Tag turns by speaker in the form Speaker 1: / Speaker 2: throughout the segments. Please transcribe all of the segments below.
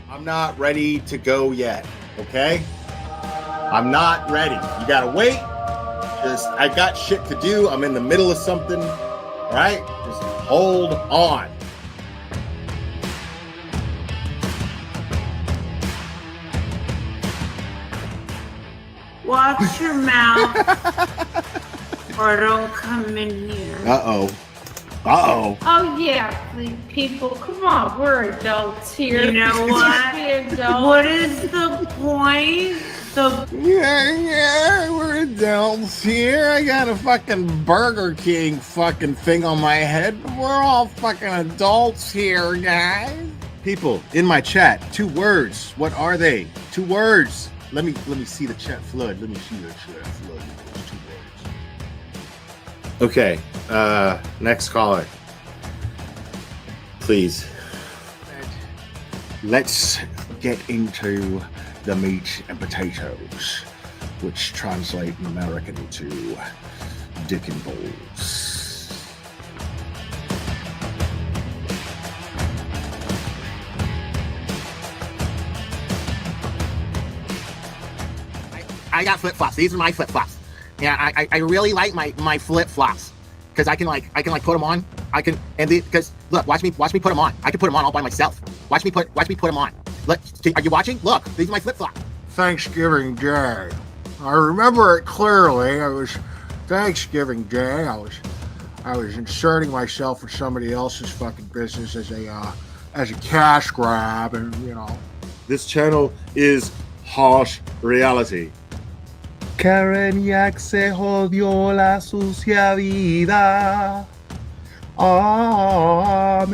Speaker 1: I'm not ready to go yet, okay? I'm not ready. You gotta wait. I got shit to do. I'm in the middle of something, all right? Just hold on.
Speaker 2: Watch your mouth or don't come in here.
Speaker 1: Uh-oh. Uh-oh.
Speaker 2: Oh, yeah, people, come on, we're adults here. You know what? What is the point?
Speaker 1: Yeah, we're adults here. I got a fucking Burger King fucking thing on my head. We're all fucking adults here, guys. People in my chat, 2 words. What are they? 2 words. Let me see the chat flood. Let me see the chat flood. 2 words. Okay, next caller. Please. Let's get into the meat and potatoes, which translate in American to dick and balls.
Speaker 3: I got flip-flops. These are my flip-flops. Yeah, I really like my flip-flops because I can put them on. Because look, watch me put them on. I can put them on all by myself. Watch me put them on. Look, are you watching? Look, these are my flip-flops.
Speaker 4: Thanksgiving Day. I remember it clearly. It was Thanksgiving Day. I was inserting myself in somebody else's fucking business as a cash grab, and you know.
Speaker 1: This channel is harsh reality.
Speaker 5: Karen Yak se jodió la sucia vida. Amen.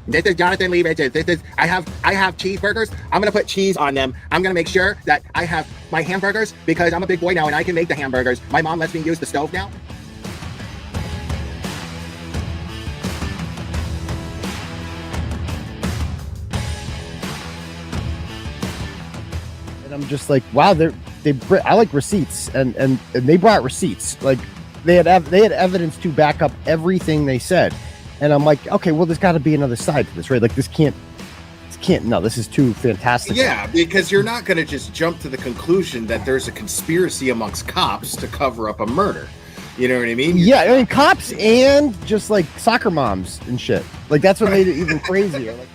Speaker 3: This is Jonathan Lee Riches. I have cheeseburgers. I'm gonna put cheese on them. I'm gonna make sure that I have my hamburgers because I'm a big boy now and I can make the hamburgers. My mom lets me use the stove now.
Speaker 5: And I'm just like, wow, I like receipts, and they brought receipts. Like they had evidence to back up everything they said. And I'm like, okay, well, there's got to be another side to this, right? Like this can't. No, this is too fantastic.
Speaker 1: Yeah, because you're not going to just jump to the conclusion that there's a conspiracy amongst cops to cover up a murder. You know what I mean?
Speaker 5: Yeah, I mean, cops and just like soccer moms and shit. Like that's what made it even crazier. Like,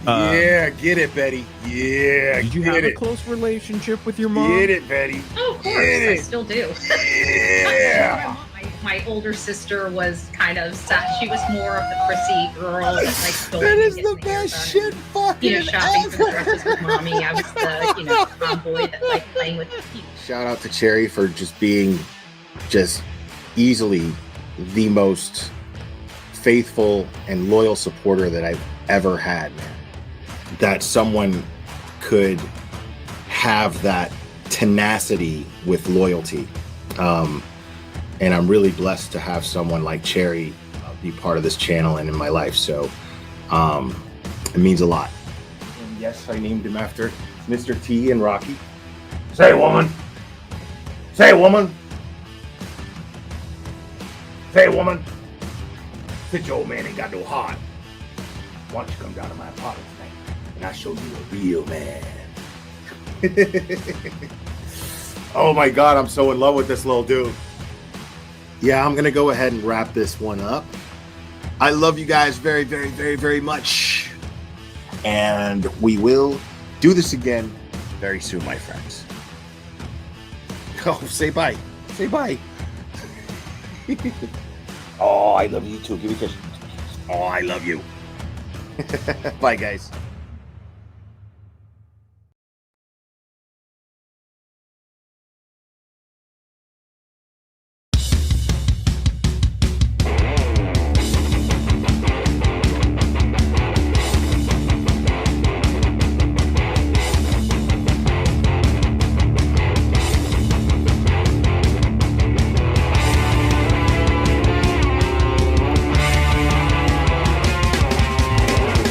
Speaker 1: yeah, get it, Betty. Yeah,
Speaker 6: did you have a close relationship with your mom?
Speaker 1: Get it, Betty.
Speaker 7: Oh, of course, I still do.
Speaker 1: Yeah.
Speaker 7: My older sister was kind of sad. She was more of the prissy girl that like going
Speaker 1: That is
Speaker 7: and
Speaker 1: the
Speaker 7: getting her
Speaker 1: best
Speaker 7: done
Speaker 1: shit fucking
Speaker 7: and, shopping for the dresses with mommy. I was the tomboy that liked playing with the kids.
Speaker 1: Shout out to Cherry for just being just easily the most faithful and loyal supporter that I've ever had. That someone could have that tenacity with loyalty. And I'm really blessed to have someone like Cherry be part of this channel and in my life. So it means a lot. And yes, I named him after Mr. T and Rocky. Say, woman. Say, woman. Say, woman. Since your old man ain't got no heart, why don't you come down to my apartment tonight and I'll show you a real man. Oh my God, I'm so in love with this little dude. Yeah, I'm going to go ahead and wrap this one up. I love you guys very, very, very, very much. And we will do this again very soon, my friends. Oh, say bye. Say bye. Oh, I love you too. Give me a kiss. Oh, I love you. Bye, guys.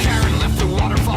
Speaker 8: Karen left the waterfall.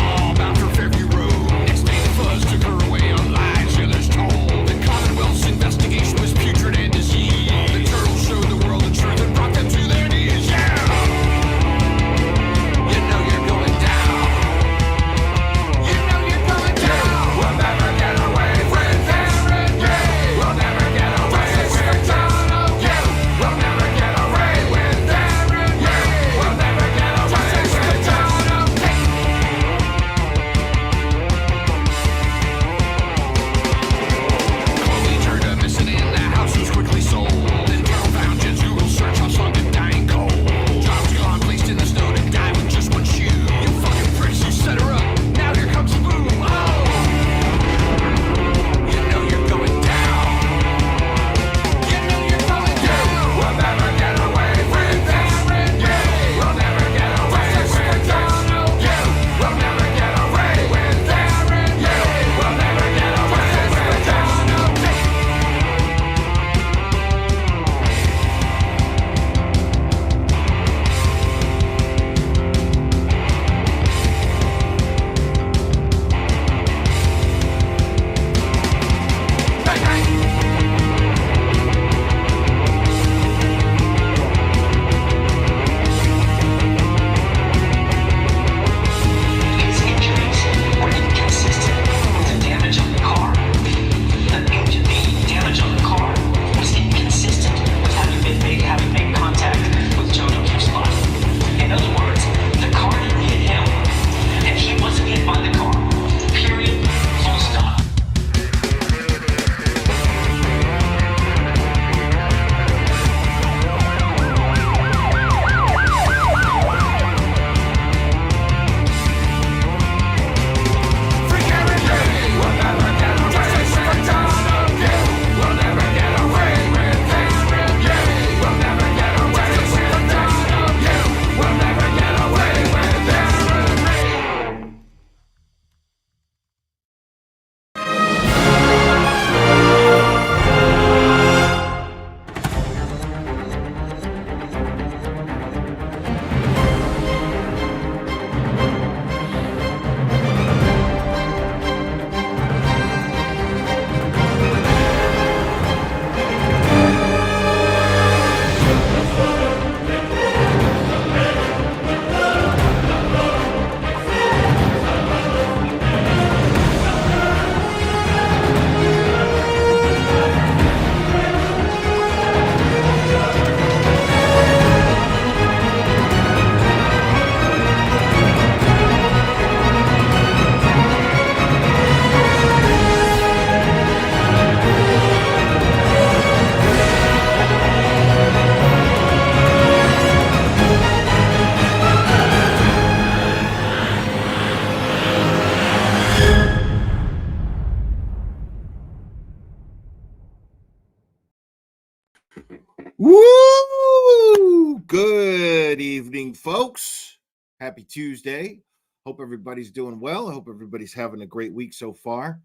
Speaker 1: morning, folks. Happy Tuesday. Hope everybody's doing well. I hope everybody's having a great week so far.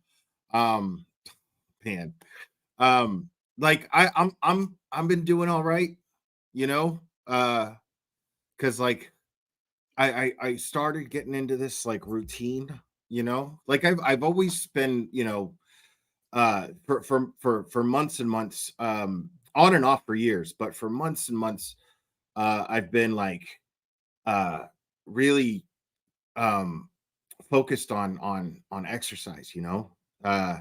Speaker 1: Man, like I've been doing all right, you know, because like I started getting into this like routine, you know, like I've always been, you know, for months and months, on and off for years, but for months and months, I've been like really um focused on exercise, you know, uh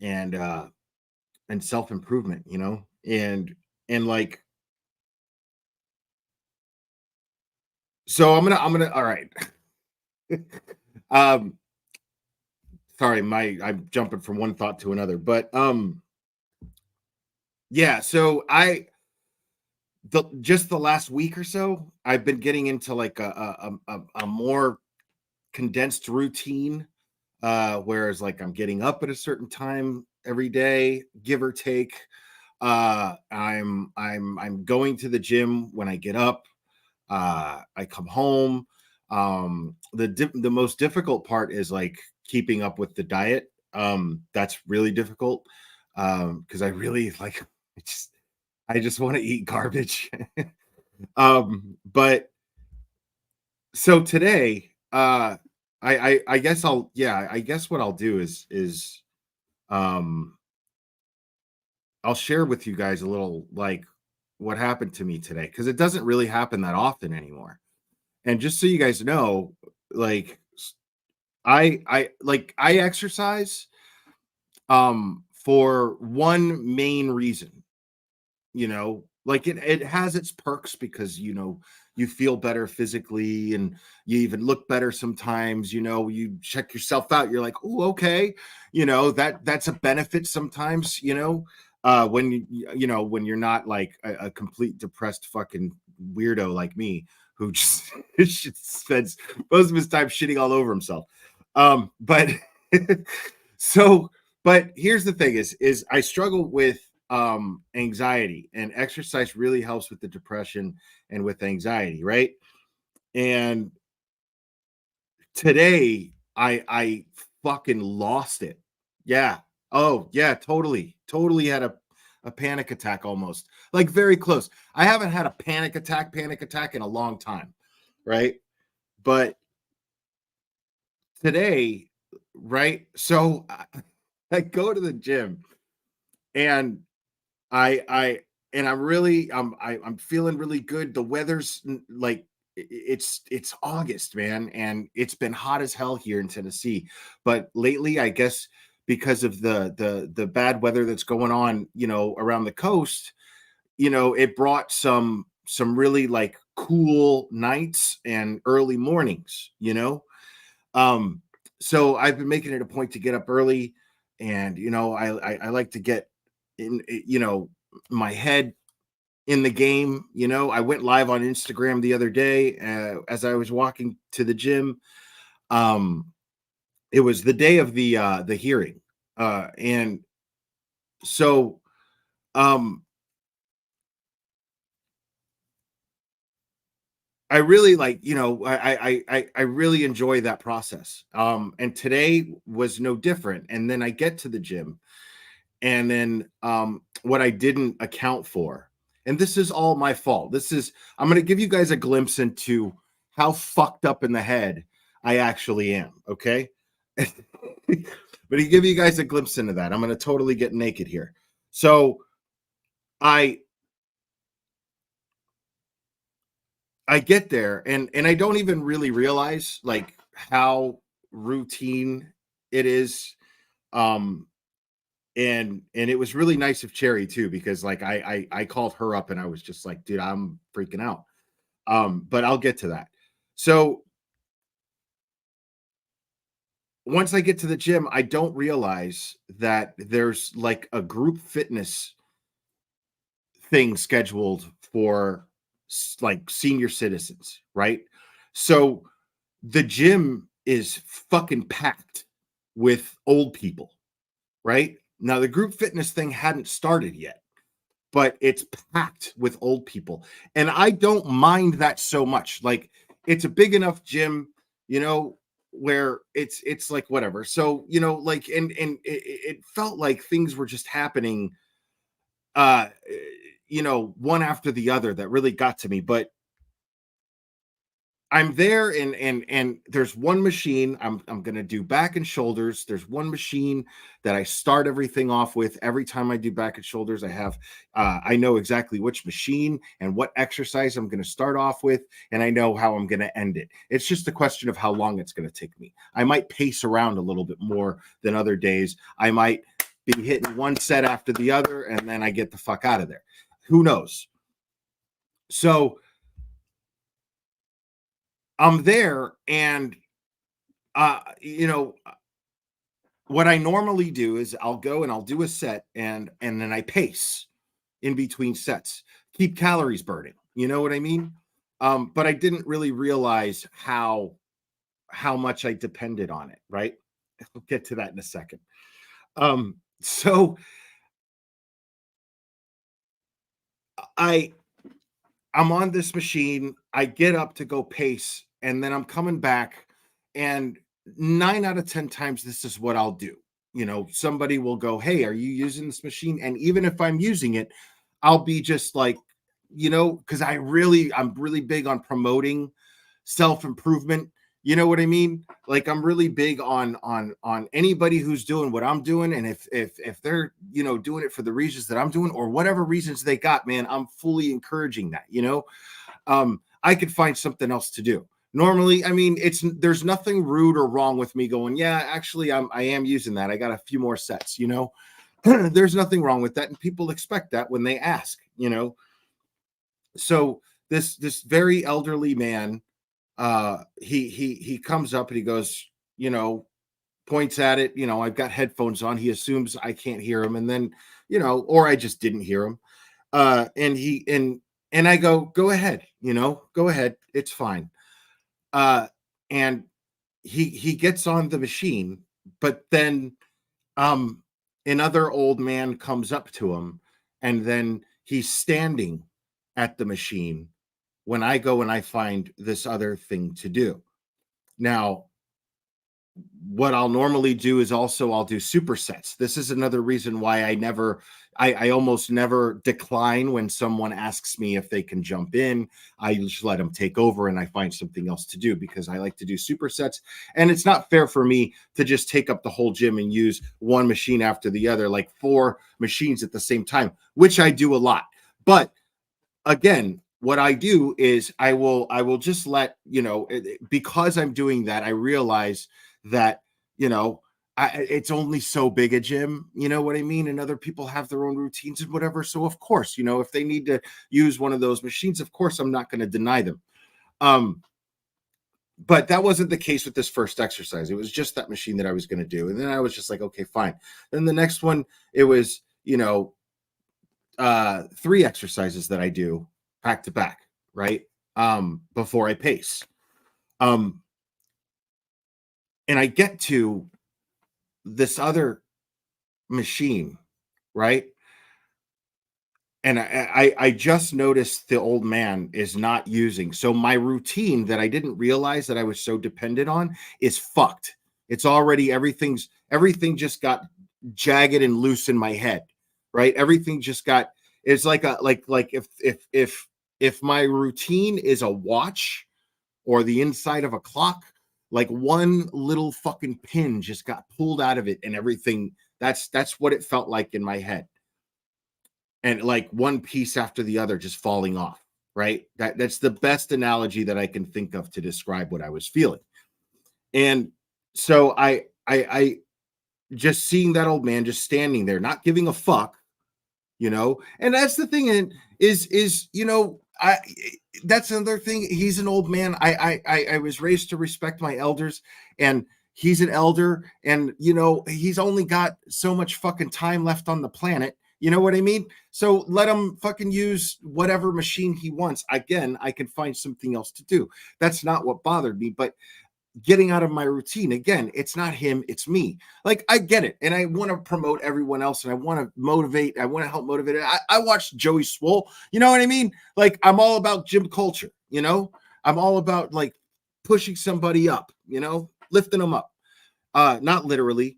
Speaker 1: and self-improvement, you know, and like so I'm gonna all right. um Sorry, I'm jumping from one thought to another, but yeah, so just the last week or so, I've been getting into like a more condensed routine, whereas like I'm getting up at a certain time every day, give or take. I'm going to the gym when I get up. I come home. The most difficult part is like keeping up with the diet. That's really difficult because I really like I just want to eat garbage. But so today, I guess I guess what I'll do is um I'll share with you guys a little like what happened to me today because it doesn't really happen that often anymore. And just so you guys know, like I exercise for one main reason, you know, like it has its perks because you know you feel better physically and you even look better sometimes, you know, you check yourself out, you're like, oh, okay, you know, that's a benefit sometimes, you know, when you know when you're not like a complete depressed fucking weirdo like me who just spends most of his time shitting all over himself. But so but here's the thing is I struggle with anxiety, and exercise really helps with the depression and with anxiety, right? And today I fucking lost it. Yeah. Oh yeah, totally had a panic attack, almost like very close. I haven't had a panic attack in a long time, right? But today, right? So I go to the gym and I and I'm really I'm feeling really good. The weather's like it's August, man, and it's been hot as hell here in Tennessee. But lately, I guess because of the bad weather that's going on, you know, around the coast, you know, it brought some really like cool nights and early mornings, you know. Um, so I've been making it a point to get up early, and you know, I like to get in, you know, my head in the game. You know, I went live on Instagram the other day as I was walking to the gym. Um, it was the day of the hearing, and so um, I really like, you know, I really enjoy that process. And today was no different. And then I get to the gym, and then what I didn't account for, and this is all my fault. I'm going to give you guys a glimpse into how fucked up in the head I actually am. Okay. But to give you guys a glimpse into that, I'm going to totally get naked here. So I get there, and I don't even really realize like how routine it is. Um and it was really nice of Cherry too, because like I called her up and I was just like, dude, I'm freaking out. But I'll get to that. So once I get to the gym, I don't realize that there's like a group fitness thing scheduled for like senior citizens, right? So the gym is fucking packed with old people, right? Now the group fitness thing hadn't started yet. but it's packed with old people. And I don't mind that so much. Like, it's a big enough gym, where it's like whatever. So, like, and it felt like things were just happening, one after the other that really got to me. But I'm there, and there's one machine. I'm gonna do back and shoulders. There's one machine that I start everything off with. Every time I do back and shoulders, I know exactly which machine and what exercise I'm gonna start off with, and I know how I'm gonna end it. It's just a question of how long it's gonna take me. I might pace around a little bit more than other days. I might be hitting one set after the other, and then I get the fuck out of there. Who knows? So I'm there, and what I normally do is I'll go and I'll do a set, and then I pace in between sets, keep calories burning. You know what I mean? But I didn't really realize how much I depended on it. Right? I'll get to that in a second. So I'm on this machine. I get up to go pace, and then I'm coming back, and 9 out of 10 times, this is what I'll do. Somebody will go, "Hey, are you using this machine?" And even if I'm using it, I'll be just like, because I'm really big on promoting self-improvement. You know what I mean? Like, I'm really big on anybody who's doing what I'm doing, and if they're doing it for the reasons that I'm doing, or whatever reasons they got, man, I'm fully encouraging that. I could find something else to do. Normally, I mean, there's nothing rude or wrong with me going, yeah, actually, I am using that. I got a few more sets. There's nothing wrong with that, and people expect that when they ask. So this very elderly man, he comes up and he goes, points at it. I've got headphones on. He assumes I can't hear him, and then or I just didn't hear him. And I go ahead, go ahead, it's fine. And he gets on the machine, but then another old man comes up to him, and then he's standing at the machine when I go and I find this other thing to do. Now, what I'll normally do is also I'll do supersets. This is another reason why I almost never decline when someone asks me if they can jump in. I just let them take over, and I find something else to do, because I like to do supersets. And it's not fair for me to just take up the whole gym and use one machine after the other, like 4 machines at the same time, which I do a lot. But again, what I do is I will just let, because I'm doing that, I realize that, it's only so big a gym, you know what I mean? And other people have their own routines and whatever. So of course, if they need to use one of those machines, of course, I'm not going to deny them. But that wasn't the case with this first exercise. It was just that machine that I was going to do. And then I was just like, okay, fine. Then the next one, it was, 3 exercises that I do back to back, right? Before I pace. And I get to this other machine, right? And I just noticed the old man is not using. So my routine that I didn't realize that I was so dependent on is fucked. It's already everything just got jagged and loose in my head, right? Everything just got, it's like if my routine is a watch or the inside of a clock, like one little fucking pin just got pulled out of it, and everything, that's what it felt like in my head. And like one piece after the other just falling off, right? That's the best analogy that I can think of to describe what I was feeling. And so I just seeing that old man just standing there, not giving a fuck, and that's the thing is, that's another thing. He's an old man. I was raised to respect my elders, and he's an elder, and he's only got so much fucking time left on the planet. You know what I mean? So let him fucking use whatever machine he wants. Again, I can find something else to do. That's not what bothered me, but getting out of my routine. Again, it's not him, it's me. Like, I get it. And I want to promote everyone else and I want to motivate. I want to help motivate it. I watched Joey Swole. You know what I mean? Like, I'm all about gym culture, you know? I'm all about like pushing somebody up, you know, lifting them up. Not literally.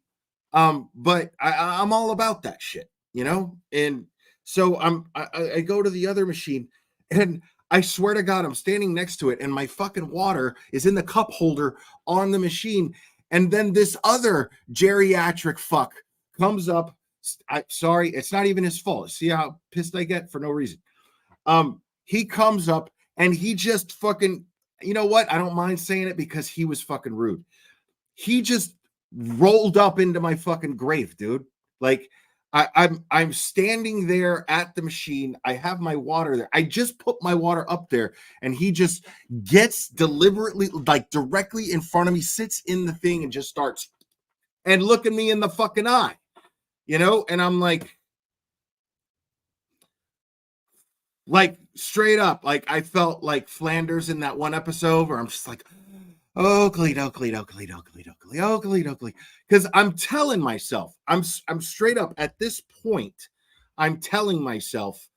Speaker 1: But I'm all about that shit, you know? And so I go to the other machine and I swear to God, I'm standing next to it and my fucking water is in the cup holder on the machine. And then this other geriatric fuck comes up. Sorry, it's not even his fault. See how pissed I get for no reason. He comes up and he just fucking, you know what? I don't mind saying it because he was fucking rude. He just rolled up into my fucking grave, dude. Like, I'm standing there at the machine. I have my water there. I just put my water up there, and he just gets deliberately, like directly in front of me, sits in the thing, and just starts and looking me in the fucking eye, you know. And I'm like straight up, like I felt like Flanders in that one episode where I'm just like, Oakley, because I'm telling myself, I'm straight up at this point, I'm telling myself,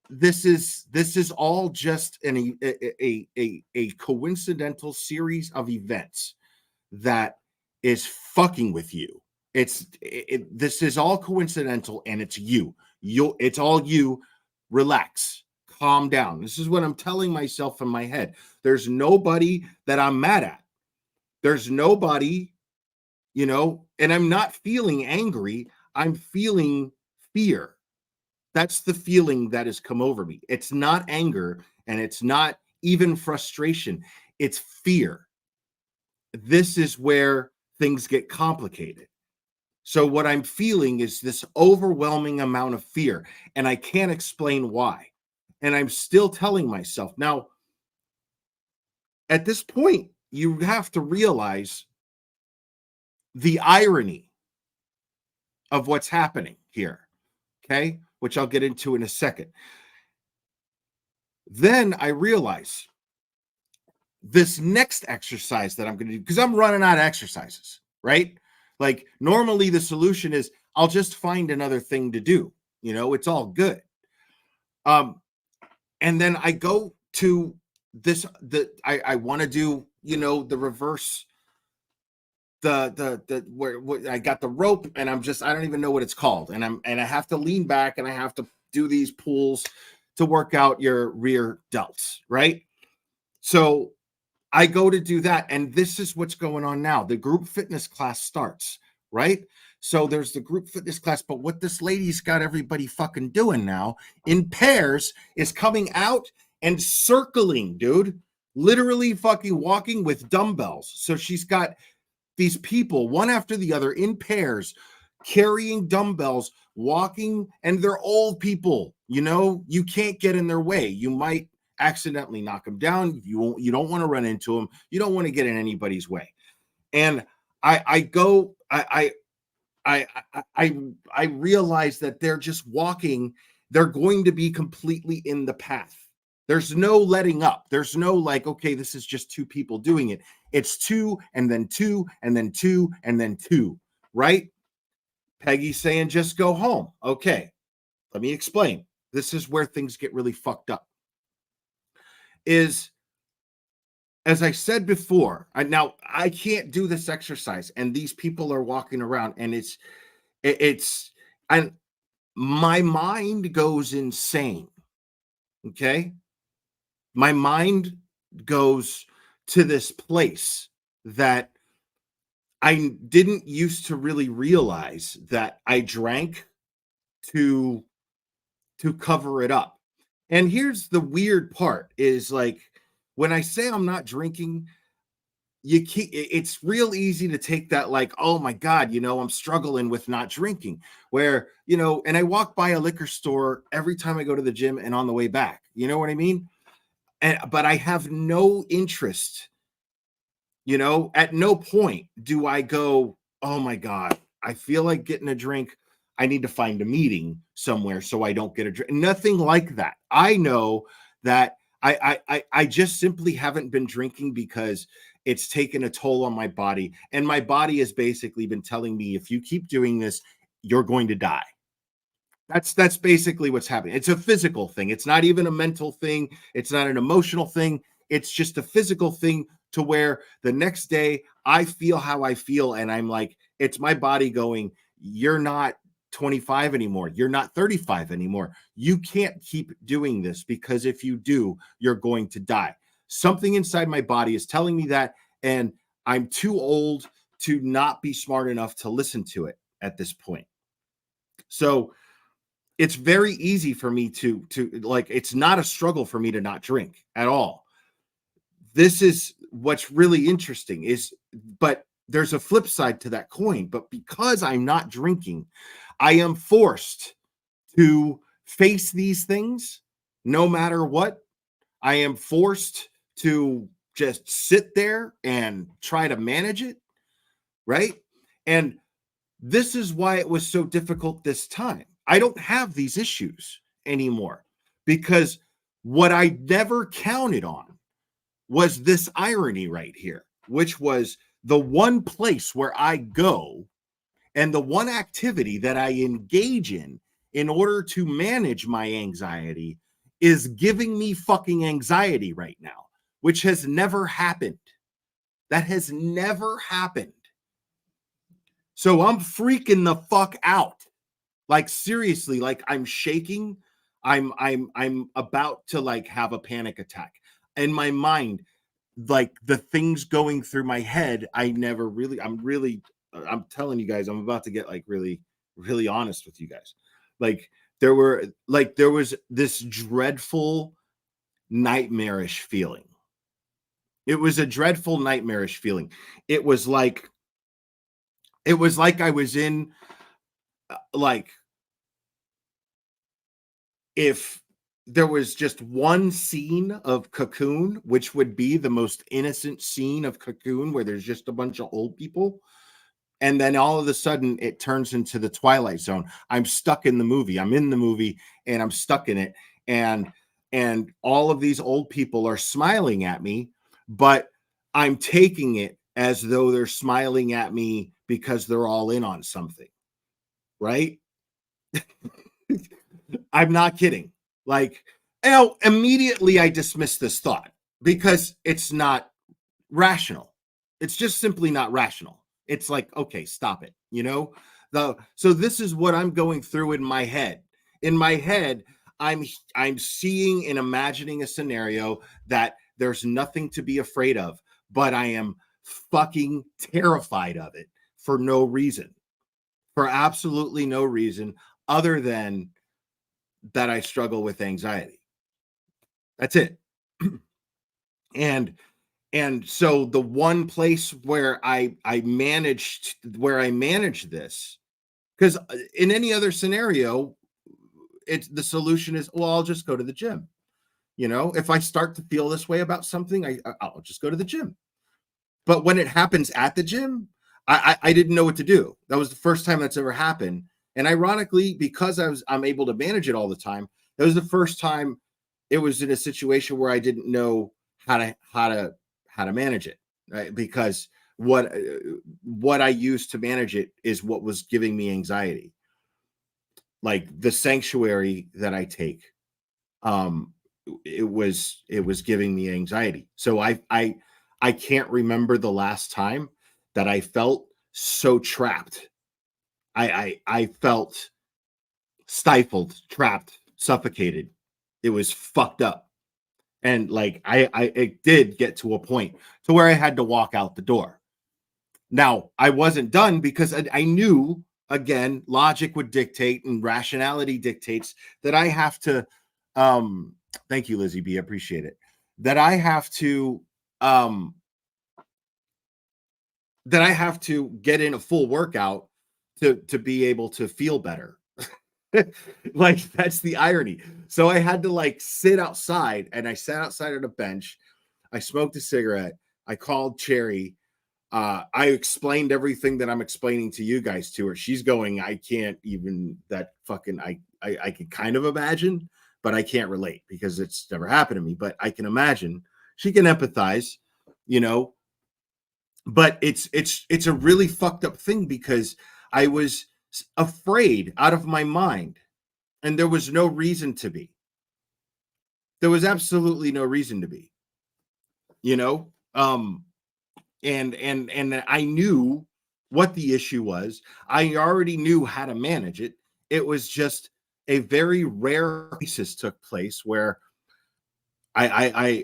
Speaker 1: this is all just a coincidental series of events that is fucking with you. This is all coincidental, and it's it's all you. Relax. Calm down. This is what I'm telling myself in my head. There's nobody that I'm mad at. There's nobody, you know, and I'm not feeling angry. I'm feeling fear. That's the feeling that has come over me. It's not anger and it's not even frustration. It's fear. This is where things get complicated. So what I'm feeling is this overwhelming amount of fear, and I can't explain why. And I'm still telling myself. Now, at this point, you have to realize the irony of what's happening here, okay? Which I'll get into in a second. Then I realize this next exercise that I'm going to do, because I'm running out of exercises, right? Like, normally the solution is I'll just find another thing to do. You know, it's all good. And then I go to this, I want to do, you know, the reverse, where I got the rope and I don't even know what it's called. And I have to lean back and I have to do these pulls to work out your rear delts, right? So I go to do that. And this is what's going on now. The group fitness class starts, right? So there's the group fitness class, but what this lady's got everybody fucking doing now in pairs is coming out and circling, dude, literally fucking walking with dumbbells. So she's got these people, one after the other in pairs, carrying dumbbells, walking, and they're old people, you know, you can't get in their way. You might accidentally knock them down. You don't want to run into them. You don't want to get in anybody's way. And I realize that they're just walking. They're going to be completely in the path. There's no letting up. There's no like, okay, this is just two people doing it. It's two and then two and then two and then two, right? Peggy's saying, just go home. Okay, let me explain. This is where things get really fucked up. Is, as I said before, now I can't do this exercise and these people are walking around and and my mind goes insane. Okay. My mind goes to this place that I didn't used to really realize that I drank to cover it up. And here's the weird part is, like, when I say I'm not drinking, it's real easy to take that like, oh my God, you know, I'm struggling with not drinking, where, you know, and I walk by a liquor store every time I go to the gym and on the way back, you know what I mean? But I have no interest, you know, at no point do I go, oh my God, I feel like getting a drink. I need to find a meeting somewhere so I don't get a drink. Nothing like that. I know that I just simply haven't been drinking because it's taken a toll on my body, and my body has basically been telling me, if you keep doing this, you're going to die. That's basically what's happening. It's a physical thing. It's not even a mental thing. It's not an emotional thing. It's just a physical thing, to where the next day I feel how I feel, and I'm like, it's my body going, you're not 25 anymore. You're not 35 anymore. You can't keep doing this, because if you do, you're going to die. Something inside my body is telling me that, and I'm too old to not be smart enough to listen to it at this point. So it's very easy for me to like, it's not a struggle for me to not drink at all. This is what's really interesting is, but there's a flip side to that coin. But because I'm not drinking, I am forced to face these things no matter what. I am forced to just sit there and try to manage it, right? And this is why it was so difficult this time. I don't have these issues anymore, because what I never counted on was this irony right here, which was the one place where I go and the one activity that I engage in order to manage my anxiety is giving me fucking anxiety right now, which has never happened. That has never happened. So I'm freaking the fuck out. Like, seriously, like, I'm shaking. I'm about to like have a panic attack. In my mind, like, the things going through my head, I'm telling you guys, I'm about to get like really, really honest with you guys. Like, there was this dreadful, nightmarish feeling. It was a dreadful, nightmarish feeling. It was like I was in, like, if there was just one scene of Cocoon, which would be the most innocent scene of Cocoon, where there's just a bunch of old people, and then all of a sudden it turns into the Twilight Zone. I'm stuck in the movie. I'm in the movie and I'm stuck in it. And all of these old people are smiling at me, but I'm taking it as though they're smiling at me because they're all in on something, right? I'm not kidding. Like, immediately I dismiss this thought because it's not rational. It's just simply not rational. It's like, okay, stop it. So this is what I'm going through in my head. In my head, I'm seeing and imagining a scenario that there's nothing to be afraid of, but I am fucking terrified of it for no reason, for absolutely no reason other than that I struggle with anxiety. That's it. And so the one place where I managed this, because in any other scenario, the solution is, well, I'll just go to the gym. If I start to feel this way about something, I'll just go to the gym. But when it happens at the gym, I didn't know what to do. That was the first time that's ever happened. And ironically, because I'm able to manage it all the time, that was the first time it was in a situation where I didn't know how to manage it, right? Because what I used to manage it is what was giving me anxiety. Like the sanctuary that I take, it was giving me anxiety. So I can't remember the last time that I felt so trapped. I felt stifled, trapped, suffocated. It was fucked up. And like, it did get to a point to where I had to walk out the door. Now, I wasn't done because I knew, again, logic would dictate and rationality dictates that I have to, thank you, Lizzie B, I appreciate it, that I have to get in a full workout to be able to feel better. Like, that's the irony. So I had to like sit outside, and I sat outside on a bench. I smoked a cigarette. I called Cherry. I explained everything that I'm explaining to you guys to her. She's going, I can't even, that fucking, I could kind of imagine, but I can't relate because it's never happened to me. But I can imagine she can empathize, you know. But it's a really fucked up thing because I was afraid out of my mind, and there was no reason to be. There was absolutely no reason to be, you know. And I knew what the issue was. I already knew how to manage it. It was just a very rare crisis took place where I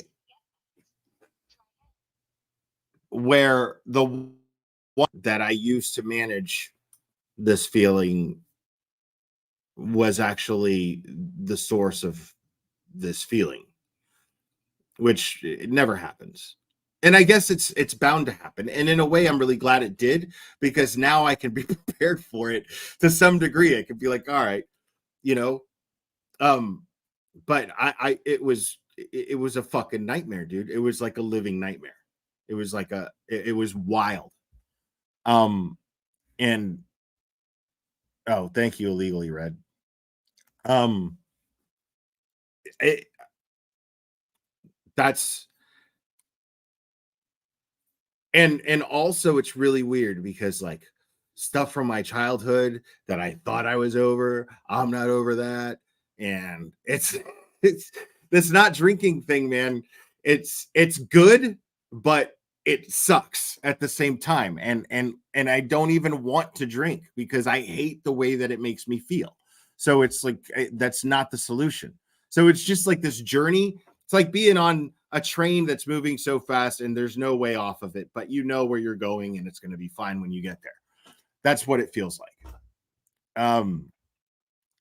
Speaker 1: where the one that I used to manage this feeling was actually the source of this feeling, which it never happens. And I guess it's bound to happen. And in a way, I'm really glad it did, because now I can be prepared for it to some degree. I could be like, all right, you know. But it was a fucking nightmare, dude. It was like a living nightmare. It was like it was wild. And oh, thank you, illegally read. It, that's and also it's really weird because like stuff from my childhood that I thought I was over, I'm not over that. And it's this not drinking thing, man. It's good, but it sucks at the same time. And I don't even want to drink because I hate the way that it makes me feel. So it's like that's not the solution. So it's just like this journey. It's like being on a train that's moving so fast and there's no way off of it, but you know where you're going and it's going to be fine when you get there. That's what it feels like.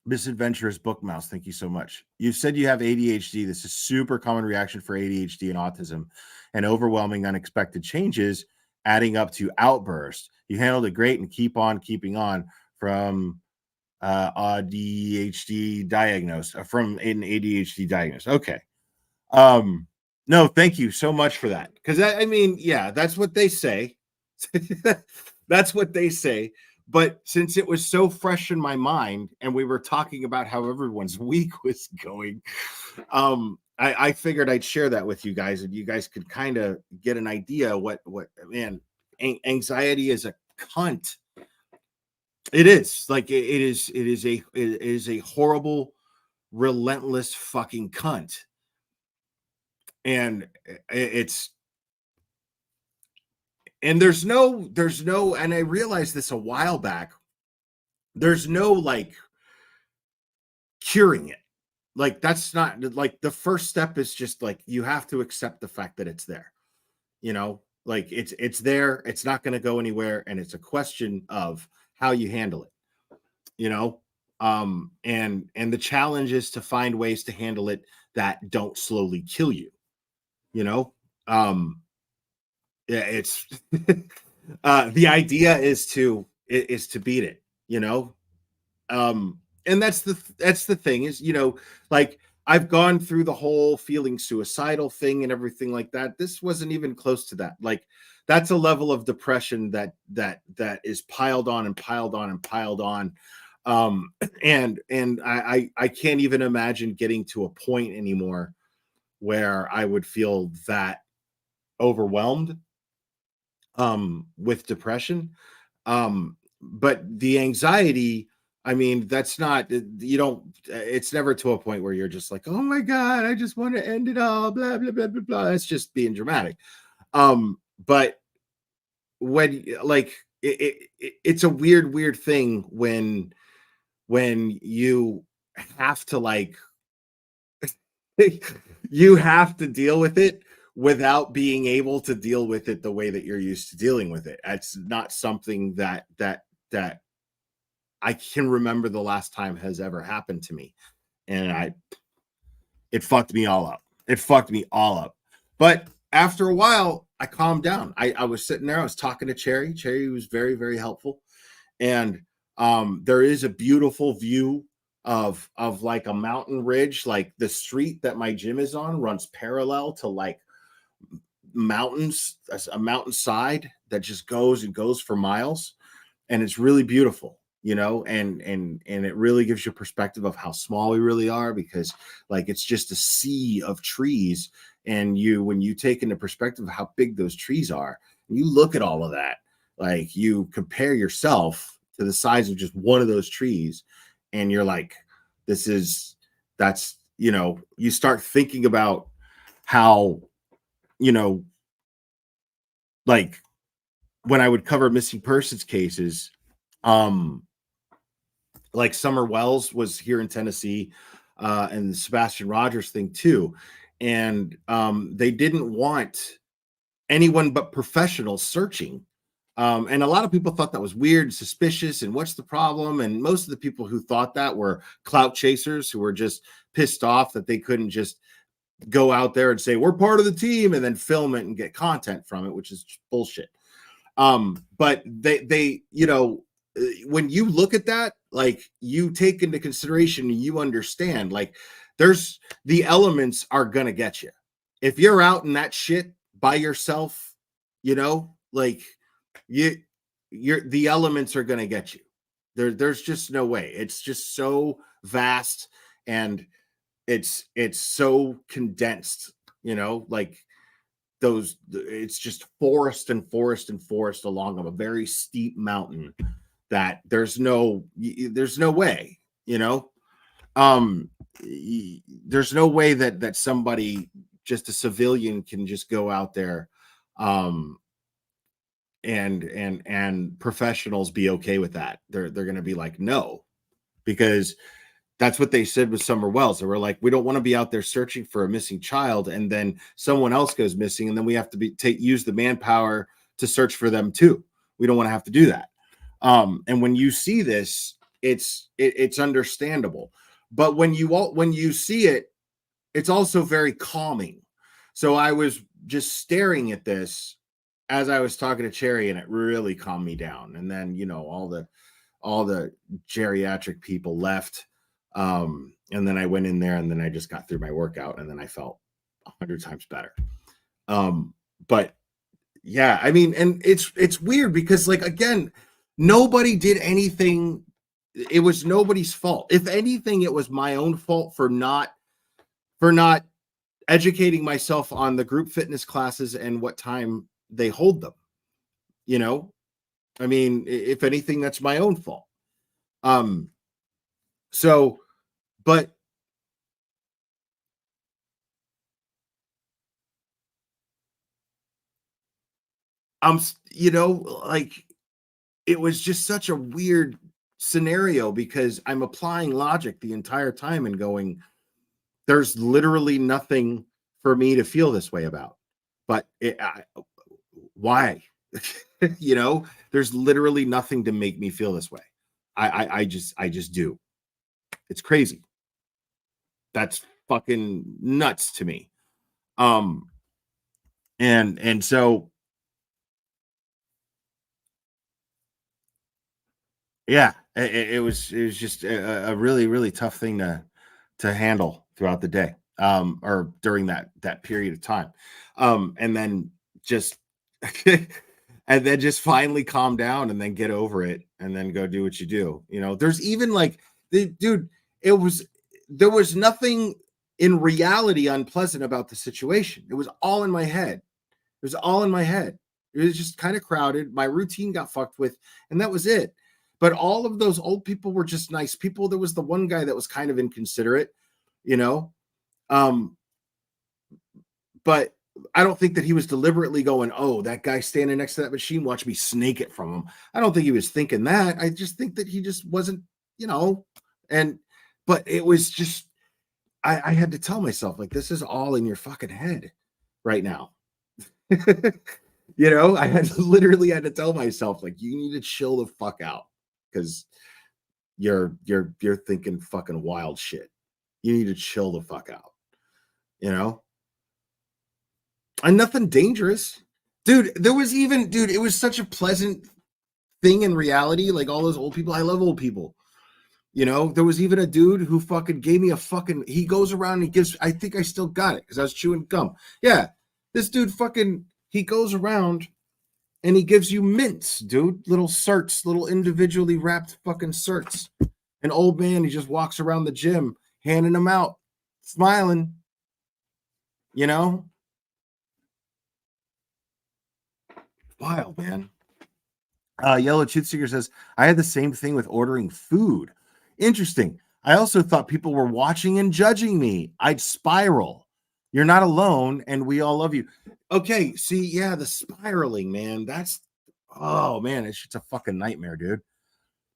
Speaker 1: Misadventurous Book Mouse, thank you so much. You said you have ADHD. This is a super common reaction for ADHD and autism, and overwhelming unexpected changes adding up to outbursts. You handled it great and keep on keeping on from ADHD diagnosed from an ADHD diagnosed. Okay. No, thank you so much for that. Because I mean, yeah, that's what they say. That's what they say. But since it was so fresh in my mind and we were talking about how everyone's week was going, I figured I'd share that with you guys and you guys could kind of get an idea what man, anxiety is a cunt. It is like it is a horrible, relentless fucking cunt. And it's and there's no and I realized this a while back, there's no like curing it. Like that's not like the first step is just like you have to accept the fact that it's there, you know, like it's there, it's not going to go anywhere, and it's a question of how you handle it, you know. And the challenge is to find ways to handle it that don't slowly kill you, you know. Yeah, it's the idea is to beat it, you know. And that's the thing is, you know, like I've gone through the whole feeling suicidal thing and everything like that. This wasn't even close to that. Like that's a level of depression that is piled on and piled on and piled on. And I can't even imagine getting to a point anymore where I would feel that overwhelmed with depression. But the anxiety, I mean, that's not, you don't, it's never to a point where you're just like, oh my God, I just want to end it all, blah, blah, blah, blah, blah. That's just being dramatic. But when like, it's a weird thing when you have to like, you have to deal with it without being able to deal with it the way that you're used to dealing with it. It's not something that I can remember the last time has ever happened to me. And it fucked me all up. It fucked me all up. But after a while, I calmed down. I was sitting there, I was talking to Cherry. Cherry was very, very helpful. And there is a beautiful view of like a mountain ridge. Like the street that my gym is on runs parallel to like mountains, a mountainside that just goes and goes for miles, and it's really beautiful. you know, and it really gives you perspective of how small we really are, because like it's just a sea of trees, and when you take into perspective of how big those trees are, and you look at all of that, like you compare yourself to the size of just one of those trees, and you're like, that's, you know, you start thinking about how, you know, like when I would cover missing persons cases, like Summer Wells was here in Tennessee, and the Sebastian Rogers thing too. And they didn't want anyone but professionals searching. And a lot of people thought that was weird and suspicious, and what's the problem? And most of the people who thought that were clout chasers who were just pissed off that they couldn't just go out there and say, we're part of the team, and then film it and get content from it, which is bullshit. But they, you know, when you look at that, like you take into consideration and you understand, like there's the elements are gonna get you. If you're out in that shit by yourself, you know, like you're the elements are gonna get you. There's just no way. It's just so vast, and it's so condensed, you know, like it's just forest and forest and forest along a very steep mountain that there's no way, you know, there's no way that somebody, just a civilian, can just go out there and professionals be okay with that. They're going to be like, no, because that's what they said with Summer Wells. They were like, we don't want to be out there searching for a missing child, and then someone else goes missing, and then we have to use the manpower to search for them too. We don't want to have to do that. And when you see this, it's understandable. But when you see it, it's also very calming. So I was just staring at this as I was talking to Cherry, and it really calmed me down. And then, you know, all the geriatric people left. And then I went in there, and then I just got through my workout, and then I felt 100 times better. But yeah, I mean, and it's weird because, like, again, nobody did anything. It was nobody's fault. If anything, it was my own fault for not educating myself on the group fitness classes and what time they hold them. You know, I mean, if anything, that's my own fault. So, but you know, like it was just such a weird scenario because I'm applying logic the entire time and going, there's literally nothing for me to feel this way about. But why? You know, there's literally nothing to make me feel this way. I just do. It's crazy. That's fucking nuts to me. And so yeah, it was just a really, really tough thing to handle throughout the day, or during that period of time. And then just and then just finally calm down and then get over it and then go do what you do. You know, there's even like dude, there was nothing in reality unpleasant about the situation. It was all in my head. It was all in my head. It was just kind of crowded. My routine got fucked with, and that was it. But all of those old people were just nice people. There was the one guy that was kind of inconsiderate, you know. But I don't think that he was deliberately going, oh, that guy standing next to that machine, watch me snake it from him. I don't think he was thinking that. I just think that he just wasn't, you know, but it was just, I had to tell myself, like, this is all in your fucking head right now. You know, literally had to tell myself, like, you need to chill the fuck out because you're thinking fucking wild shit. You need to chill the fuck out, you know? And nothing dangerous. Dude, it was such a pleasant thing in reality. Like all those old people, I love old people. You know, there was even a dude who fucking gave me he goes around and gives, I think I still got it because I was chewing gum. Yeah, this dude he goes around And he gives you mints, dude. Little certs, little individually wrapped fucking certs. An old man, he just walks around the gym handing them out, smiling. You know? Wild, man. Yellow Chitseeker says, I had the same thing with ordering food. Interesting. I also thought people were watching and judging me. I'd spiral. You're not alone, and we all love you. Okay, see, yeah, the spiraling, man. Oh man, it's a fucking nightmare, dude.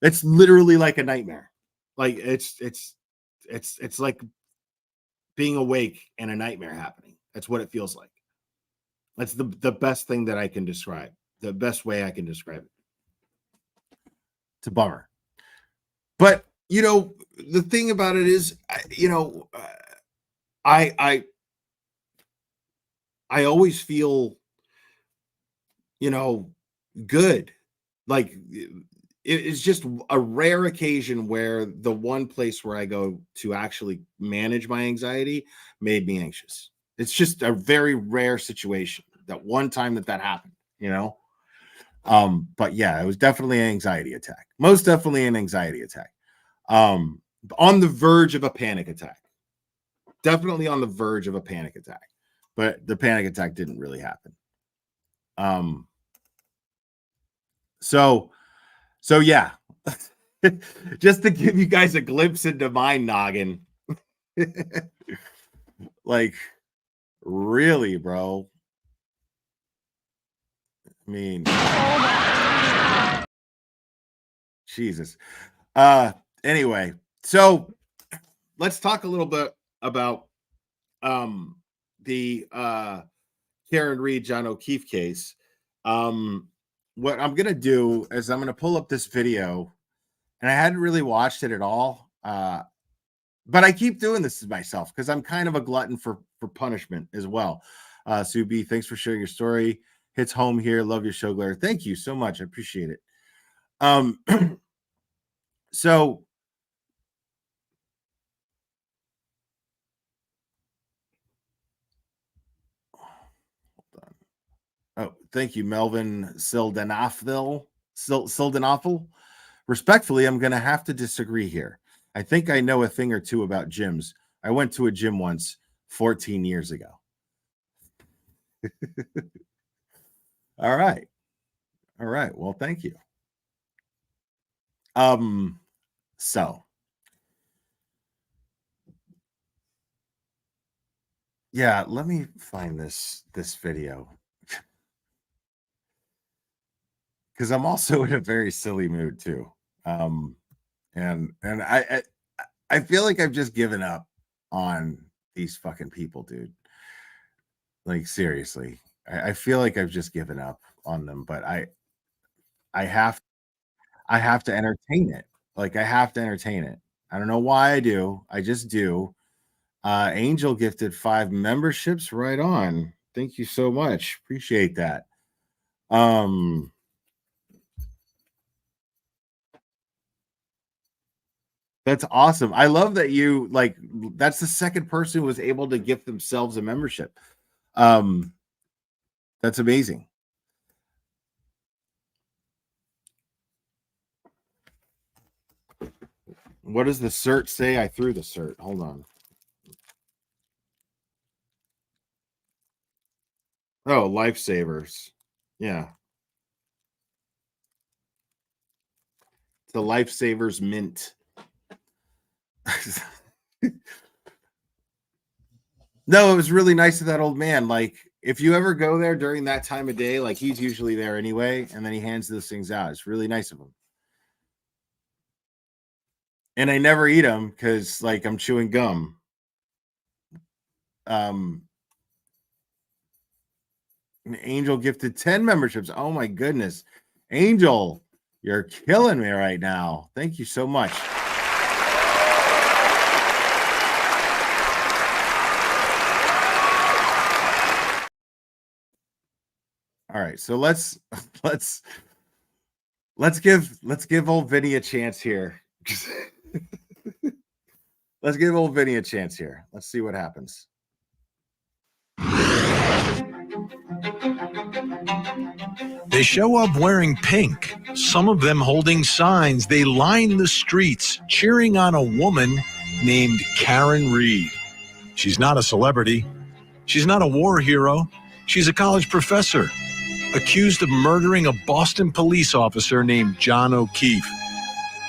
Speaker 1: It's literally like a nightmare. Like it's like being awake and a nightmare happening. That's what it feels like. That's the best thing that I can describe. The best way I can describe it. It's a bummer. But, you know, the thing about it is, you know, I always feel, you know, good. Like it's just a rare occasion where the one place where I go to actually manage my anxiety made me anxious. It's just a very rare situation. That one time that happened, you know. But yeah, it was definitely an anxiety attack. Most definitely an anxiety attack. On the verge of a panic attack. Definitely on the verge of a panic attack. But the panic attack didn't really happen. So yeah. Just to give you guys a glimpse into my noggin. Like, really, bro. I mean, Jesus. Anyway, so let's talk a little bit about the Karen Reed, John O'Keefe case. What I'm gonna do is I'm gonna pull up this video, and I hadn't really watched it at all. But I keep doing this to myself because I'm kind of a glutton for punishment as well. Sue B, thanks for sharing your story. Hits home here. Love your show, Blair. Thank you so much. I appreciate it. So hold on. Oh, thank you, Melvin Sildenafil. Respectfully, I'm going to have to disagree here. I think I know a thing or two about gyms. I went to a gym once 14 years ago. All right. Well, thank you. So yeah, let me find this video. Because I'm also in a very silly mood too. And I feel like I've just given up on these fucking people, dude. Like seriously. I feel like I've just given up on them, but I have to entertain it. Like I have to entertain it. I don't know why I do. I just do. Angel gifted 5 memberships. Right on. Thank you so much. Appreciate that. That's awesome. I love that you like that's the second person who was able to gift themselves a membership. That's amazing. What does the cert say? I threw the cert. Hold on. Oh, lifesavers. Yeah. The lifesavers mint. No, it was really nice of that old man. Like, if you ever go there during that time of day, like he's usually there anyway, and then he hands those things out. It's really nice of him. And I never eat them because, like, I'm chewing gum. Angel gifted 10 memberships. Oh my goodness. Angel, you're killing me right now. Thank you so much. All right, so let's give old Vinny a chance here. Let's give old Vinny a chance here. Let's see what happens.
Speaker 8: They show up wearing pink, some of them holding signs. They line the streets cheering on a woman named Karen Reed. She's not a celebrity. She's not a war hero. She's a college professor accused of murdering a Boston police officer named John O'Keefe.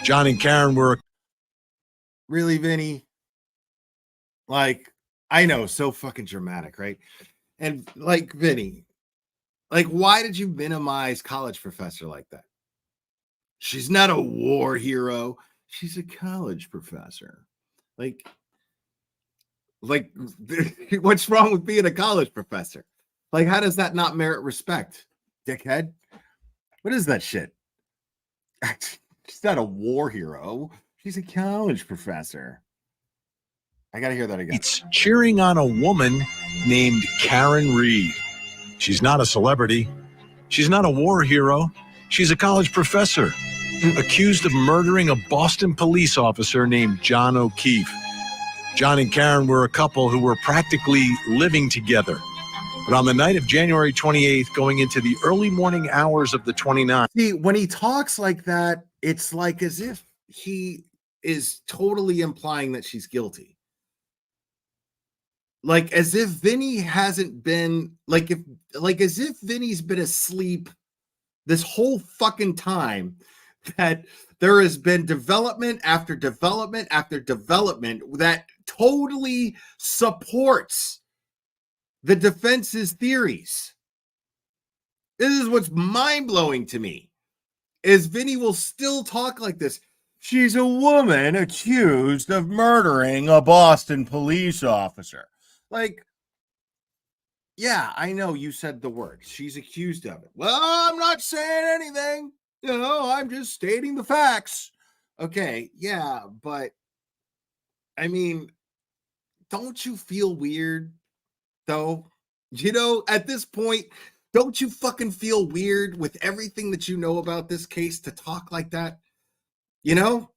Speaker 8: John and Karen were...
Speaker 1: Really, Vinny? Like, I know, so fucking dramatic, right? And like, Vinny, like, why did you minimize college professor like that? She's not a war hero. She's a college professor. Like, what's wrong with being a college professor? Like, how does that not merit respect, dickhead? What is that shit? She's not a war hero. She's a college professor. I gotta hear that again.
Speaker 8: It's cheering on a woman named Karen Reed. She's not a celebrity. She's not a war hero. She's a college professor accused of murdering a Boston police officer named John O'Keefe. John and Karen were a couple who were practically living together. But on the night of January 28th, going into the early morning hours of the 29th.
Speaker 1: See, when he talks like that, it's like as if he is totally implying that she's guilty. Like as if Vinny hasn't been as if Vinny's been asleep this whole fucking time, that there has been development after development after development that totally supports the defense's theories. This is what's mind-blowing to me, is Vinny will still talk like this. She's a woman accused of murdering a Boston police officer. Like, yeah, I know you said the word. She's accused of it. Well, I'm not saying anything. You know, I'm just stating the facts. Okay, yeah, but I mean, don't you feel weird, though? You know, at this point, don't you fucking feel weird with everything that you know about this case to talk like that? You know?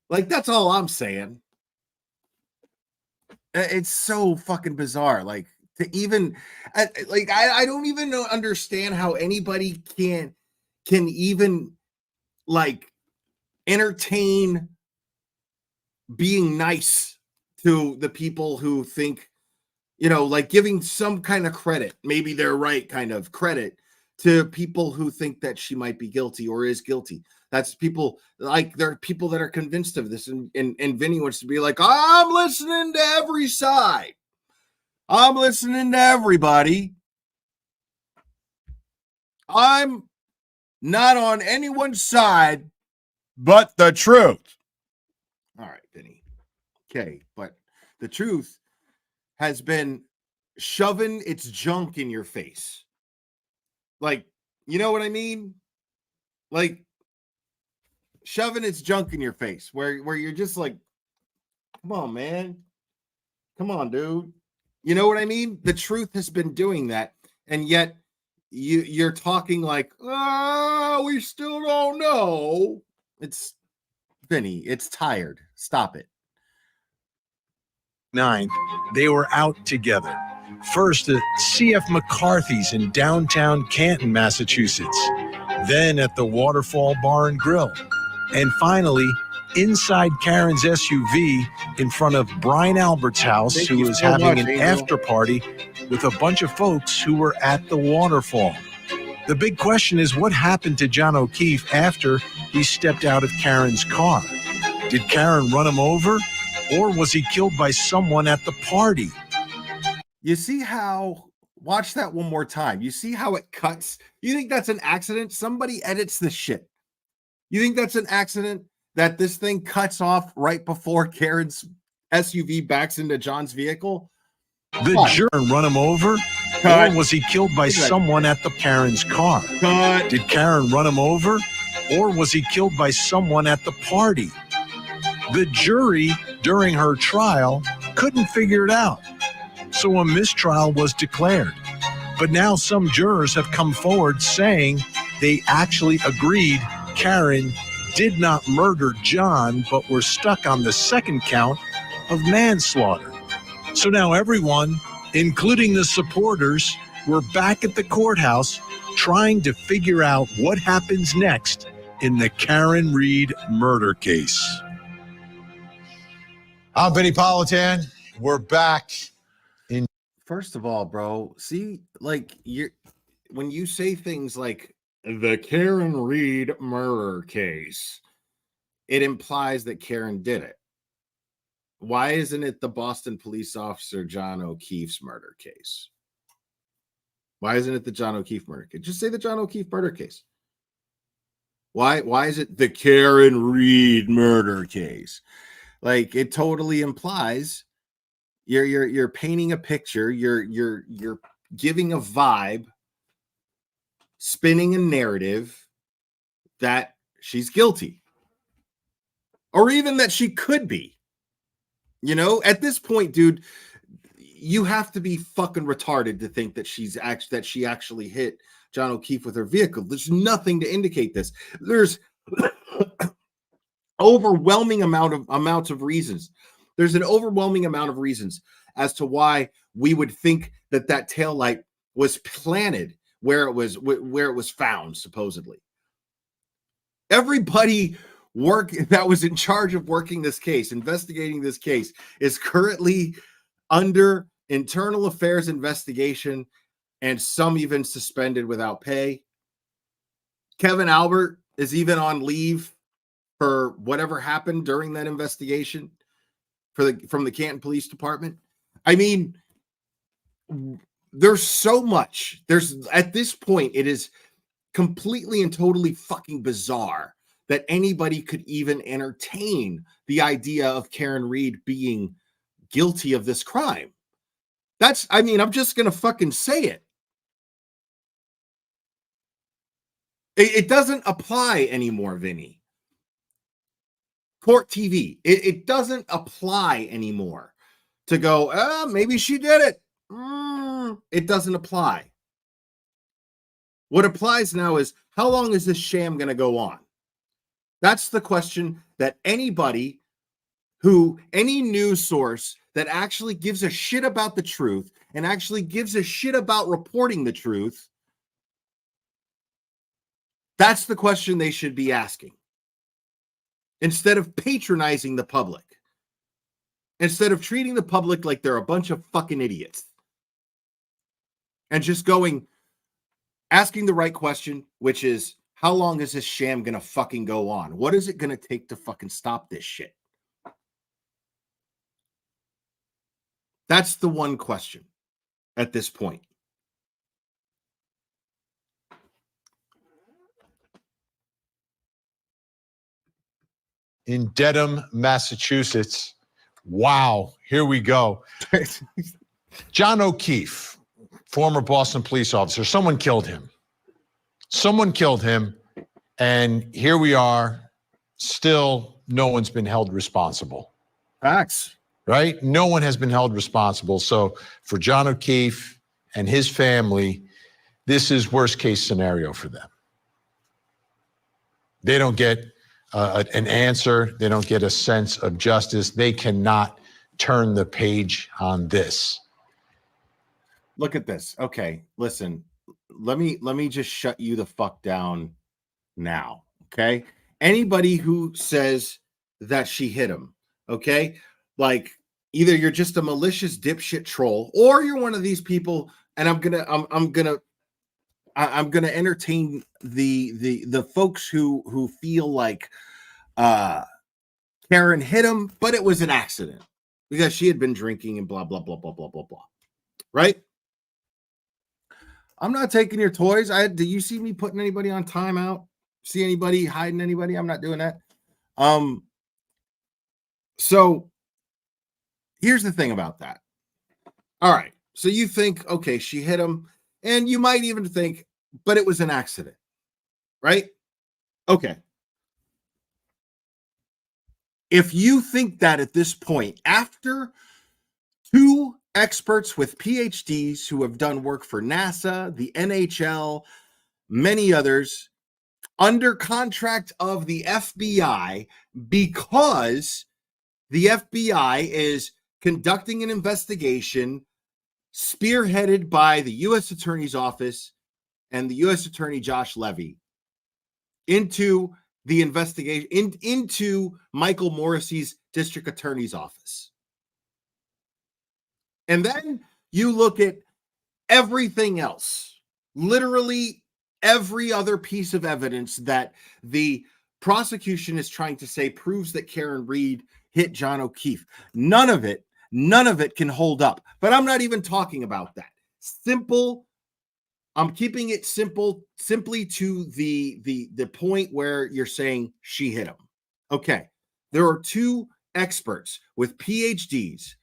Speaker 1: Like, that's all I'm saying. It's so fucking bizarre. Like, to even, I don't even understand how anybody can even, like, entertain being nice to the people who think, you know, like giving some kind of credit, maybe they're right kind of credit to people who think that she might be guilty or is guilty. That's people, like, there are people that are convinced of this. And Vinny wants to be like, I'm listening to every side. I'm listening to everybody. I'm not on anyone's side but the truth. All right, Vinny. Okay, but the truth has been shoving its junk in your face. Like, you know what I mean? Like, shoving its junk in your face, where you're just like, come on, man. Come on, dude. You know what I mean? The truth has been doing that, and yet you're talking like, oh, we still don't know. It's Vinny, it's tired. Stop it.
Speaker 8: 9th, they were out together. First at C.F. McCarthy's in downtown Canton, Massachusetts. Then at the Waterfall Bar and Grill. And finally, inside Karen's SUV in front of Brian Albert's house, who was having an after party with a bunch of folks who were at the waterfall. The big question is, what happened to John O'Keefe after he stepped out of Karen's car? Did Karen run him over, or was he killed by someone at the party?
Speaker 1: You see how, watch that one more time. You see how it cuts? You think that's an accident? Somebody edits this shit. You think that's an accident that this thing cuts off right before Karen's SUV backs into John's vehicle?
Speaker 8: The juror run him over?
Speaker 1: Cut.
Speaker 8: Or was he killed by someone at the Karen's car?
Speaker 1: Cut.
Speaker 8: Did Karen run him over? Or was he killed by someone at the party? The jury, during her trial, couldn't figure it out. So a mistrial was declared. But now some jurors have come forward saying they actually agreed Karen did not murder John, but were stuck on the second count of manslaughter. So now everyone, including the supporters, we're back at the courthouse trying to figure out what happens next in the Karen Reed murder case. I'm Vinny Politan. We're back.
Speaker 1: First of all, bro, see, like, when you say things like the Karen Reed murder case, it implies that Karen did it. Why isn't it the Boston police officer John O'Keefe's murder case? Why isn't it the John O'Keefe murder case? Just say the John O'Keefe murder case. Why is it the Karen Reed murder case? Like, it totally implies you're painting a picture, you're giving a vibe, spinning a narrative that she's guilty. Or even that she could be. You know, at this point, dude, you have to be fucking retarded to think that she actually hit John O'Keefe with her vehicle. There's nothing to indicate this. There's overwhelming amounts of reasons. There's an overwhelming amount of reasons as to why we would think that taillight was planted where it was found, supposedly. Everybody that was in charge of working this case, investigating this case, is currently under internal affairs investigation, and some even suspended without pay. Kevin Albert is even on leave for whatever happened during that investigation from the Canton Police Department. I mean, there's so much. At this point, it is completely and totally fucking bizarre that anybody could even entertain the idea of Karen Reed being guilty of this crime. I'm just going to fucking say it. It doesn't apply anymore, Vinny. Court TV. It doesn't apply anymore to go, maybe she did it. It doesn't apply. What applies now is, how long is this sham going to go on? That's the question that any news source that actually gives a shit about the truth and actually gives a shit about reporting the truth, that's the question they should be asking. Instead of patronizing the public. Instead of treating the public like they're a bunch of fucking idiots. And just asking the right question, which is, how long is this sham going to fucking go on? What is it going to take to fucking stop this shit? That's the one question at this point.
Speaker 8: In Dedham, Massachusetts. Wow, here we go. John O'Keefe, former Boston police officer, someone killed him. And here we are. Still, no one's been held responsible.
Speaker 1: Facts.
Speaker 8: Right? No one has been held responsible. So for John O'Keefe and his family, this is worst case scenario for them. They don't get an answer. They don't get a sense of justice. They cannot turn the page on this.
Speaker 1: Look at this. Okay, listen. Let me just shut you the fuck down now. Okay? Anybody who says that she hit him, okay? Like, either you're just a malicious dipshit troll, or you're one of these people, and I'm gonna entertain the folks who feel like Karen hit him, but it was an accident because she had been drinking and blah blah blah blah blah blah blah. Right? I'm not taking your toys. Do you see me putting anybody on timeout? See anybody hiding anybody? I'm not doing that. So here's the thing about that. All right. So you think, okay, she hit him, and you might even think, but it was an accident, right? Okay. If you think that at this point, after two experts with PhDs who have done work for NASA, the NHL, many others, under contract of the FBI, because the FBI is conducting an investigation spearheaded by the U.S. Attorney's Office and the U.S. Attorney Josh Levy, into the investigation, into Michael Morrissey's district attorney's office. And then you look at everything else, literally every other piece of evidence that the prosecution is trying to say proves that Karen Reed hit John O'Keefe. None of it can hold up. But I'm not even talking about that. I'm keeping it simple, simply to the point where you're saying she hit him. Okay. There are two experts with PhDs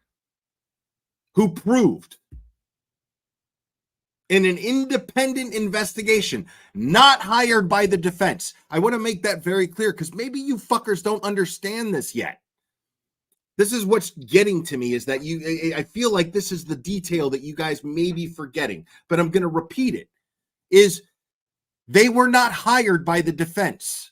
Speaker 1: who proved in an independent investigation, not hired by the defense. I want to make that very clear because maybe you fuckers don't understand this yet. This is what's getting to me, is that I feel like this is the detail that you guys may be forgetting, but I'm going to repeat it, is they were not hired by the defense.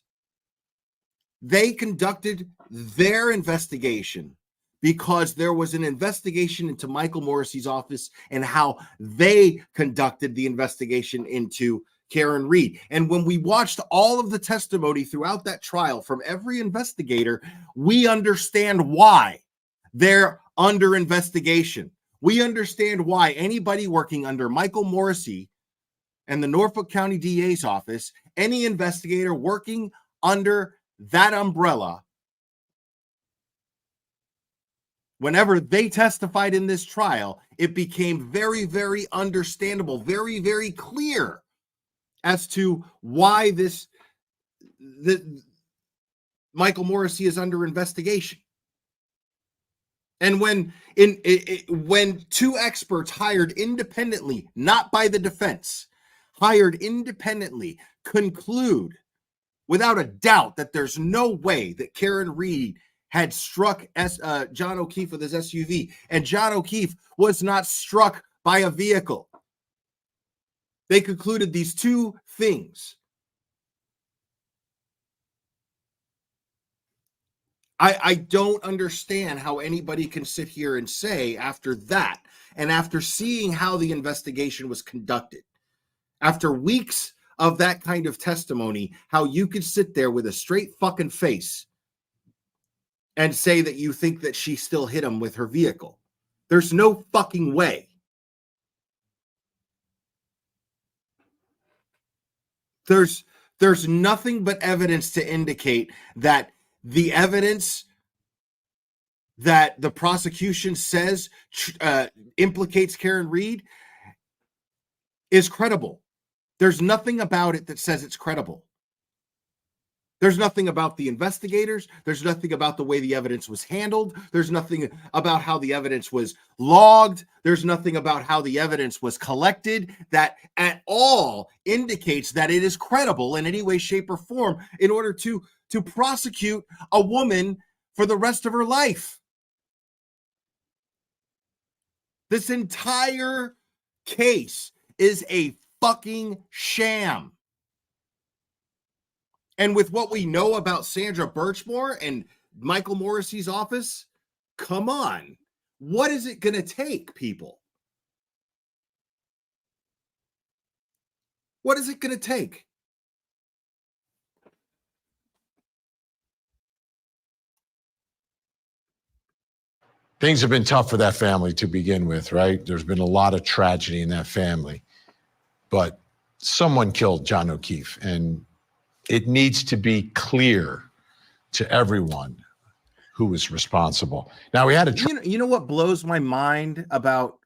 Speaker 1: They conducted their investigation because there was an investigation into Michael Morrissey's office and how they conducted the investigation into Karen Reed. And when we watched all of the testimony throughout that trial from every investigator, we understand why they're under investigation. We understand why anybody working under Michael Morrissey and the Norfolk County DA's office, any investigator working under that umbrella, whenever they testified in this trial, it became very, very understandable, very, very clear as to why Michael Morrissey is under investigation. And when two experts hired independently, not by the defense, hired independently, conclude without a doubt that there's no way that Karen Reed had struck John O'Keefe with his SUV, and John O'Keefe was not struck by a vehicle. They concluded these two things. I don't understand how anybody can sit here and say, after that, and after seeing how the investigation was conducted, after weeks of that kind of testimony, how you could sit there with a straight fucking face and say that you think that she still hit him with her vehicle. There's no fucking way. There's nothing but evidence to indicate that the evidence that the prosecution says implicates Karen Reed is credible. There's nothing about it that says it's credible. There's nothing about the investigators. There's nothing about the way the evidence was handled. There's nothing about how the evidence was logged. There's nothing about how the evidence was collected that at all indicates that it is credible in any way, shape, or form in order to prosecute a woman for the rest of her life. This entire case is a fucking sham. And with what we know about Sandra Birchmore and Michael Morrissey's office, come on. What is it going to take, people? What is it going to take?
Speaker 8: Things have been tough for that family to begin with, right? There's been a lot of tragedy in that family. But someone killed John O'Keefe, and it needs to be clear to everyone who was responsible. Now, we had a...
Speaker 1: You know what blows my mind about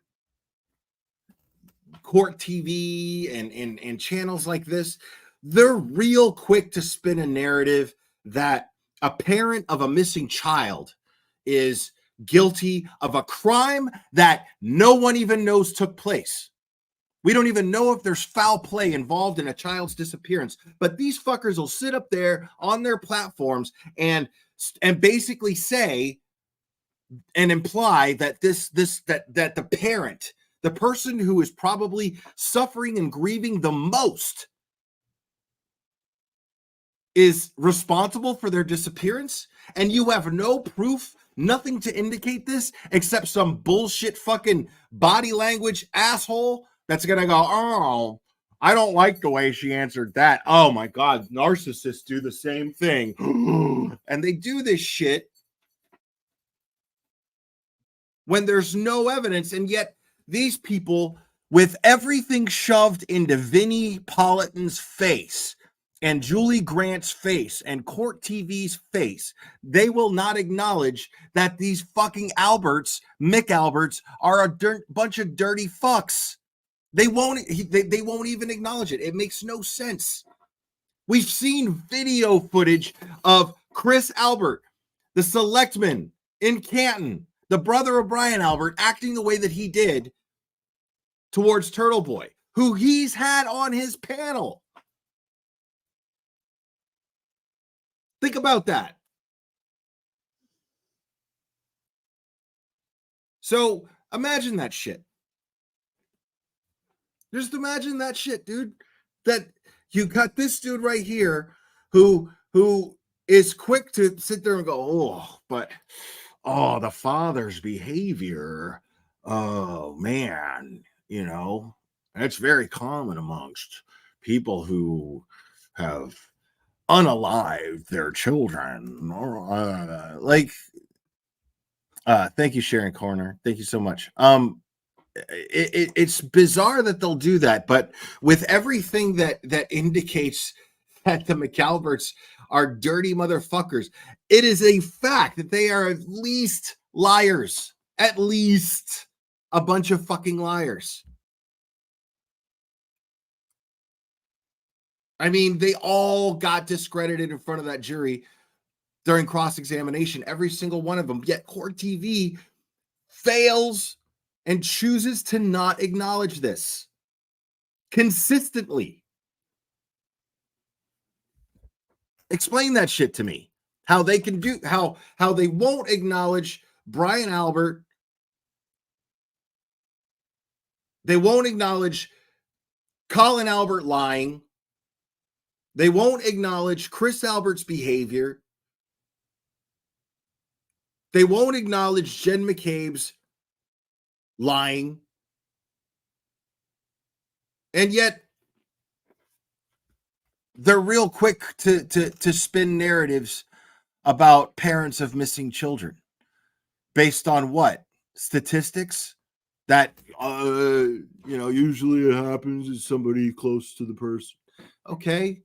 Speaker 1: court TV and channels like this? They're real quick to spin a narrative that a parent of a missing child is guilty of a crime that no one even knows took place. We don't even know if there's foul play involved in a child's disappearance, but these fuckers will sit up there on their platforms and basically say and imply that that the parent, the person who is probably suffering and grieving the most, is responsible for their disappearance, and you have no proof, Nothing to indicate this except some bullshit fucking body language asshole that's gonna go, oh, I don't like the way she answered that. Oh my God, narcissists do the same thing. And they do this shit when there's no evidence, and yet these people, with everything shoved into Vinnie Politan's face and Julie Grant's face and Court TV's face, they will not acknowledge that these fucking Mick Alberts, are a bunch of dirty fucks. They won't even acknowledge it. It makes no sense. We've seen video footage of Chris Albert, the selectman in Canton, the brother of Brian Albert, acting the way that he did towards Turtle Boy, who he's had on his panel. Think about that. So imagine that shit. Just imagine that shit, dude. That you got this dude right here who is quick to sit there and go, the father's behavior. Oh man, that's very common amongst people who have unalived their children. Thank you, Sharon Corner. Thank you so much. It's bizarre that they'll do that, but with everything that indicates that the McAlberts are dirty motherfuckers, it is a fact that they are at least liars, at least a bunch of fucking liars. I mean, they all got discredited in front of that jury during cross-examination, every single one of them, yet Court TV fails and chooses to not acknowledge this consistently. Explain that shit to me. How they can do, how they won't acknowledge Brian Albert. They won't acknowledge Colin Albert lying. They won't acknowledge Chris Albert's behavior. They won't acknowledge Jen McCabe's lying. And yet they're real quick to spin narratives about parents of missing children based on what? Statistics that usually it happens is somebody close to the person. Okay.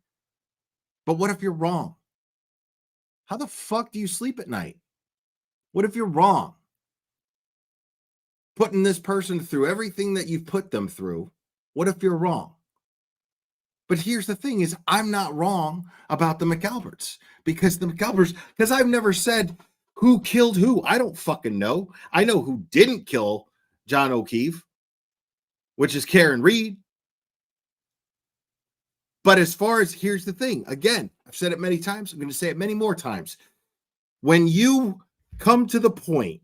Speaker 1: But what if you're wrong? How the fuck do you sleep at night? What if you're wrong? Putting this person through everything that you've put them through. What if you're wrong? But here's the thing is I'm not wrong about the McAlberts because I've never said who killed who. I don't fucking know. I know who didn't kill John O'Keefe, which is Karen Reed. But as far as, here's the thing, again, I've said it many times. I'm going to say it many more times. When you come to the point,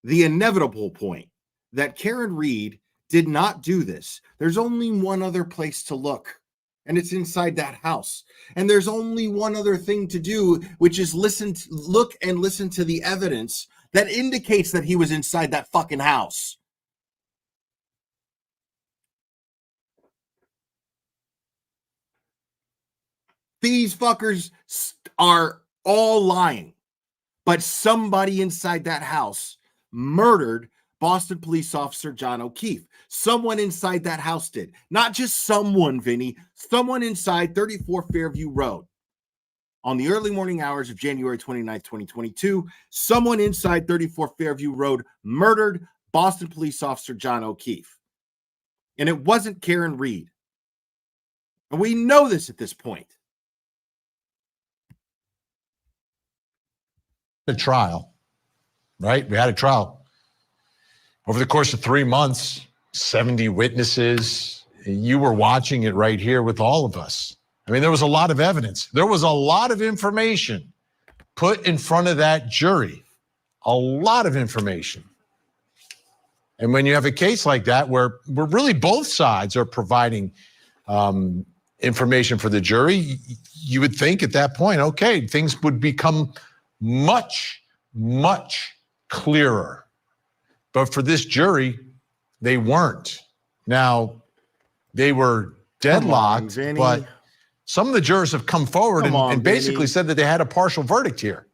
Speaker 1: the inevitable point, that Karen Reed did not do this, there's only one other place to look, and it's inside that house. And there's only one other thing to do, which is look and listen to the evidence that indicates that he was inside that fucking house. These fuckers are all lying, but somebody inside that house murdered Boston police officer John O'Keefe. Someone inside that house did. Not just someone, Vinny. Someone inside 34 Fairview Road. On the early morning hours of January 29th, 2022, someone inside 34 Fairview Road murdered Boston police officer John O'Keefe. And it wasn't Karen Reed. And we know this at this point.
Speaker 8: A trial, right? We had a trial over the course of 3 months, 70 witnesses. You were watching it right here with all of us. I mean, there was a lot of evidence. There was a lot of information put in front of that jury, a lot of information. And when you have a case like that, where really both sides are providing information for the jury, you would think at that point, okay, things would become much much clearer. But for this jury, they weren't. Now, they were deadlocked,
Speaker 4: Vinny.
Speaker 8: but some of the jurors have come forward and basically
Speaker 4: Vinny.
Speaker 8: said that they had a partial verdict here,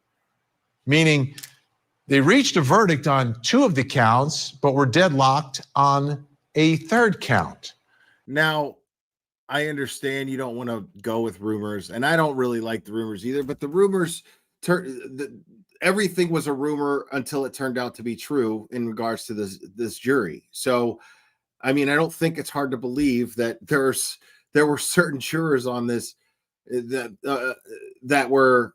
Speaker 8: meaning they reached a verdict on 2 of the counts, but were deadlocked on a 3rd count.
Speaker 1: Now, I understand you don't want to go with rumors, and I don't really like the rumors either, but the rumors, everything was a rumor until it turned out to be true in regards to this jury. So, I mean, I don't think it's hard to believe that there were certain jurors on this that were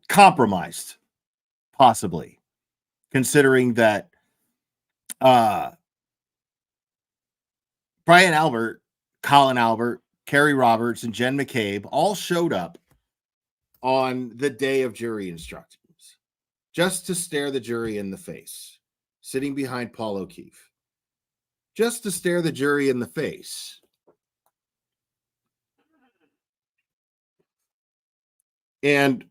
Speaker 1: compromised, possibly, considering that Brian Albert, Colin Albert, Kerry Roberts, and Jen McCabe all showed up on the day of jury instructions just to stare the jury in the face, sitting behind Paul O'Keefe, just to stare the jury in the face. And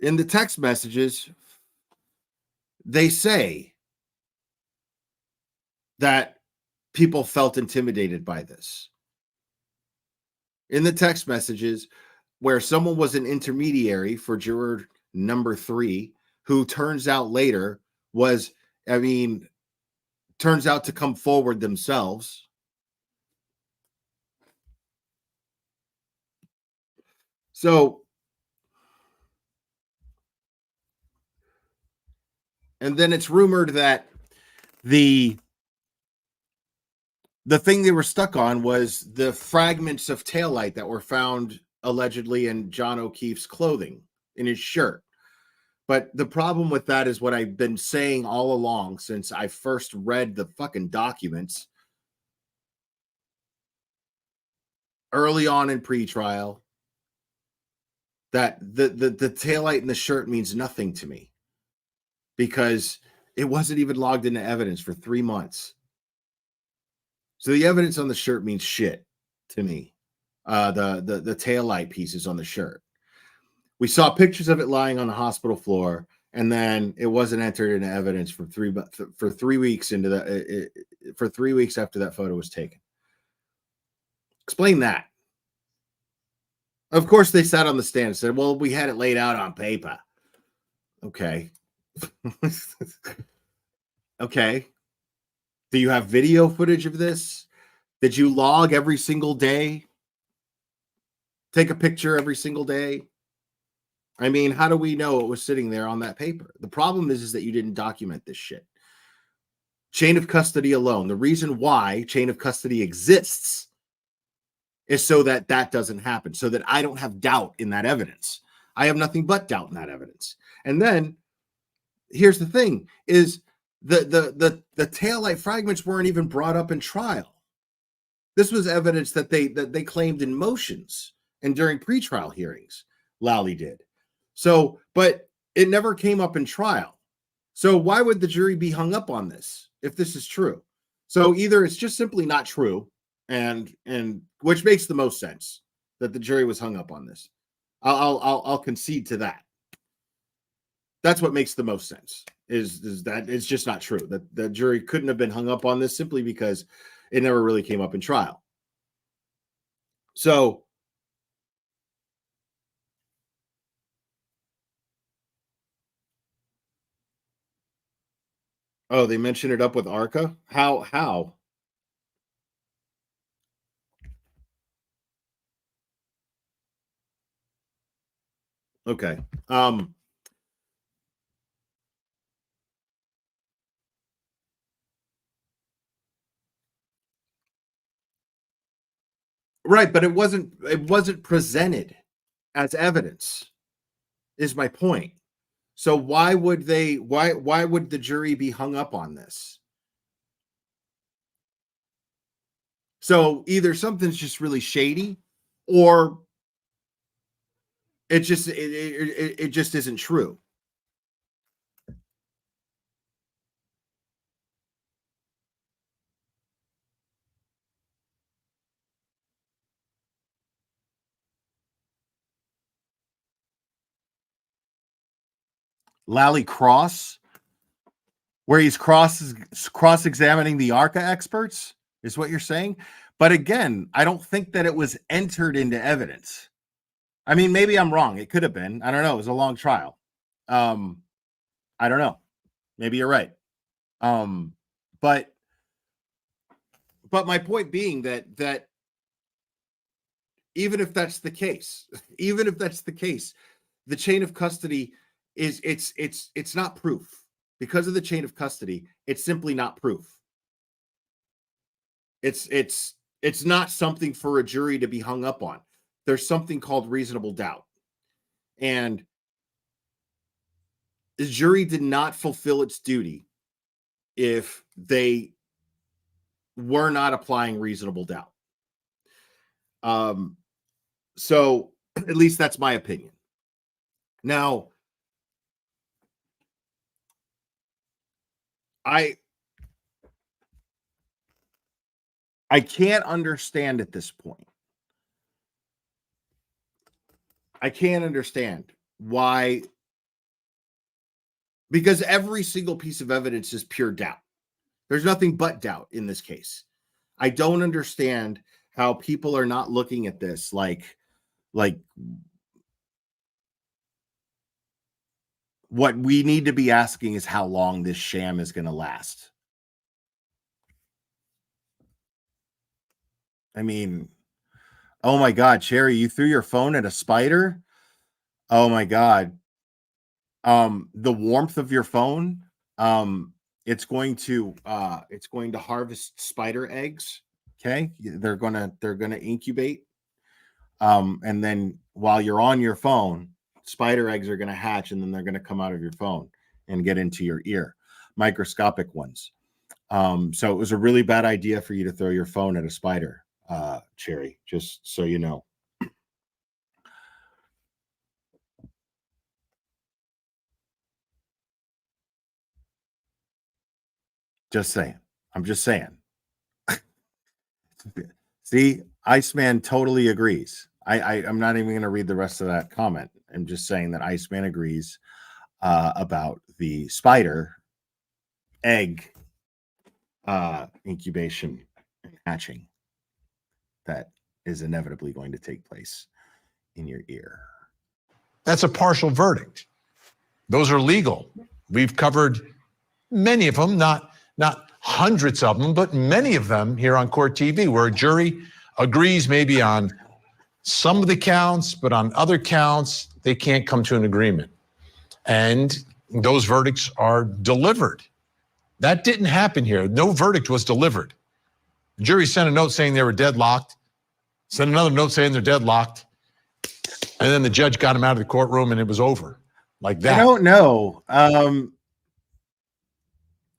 Speaker 1: in the text messages, they say that people felt intimidated by this. In the text messages, where someone was an intermediary for juror number 3, who turns out later turns out to come forward themselves. So, and then it's rumored that the thing they were stuck on was the fragments of taillight that were found allegedly in John O'Keefe's clothing, in his shirt. But the problem with that is what I've been saying all along since I first read the fucking documents early on in pretrial, that the taillight in the shirt means nothing to me because it wasn't even logged into evidence for 3 months. So the evidence on the shirt means shit to me. The taillight pieces on the shirt. We saw pictures of it lying on the hospital floor, and then it wasn't entered into evidence for 3 weeks for 3 weeks after that photo was taken. Explain that. Of course, they sat on the stand and said, "Well, we had it laid out on paper." Okay. Okay. Do you have video footage of this? Did you log every single day? Take a picture every single day? I mean, how do we know it was sitting there on that paper? The problem is that you didn't document this shit. Chain of custody alone. The reason why chain of custody exists is so that doesn't happen, so that I don't have doubt in that evidence. I have nothing but doubt in that evidence. And then here's the thing is the taillight fragments weren't even brought up in trial. This was evidence that they claimed in motions and during pretrial hearings. Lally did. So, but it never came up in trial. So why would the jury be hung up on this if this is true? So either it's just simply not true, and which makes the most sense that the jury was hung up on this. I'll concede to that. That's what makes the most sense. Is that it's just not true that the jury couldn't have been hung up on this simply because it never really came up in trial. So oh, they mentioned it up with Arca? How? Okay. Right, but it wasn't presented as evidence, is my point. So why would the jury be hung up on this? So either something's just really shady, or it just isn't true. Lally Cross, where he's cross-examining the ARCA experts, is what you're saying. But again, I don't think that it was entered into evidence. I mean, maybe I'm wrong. It could have been. I don't know. It was a long trial. I don't know. Maybe you're right. But my point being that even if that's the case, the chain of custody is it's not proof. Because of the chain of custody, it's simply not proof. It's not something for a jury to be hung up on. There's something called reasonable doubt. And the jury did not fulfill its duty if they were not applying reasonable doubt. So at least that's my opinion. Now, I can't understand at this point. I can't understand why, because every single piece of evidence is pure doubt. There's nothing but doubt in this case. I don't understand how people are not looking at this like what we need to be asking is how long this sham is going to last. I mean, oh my God, Cherry, you threw your phone at a spider? Oh my God. The warmth of your phone, it's going to harvest spider eggs. Okay. They're gonna incubate. And then while you're on your phone, spider eggs are gonna hatch, and then they're gonna come out of your phone and get into your ear, microscopic ones. So it was a really bad idea for you to throw your phone at a spider, Cherry, just so you know. Just saying. I'm just saying. See, Iceman totally agrees. I'm not even going to read the rest of that comment. I'm just saying that Iceman agrees about the spider egg incubation and hatching that is inevitably going to take place in your ear.
Speaker 8: That's a partial verdict. Those are legal. We've covered many of them, not hundreds of them, but many of them here on Court TV, where a jury agrees maybe on some of the counts, but on other counts, they can't come to an agreement. And those verdicts are delivered. That didn't happen here. No verdict was delivered. The jury sent a note saying they were deadlocked, sent another note saying they're deadlocked, and then the judge got them out of the courtroom and it was over like that.
Speaker 1: I don't know.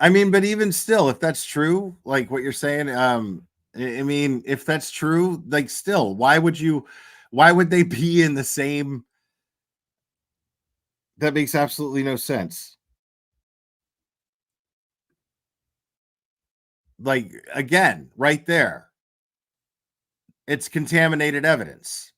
Speaker 1: I mean, but even still, if that's true, like what you're saying, I mean, if that's true, like still, why would they be in the same? That makes absolutely no sense. Like, again, right there, it's contaminated evidence.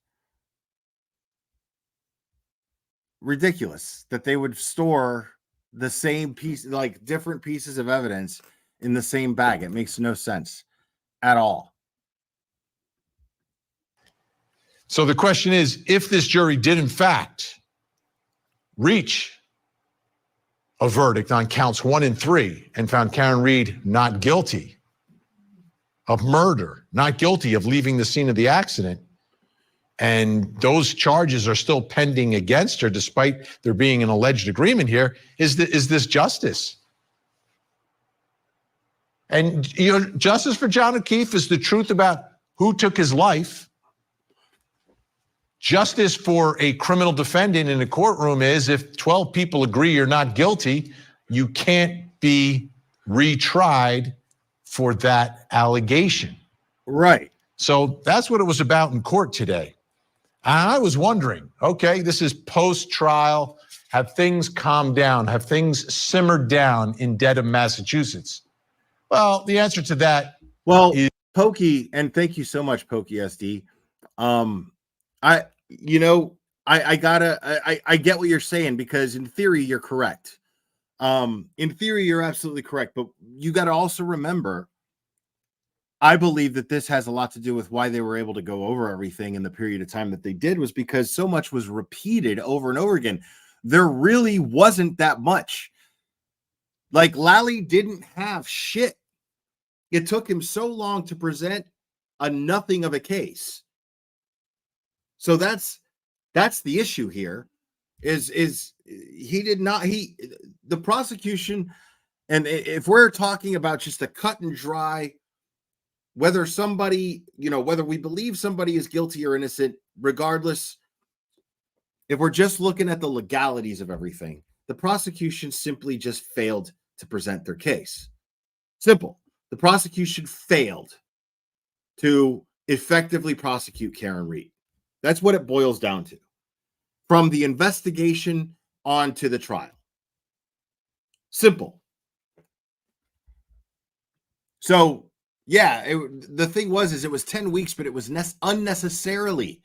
Speaker 1: Ridiculous that they would store the same piece, like different pieces of evidence in the same bag. It makes no sense at all.
Speaker 8: So the question is, if this jury did in fact reach a verdict on counts 1 and 3 and found Karen Reed not guilty of murder, not guilty of leaving the scene of the accident, and those charges are still pending against her despite there being an alleged agreement here, is this justice? And justice for John O'Keefe is the truth about who took his life. Justice for a criminal defendant in a courtroom is if 12 people agree you're not guilty, you can't be retried for that allegation.
Speaker 1: Right.
Speaker 8: So that's what it was about in court today. I was wondering, okay, this is post-trial. Have things calmed down? Have things simmered down in Dedham, Massachusetts? Well, the answer to that is
Speaker 1: Pokey, and thank you so much, Pokey SD. I get what you're saying, because in theory you're correct. In theory you're absolutely correct, but you got to also remember, I believe that this has a lot to do with why they were able to go over everything in the period of time that they did, was because so much was repeated over and over again. There really wasn't that much. Like, Lally didn't have shit. It took him so long to present a nothing of a case. So that's the issue here, is he did not, the prosecution, and if we're talking about just a cut and dry, whether somebody, whether we believe somebody is guilty or innocent, regardless, if we're just looking at the legalities of everything, the prosecution simply just failed to present their case. Simple. The prosecution failed to effectively prosecute Karen Reed. That's what it boils down to. From the investigation on to the trial. Simple. So, yeah, the thing was, it was 10 weeks, but it was unnecessarily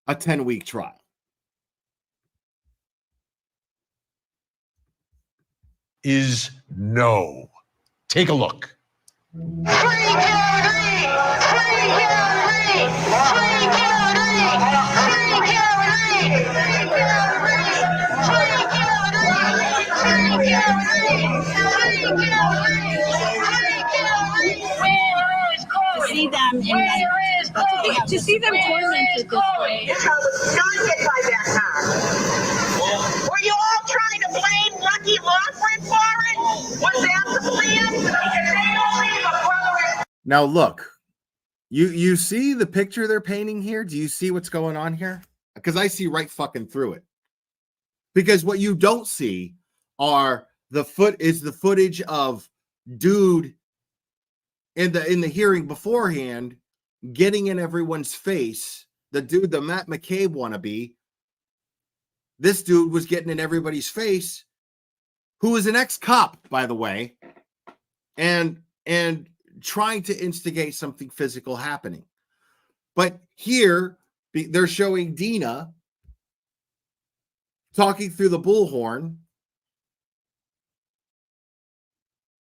Speaker 1: a 10-week trial.
Speaker 8: Is no. Take a look.
Speaker 9: See them to see them tormented this way.
Speaker 10: I was not hit by that car. Were you all trying to blame Lucky Loughran for it? Was that the plan? They don't leave a brother.
Speaker 1: Now look, you see the picture they're painting here? Do you see what's going on here? Because I see right fucking through it. Because what you don't see are the footage of dude in the hearing beforehand getting in everyone's face. The dude, the Matt McCabe wannabe, this dude was getting in everybody's face, who is an ex-cop, by the way, and trying to instigate something physical happening. But here they're showing Dina talking through the bullhorn,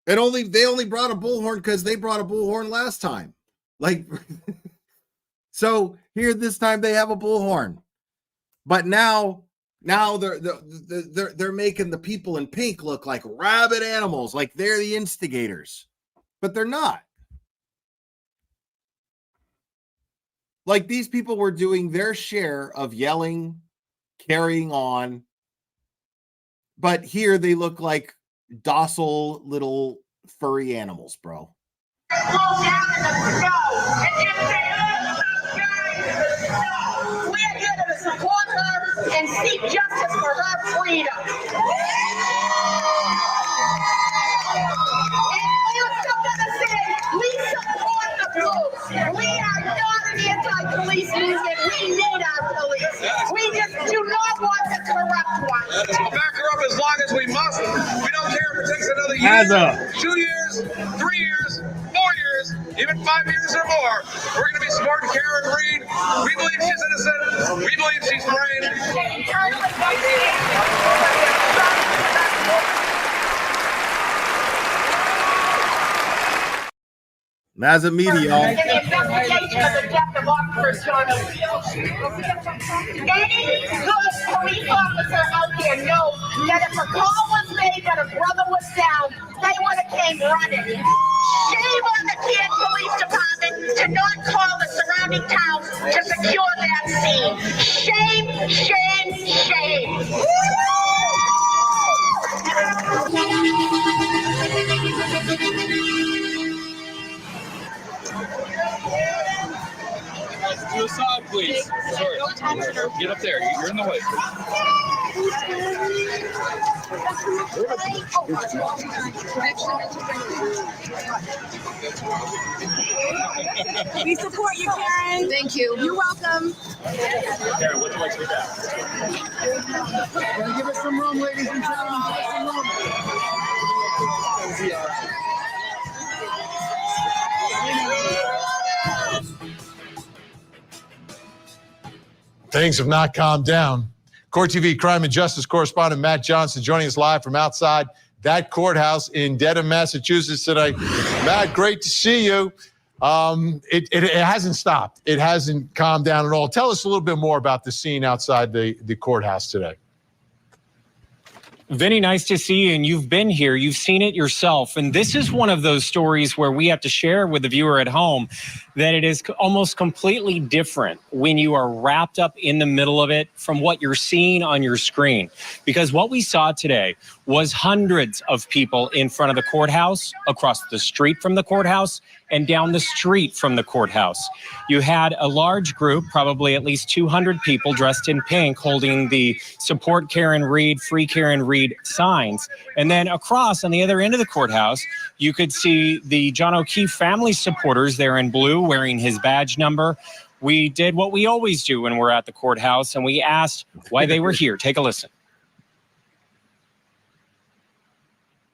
Speaker 1: and they only brought a bullhorn because they brought a bullhorn last time. Like, so here this time they have a bullhorn, but now they're making the people in pink look like rabid animals, like they're the instigators, but they're not. Like, these people were doing their share of yelling, carrying on, but here they look like docile little furry animals, bro.
Speaker 10: Slow down in the snow and just say, "Oh, we're here to support her and seek justice for her freedom." And we're still gonna say, we support the police. We are not an anti-police movement. We need our police. We just do not want the corrupt one.
Speaker 11: We'll back her up as long as we must. We don't care if it takes another year, 2 years, 3 years, 4 years, even 5 years or more. We're going to be supporting Karen Reed. We believe she's innocent. We believe she's brain.
Speaker 1: Mazza Media.
Speaker 10: In the investigation of the death of Officer Sham. Any good police officer out there knows that if a call was made that a brother was down, they would have came running. Shame on the Canton Police Department to not call the surrounding towns to secure that scene. Shame, shame, shame.
Speaker 12: To the side, please. Sorry. Get up there. You're in the way.
Speaker 9: We support you, Karen. Thank you. You're welcome.
Speaker 12: Karen, what do you like to do now?
Speaker 4: Give us some room, ladies and gentlemen. Give us some room.
Speaker 8: Things have not calmed down. Court TV crime and justice correspondent Matt Johnson joining us live from outside that courthouse in Dedham, Massachusetts tonight. Matt, great to see you. It hasn't stopped. It hasn't calmed down at all. Tell us a little bit more about the scene outside the courthouse today.
Speaker 13: Vinny, nice to see you, and you've been here. You've seen it yourself, and this is one of those stories where we have to share with the viewer at home that it is almost completely different when you are wrapped up in the middle of it from what you're seeing on your screen. Because what we saw today was hundreds of people in front of the courthouse, across the street from the courthouse, and down the street from the courthouse. You had a large group, probably at least 200 people dressed in pink, holding the Support Karen Reed, Free Karen Reed signs. And then across on the other end of the courthouse, you could see the John O'Keefe family supporters there in blue, wearing his badge number. We did what we always do when we're at the courthouse, and we asked why they were here. Take a listen.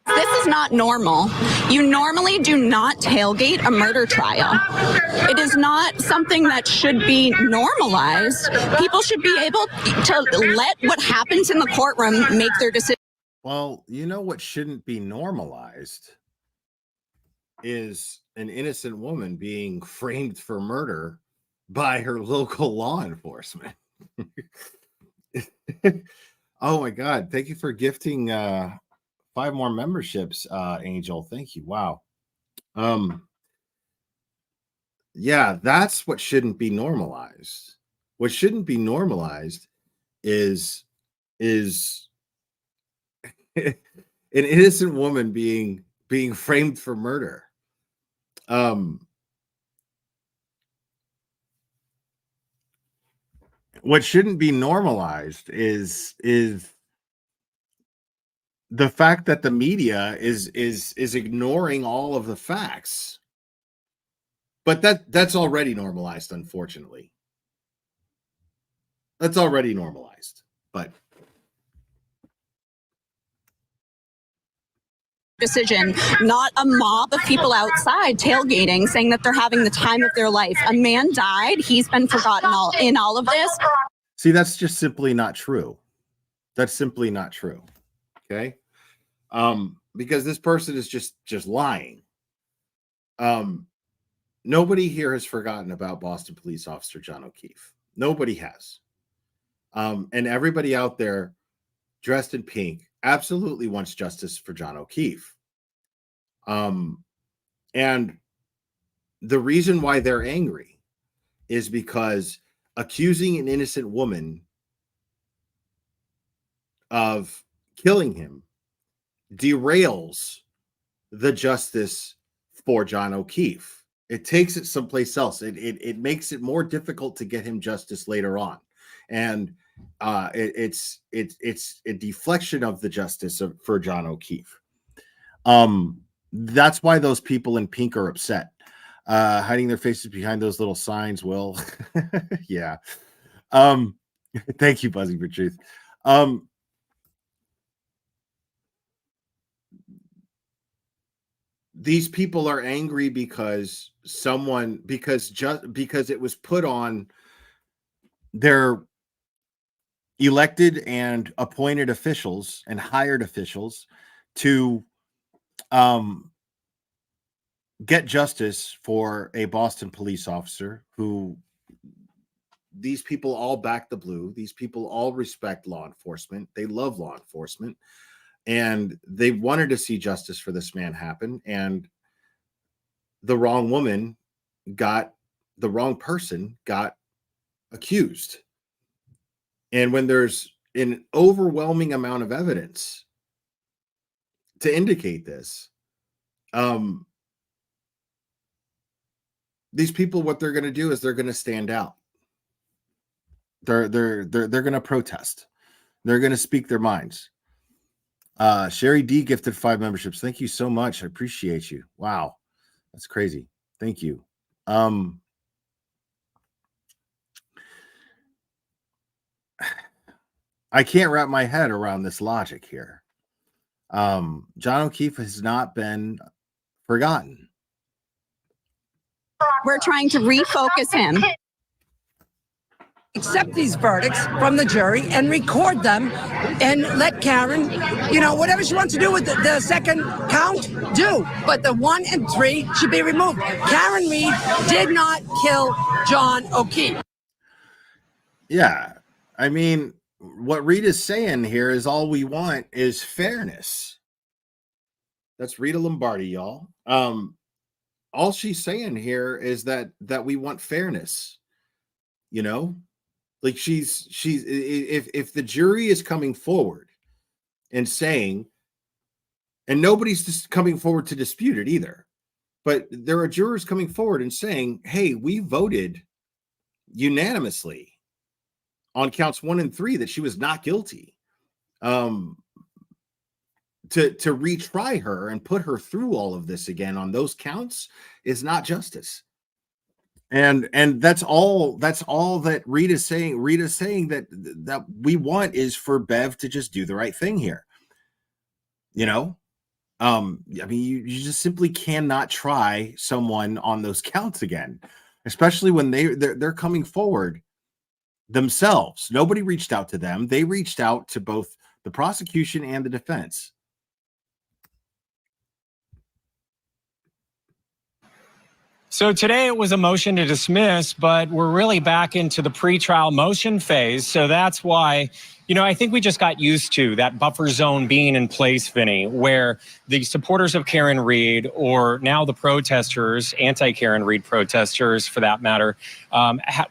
Speaker 14: This is not normal. You normally do not tailgate a murder trial. It is not something that should be normalized. People should be able to let what happens in the courtroom make their decision.
Speaker 1: Well, you know what shouldn't be normalized is an innocent woman being framed for murder by her local law enforcement. Oh my God. Thank you for gifting 5 more memberships, Angel. Thank you. Wow. Yeah, that's what shouldn't be normalized. What shouldn't be normalized is an innocent woman being framed for murder. What shouldn't be normalized is the fact that the media is ignoring all of the facts. But that's already normalized, unfortunately. That's already normalized. But
Speaker 14: decision, not a mob of people outside tailgating saying that they're having the time of their life. A man died. He's been forgotten in all of this.
Speaker 1: See, that's just simply not true. That's simply not true. Okay. Because this person is just lying. Nobody here has forgotten about Boston police officer John O'Keefe. Nobody has. And everybody out there dressed in pink absolutely wants justice for John O'Keefe. And the reason why they're angry is because accusing an innocent woman of killing him derails the justice for John O'Keefe. It takes it someplace else. It makes it more difficult to get him justice later on. And it's a deflection of the justice for John O'Keefe. That's why those people in pink are upset, hiding their faces behind those little signs. Will, yeah. Thank you, Buzzy for Truth. These people are angry because it was put on their elected and appointed officials and hired officials to get justice for a Boston police officer who these people all back the blue. These people all respect law enforcement. They love law enforcement. And they wanted to see justice for this man happen. And the wrong person got accused. And when there's an overwhelming amount of evidence to indicate this, these people, what they're going to do is they're going to stand out. They're going to protest. They're going to speak their minds. Sherry D gifted 5 memberships. Thank you so much. I appreciate you. Wow. That's crazy. Thank you. I can't wrap my head around this logic here. John O'Keefe has not been forgotten.
Speaker 14: We're trying to refocus him.
Speaker 15: accept these verdicts from the jury and record them and let Karen, whatever she wants to do with the second count, do. But the 1 and 3 should be removed. Karen Reed did not kill John O'Keefe.
Speaker 1: Yeah. I mean, what Rita's saying here is all we want is fairness. That's Rita Lombardi, y'all. All she's saying here is that we want fairness. Like she's if the jury is coming forward and saying, and nobody's just coming forward to dispute it either, but there are jurors coming forward and saying, hey, we voted unanimously on counts 1 and 3 that she was not guilty, to retry her and put her through all of this again on those counts is not justice. And that's all that Rita's saying. Rita's saying that we want is for Bev to just do the right thing here. I mean, you just simply cannot try someone on those counts again, especially when they're coming forward themselves. Nobody reached out to them. They reached out to both the prosecution and the defense.
Speaker 13: So today it was a motion to dismiss, but we're really back into the pretrial motion phase. So that's why, I think we just got used to that buffer zone being in place, Vinny, where the supporters of Karen Reed, or now the protesters, anti-Karen Reed protesters for that matter,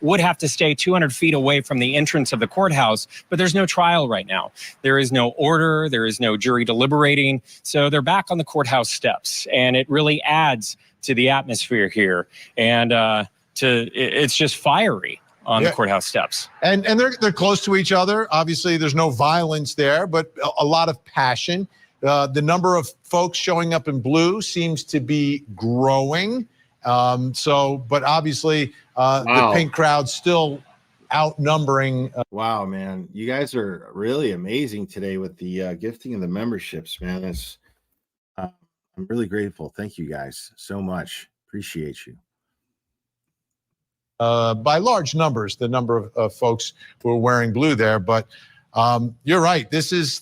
Speaker 13: would have to stay 200 feet away from the entrance of the courthouse. But there's no trial right now. There is no order. There is no jury deliberating. So they're back on the courthouse steps, and it really adds to the atmosphere here, and it's just fiery on the courthouse steps.
Speaker 16: And they're close to each other. Obviously, there's no violence there, but a lot of passion. The number of folks showing up in blue seems to be growing. But obviously, the pink crowd still outnumbering.
Speaker 1: Wow, man, you guys are really amazing today with the gifting of the memberships, man. It's I'm really grateful. Thank you guys so much. Appreciate you.
Speaker 16: By large numbers, the number of folks who are wearing blue there, but you're right. This is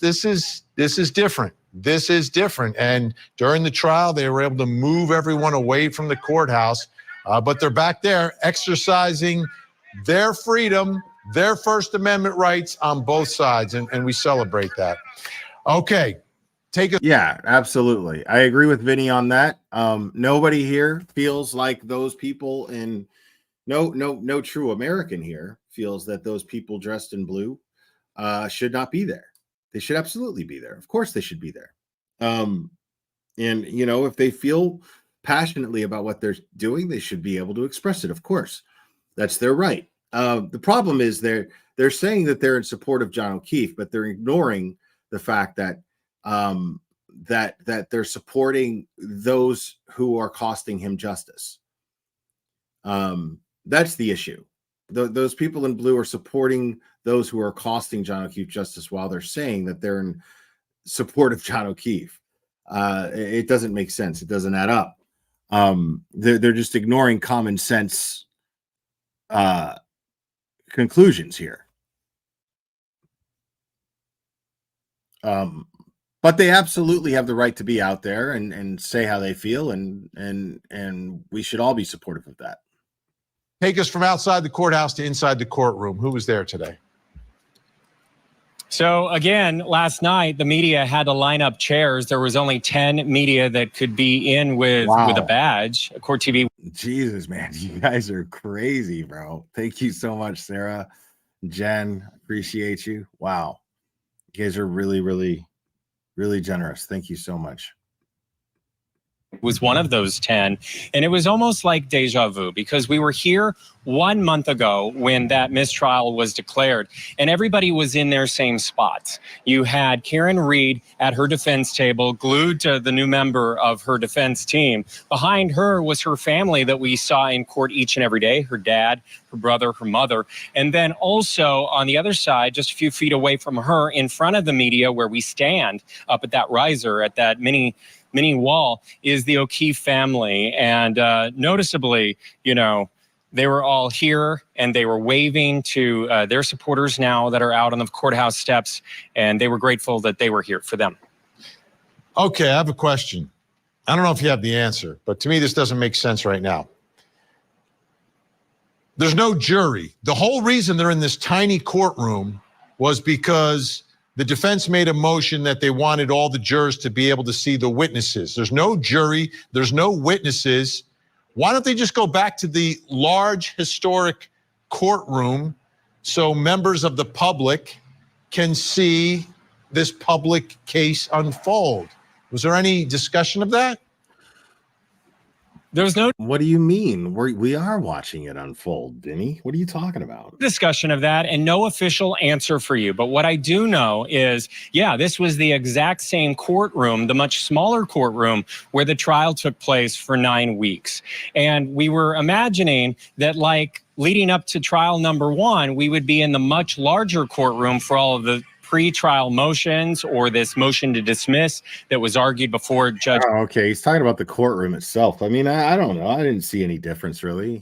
Speaker 16: different. This is different. And during the trial, they were able to move everyone away from the courthouse, but they're back there exercising their freedom, their First Amendment rights on both sides, and we celebrate that. Okay.
Speaker 1: Yeah, absolutely. I agree with Vinny on that. Nobody here feels like those people in no true American here feels that those people dressed in blue should not be there. They should absolutely be there. Of course they should be there. And if they feel passionately about what they're doing, they should be able to express it. Of course, that's their right. The problem is they're saying that they're in support of John O'Keefe, but they're ignoring the fact that that they're supporting those who are costing him justice. That's the issue. Those people in blue are supporting those who are costing John O'Keefe justice while they're saying that they're in support of John O'Keefe. It doesn't make sense. It doesn't add up. They're just ignoring common sense conclusions here. But they absolutely have the right to be out there and say how they feel, and we should all be supportive of that.
Speaker 16: Take us from outside the courthouse to inside the courtroom. Who was there today?
Speaker 13: So again, last night, the media had to line up chairs. There was only 10 media that could be in with a badge. Court TV.
Speaker 1: Jesus, man, you guys are crazy, bro. Thank you so much, Sarah, Jen. Appreciate you. Wow. You guys are really, really, really generous. Thank you so much.
Speaker 13: Was one of those 10. And it was almost like deja vu, because we were here 1 month ago when that mistrial was declared, and everybody was in their same spots. You had Karen Reed at her defense table, glued to the new member of her defense team. Behind her was her family that we saw in court each and every day, her dad, her brother, her mother. And then also on the other side, just a few feet away from her, in front of the media where we stand up at that riser, at that mini wall, is the O'Keefe family. And noticeably, they were all here and they were waving to their supporters now that are out on the courthouse steps, and they were grateful that they were here for them.
Speaker 16: Okay, I have a question. I don't know if you have the answer, but to me, this doesn't make sense right now. There's no jury. The whole reason they're in this tiny courtroom was because the defense made a motion that they wanted all the jurors to be able to see the witnesses. There's no jury. There's no witnesses. Why don't they just go back to the large historic courtroom so members of the public can see this public case unfold? Was there any discussion of that?
Speaker 13: There was no.
Speaker 1: What do you mean? We are watching it unfold, Vinny. What are you talking about?
Speaker 13: Discussion of that, and no official answer for you. But what I do know is, yeah, this was the exact same courtroom, the much smaller courtroom where the trial took place for 9 weeks. And we were imagining that, like, leading up to trial number 1, we would be in the much larger courtroom for all of the pre-trial motions or this motion to dismiss that was argued before Judge.
Speaker 1: Oh, okay, he's talking about the courtroom itself. I mean, I don't know. I didn't see any difference really.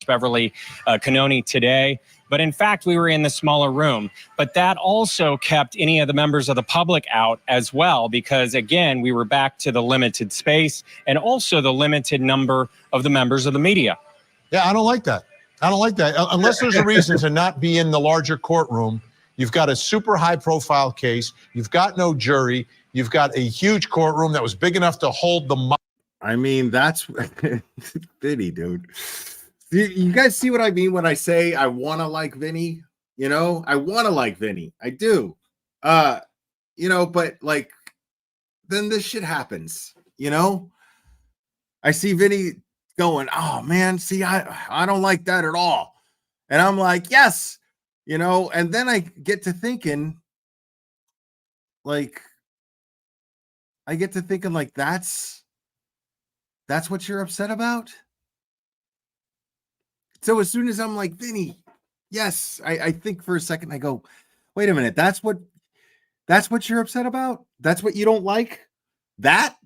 Speaker 13: Beverly Canoni today. But in fact, we were in the smaller room. But that also kept any of the members of the public out as well, because again, we were back to the limited space and also the limited number of the members of the media.
Speaker 16: Yeah, I don't like that. I don't like that. Unless there's a reason to not be in the larger courtroom. You've got a super high profile case. You've got no jury. You've got a huge courtroom that was big enough to hold the.
Speaker 1: I mean, that's Vinny, dude. You guys see what I mean when I say I want to like Vinny? You know, I want to like Vinny. I do. You know, but like, then this shit happens, you know? I see Vinny going, oh man, see, I don't like that at all. And I'm like, yes. You know, and then I get to thinking, like, that's what you're upset about. So as soon as I'm like, Vinny, yes, I think for a second, I go, wait a minute, that's what you're upset about? That's what you don't like? That?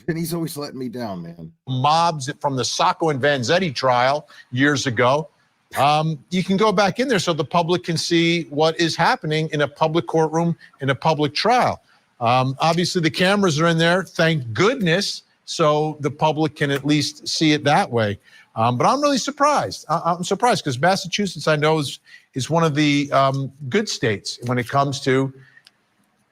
Speaker 1: And he's always letting me down, man.
Speaker 16: Mobs from the Sacco and Vanzetti trial years ago. You can go back in there so the public can see what is happening in a public courtroom in a public trial. Obviously, the cameras are in there, thank goodness, so the public can at least see it that way. But I'm really surprised. I'm surprised because Massachusetts, I know, is one of the good states when it comes to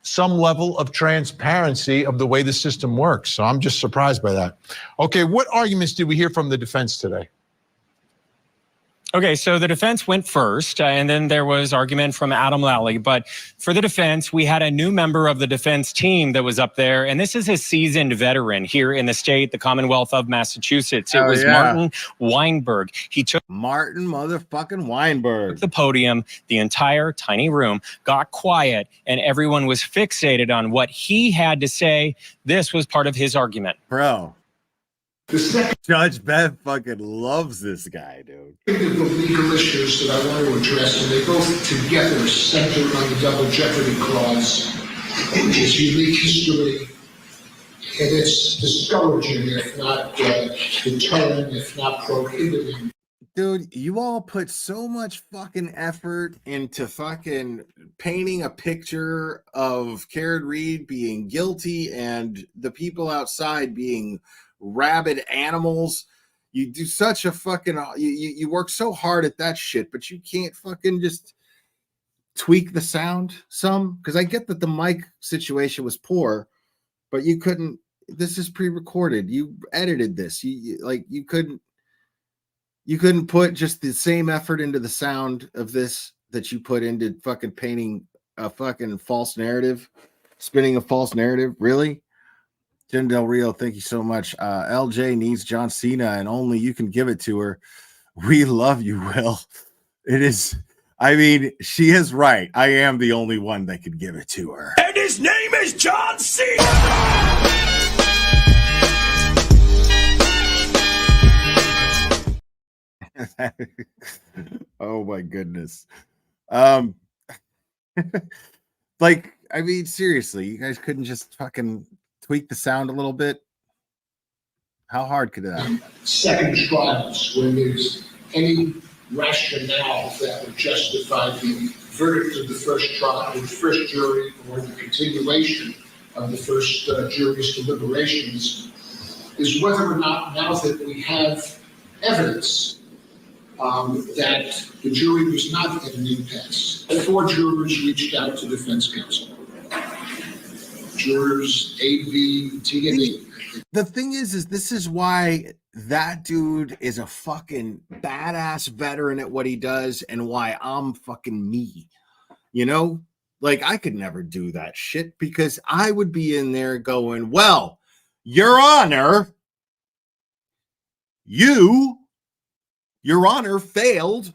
Speaker 16: some level of transparency of the way the system works. So I'm just surprised by that. Okay, what arguments did we hear from the defense today?
Speaker 13: Okay, so the defense went first, and then there was argument from Adam Lally. But for the defense, we had a new member of the defense team that was up there, and this is a seasoned veteran here in the state, the Commonwealth of Massachusetts. It was Martin Weinberg. He took
Speaker 1: Martin motherfucking Weinberg.
Speaker 13: The podium, the entire tiny room got quiet, and everyone was fixated on what he had to say. This was part of his argument.
Speaker 1: Bro. Judge Bev fucking loves this guy, dude.
Speaker 17: The legal issues that I want to address, and they both together center on the double jeopardy clause, its unique history, and it's discouraging, if not deterring, if not prohibiting.
Speaker 1: Dude, you all put so much fucking effort into fucking painting a picture of Karen Reed being guilty and the people outside being rabid animals. You do such a fucking you work so hard at that shit, but you can't fucking just tweak the sound some, because I get that the mic situation was poor, but you couldn't. This is pre-recorded. You edited this. You couldn't put just the same effort into the sound of this that you put into fucking painting a fucking false narrative, spinning a false narrative. Really? Jen Del Rio, thank you so much. LJ needs John Cena, and only you can give it to her. We love you, Will. It is, I mean, she is right. I am the only one that could give it to her.
Speaker 18: And his name is John Cena!
Speaker 1: Oh, my goodness. Um, like, I mean, seriously, you guys couldn't just fucking tweak the sound a little bit? How hard could that?
Speaker 17: Second trials, when there's any rationale that would justify the verdict of the first trial, the first jury, or the continuation of the first jury's deliberations, is whether or not, now that we have evidence that the jury was not at an impasse, 4 jurors reached out to defense counsel. Jurors A, B, T, and E.
Speaker 1: The thing is this is why that dude is a fucking badass veteran at what he does, and why I'm fucking me. You know, like, I could never do that shit, because I would be in there going, well, Your Honor, Your Honor failed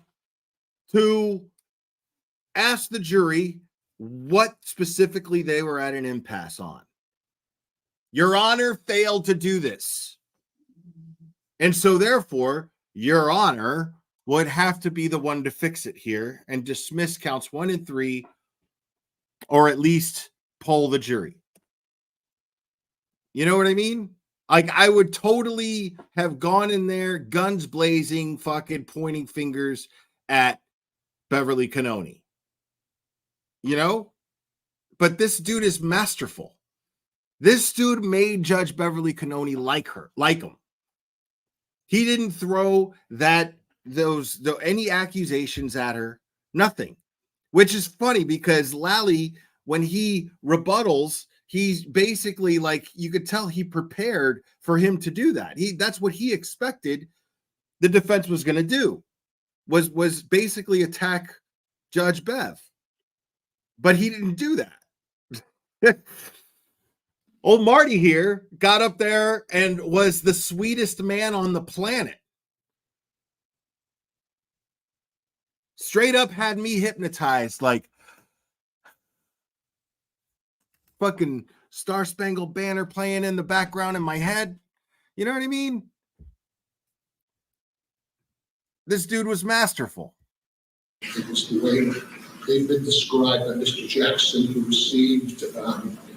Speaker 1: to ask the jury what specifically they were at an impasse on. Your Honor failed to do this. And so therefore, Your Honor would have to be the one to fix it here and dismiss counts 1 and 3, or at least poll the jury. You know what I mean? Like, I would totally have gone in there, guns blazing, fucking pointing fingers at Beverly Cannoni. You know? But this dude is masterful. This dude made Judge Beverly Cannoni like him. He didn't throw any accusations at her, nothing. Which is funny, because Lally, when he rebuttals, he's basically like, you could tell he prepared for him to do that. That's what he expected the defense was going to do, was basically attack Judge Bev. But he didn't do that. Old Marty here got up there and was the sweetest man on the planet. Straight up had me hypnotized, like fucking Star Spangled Banner playing in the background in my head. You know what I mean? This dude was masterful.
Speaker 17: It was the way they've been described by Mr. Jackson, who received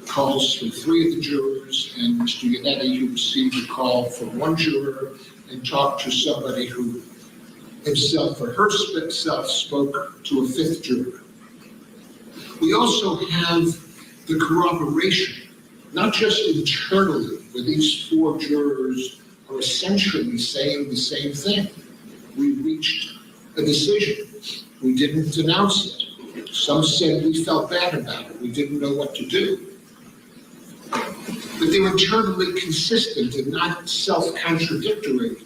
Speaker 17: calls from 3 of the jurors, and Mr. Yannetti, who received a call from 1 juror and talked to somebody who himself or herself spoke to a 5th juror. We also have the corroboration, not just internally, where these 4 jurors are essentially saying the same thing. We reached a decision. We didn't denounce it. Some said we felt bad about it. We didn't know what to do. But they were internally consistent and not self-contradictory.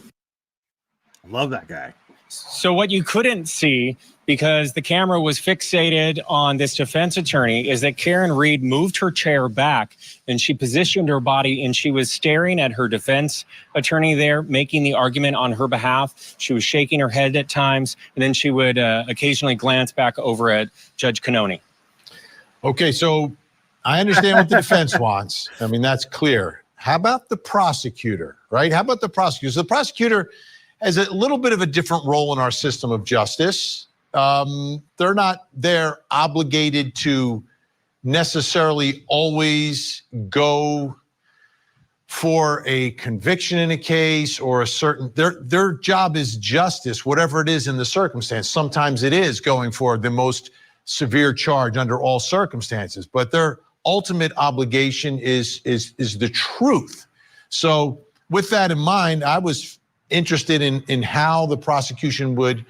Speaker 1: Love that guy.
Speaker 13: So what you couldn't see, because the camera was fixated on this defense attorney, is that Karen Reed moved her chair back and she positioned her body and she was staring at her defense attorney there, making the argument on her behalf. She was shaking her head at times, and then she would occasionally glance back over at Judge Cannoni.
Speaker 16: Okay, so I understand what the defense wants. I mean, that's clear. How about the prosecutor, right? How about the prosecutor? So the prosecutor has a little bit of a different role in our system of justice. They're not obligated to necessarily always go for a conviction in a case or a certain, their job is justice, whatever it is in the circumstance. Sometimes it is going for the most severe charge under all circumstances, but their ultimate obligation is the truth. So with that in mind, I was interested in how the prosecution would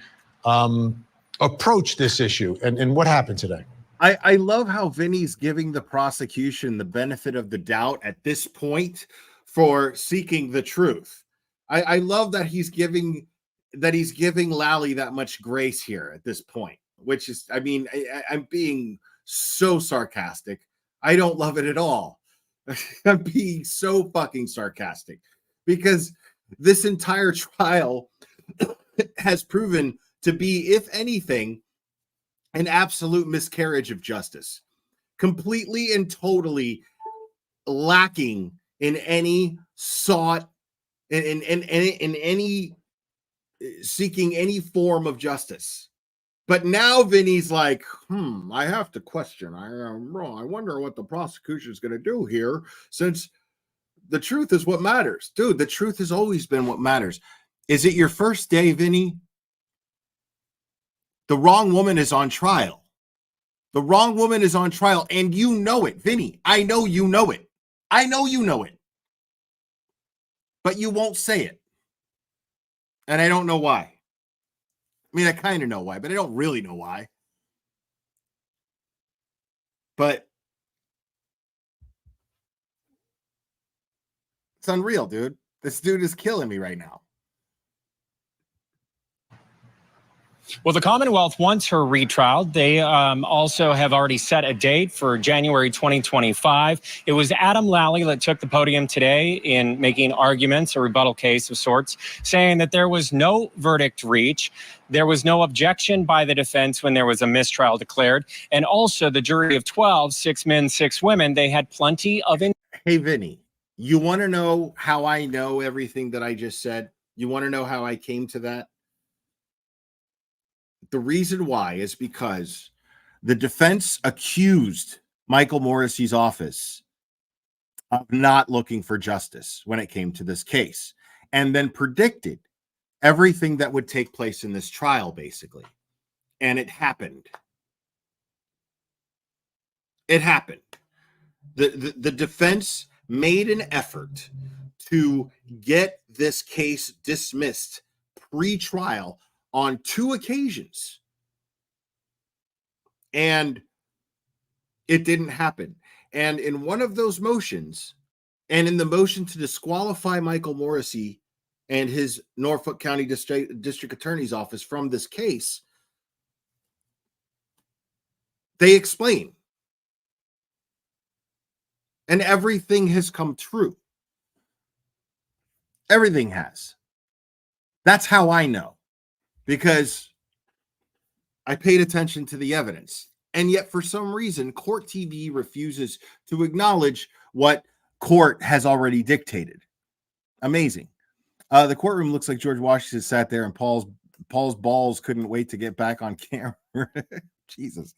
Speaker 16: approach this issue and what happened today.
Speaker 1: I love how Vinny's giving the prosecution the benefit of the doubt at this point for seeking the truth. I love that he's giving Lally that much grace here at this point, which is, I mean, I'm being so sarcastic. I don't love it at all. I'm being so fucking sarcastic, because this entire trial has proven to be, if anything, an absolute miscarriage of justice, completely and totally lacking in any in any seeking any form of justice.
Speaker 4: But now Vinny's like, I have to question. I am wrong. I wonder what the prosecution is going to do here, since the truth is what matters. Dude, the truth has always been what matters. Is it your first day, Vinny? The wrong woman is on trial. The wrong woman is on trial, and you know it, Vinny. I know you know it. I know you know it. But you won't say it. And I don't know why. I mean, I kind of know why, but I don't really know why. But it's unreal, dude. This dude is killing me right now.
Speaker 13: Well, the Commonwealth wants her retrialed. They also have already set a date for January 2025. It was Adam Lally that took the podium today in making arguments, a rebuttal case of sorts, saying that there was no verdict reached. There was no objection by the defense when there was a mistrial declared. And also the jury of 12, 6 men, 6 women, they had plenty of...
Speaker 4: Hey, Vinny, you want to know how I know everything that I just said? You want to know how I came to that? The reason why is because the defense accused Michael Morrissey's office of not looking for justice when it came to this case, and then predicted everything that would take place in this trial, basically. And it happened. It happened. The defense made an effort to get this case dismissed pre-trial on 2 occasions. And it didn't happen. And in one of those motions, and in the motion to disqualify Michael Morrissey and his Norfolk County District Attorney's Office from this case, they explain. And everything has come true. Everything has. That's how I know. Because I paid attention to the evidence. And yet, for some reason, Court TV refuses to acknowledge what court has already dictated. Amazing. The courtroom looks like George Washington sat there and Paul's balls couldn't wait to get back on camera. Jesus.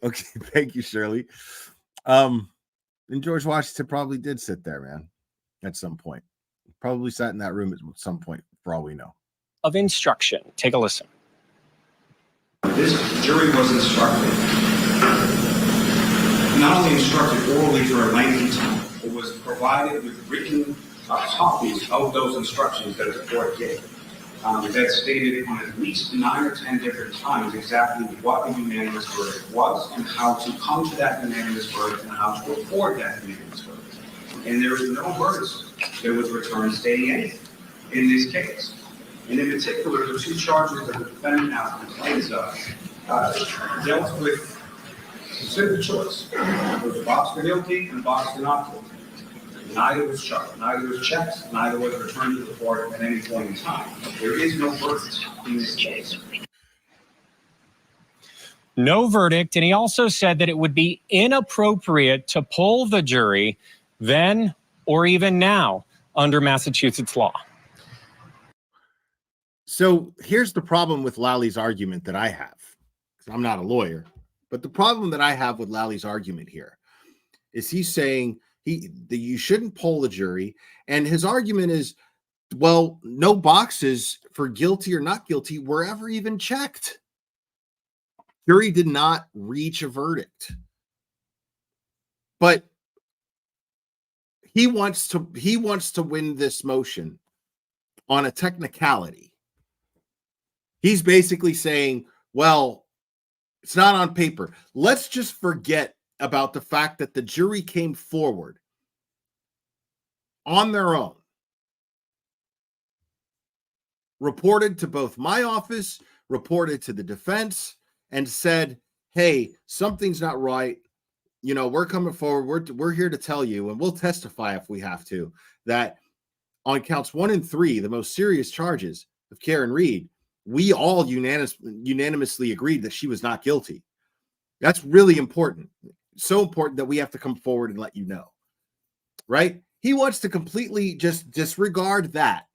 Speaker 4: Okay, thank you, Shirley. And George Washington probably did sit there, man, at some point. Probably sat in that room at some point, for all we know.
Speaker 13: Of instruction. Take a listen.
Speaker 19: This jury was instructed, not only instructed orally for a lengthy time, it was provided with written copies of those instructions that the court gave. That stated on at least 9 or 10 different times exactly what the unanimous verdict was and how to come to that unanimous verdict and how to afford that unanimous verdict. And there was no verdict that was returned stating anything in this case. And in particular, the 2 charges that the defendant now complains of dealt with simple choice. It was a box for guilty and a box for not guilty. Neither was charged, neither was checked, neither was returned to the court at any point in time. There is no verdict in this case.
Speaker 13: No verdict, and he also said that it would be inappropriate to poll the jury then or even now under Massachusetts law.
Speaker 4: So here's the problem with Lally's argument that I have. I'm not a lawyer, but the problem that I have with Lally's argument here is he's saying that you shouldn't poll the jury, and his argument is, well, no boxes for guilty or not guilty were ever even checked. Jury did not reach a verdict. But he wants to win this motion on a technicality. He's basically saying, well, it's not on paper. Let's just forget about the fact that the jury came forward on their own, reported to both my office, reported to the defense, and said, hey, something's not right. You know, we're coming forward. We're here to tell you, and we'll testify if we have to, that on counts 1 and 3, the most serious charges of Karen Reed, we all unanimously agreed that she was not guilty. That's really important. So important that we have to come forward and let you know. Right? He wants to completely just disregard that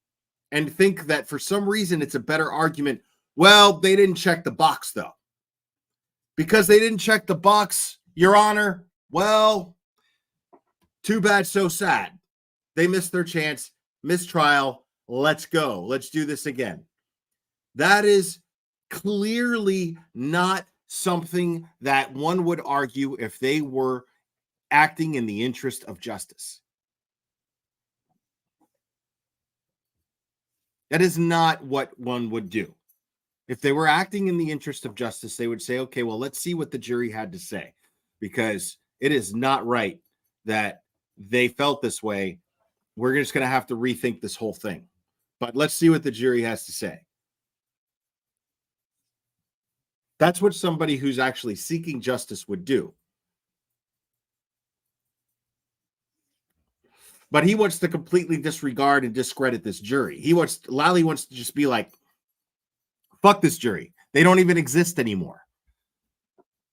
Speaker 4: and think that for some reason it's a better argument. Well, they didn't check the box, though.
Speaker 1: because they didn't check the box, Your Honor. Well, too bad, so sad. They missed their chance. Mistrial. Let's go. Let's do this again. That is clearly not something that one would argue if they were acting in the interest of justice. That is not what one would do. If they were acting in the interest of justice, they would say, okay, well, let's see what the jury had to say, because it is not right that they felt this way. We're just going to have to rethink this whole thing. But let's see what the jury has to say. That's what somebody who's actually seeking justice would do. But he wants to completely disregard and discredit this jury. Lally wants to just be like, fuck this jury. They don't even exist anymore.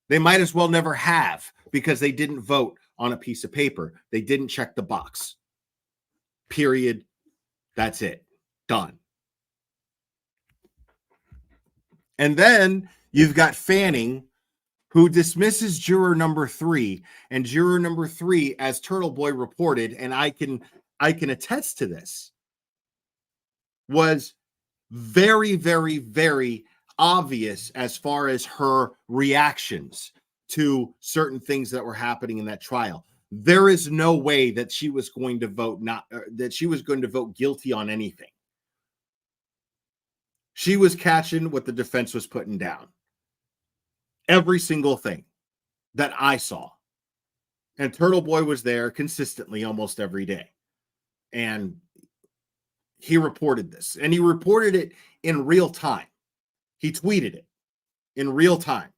Speaker 1: They might as well never have, because they didn't vote on a piece of paper. They didn't check the box. Period. That's it. Done. And then you've got Fanning, who dismisses juror number 3, and juror number 3, as Turtle Boy reported, and I can attest to this, was very, very, very obvious as far as her reactions to certain things that were happening in that trial. There is no way that she was going to vote guilty on anything. She was catching what the defense was putting down. Every single thing that I saw. And Turtle Boy was there consistently almost every day. And he reported this. And he reported it in real time. He tweeted it in real time.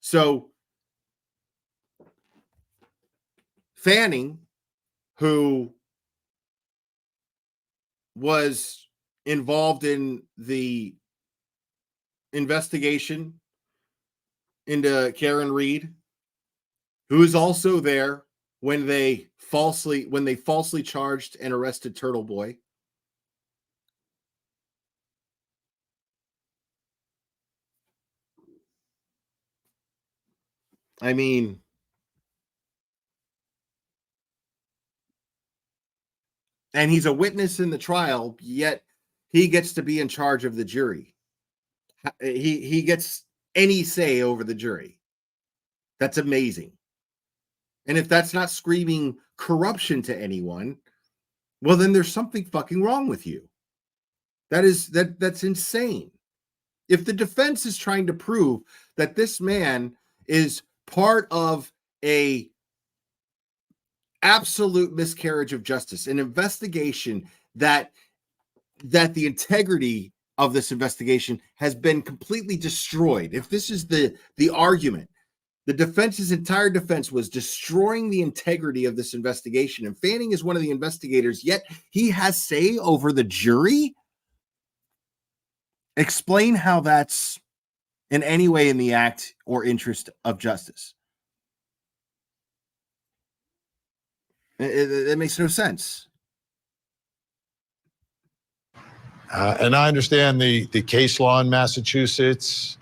Speaker 1: So Fanning, who was involved in the investigation into Karen Reed, who is also there when they falsely charged and arrested Turtle Boy. I mean, and he's a witness in the trial, yet he gets to be in charge of the jury. He gets any say over the jury. That's amazing. And if that's not screaming corruption to anyone, well, then there's something fucking wrong with you. That's insane. If the defense is trying to prove that this man is part of a absolute miscarriage of justice, an investigation that the integrity of this investigation has been completely destroyed. If this is the argument, the defense's entire defense was destroying the integrity of this investigation, and Fanning is one of the investigators, yet he has say over the jury. Explain how that's in any way in the act or interest of justice. It makes no sense.
Speaker 16: And I understand the case law in Massachusetts.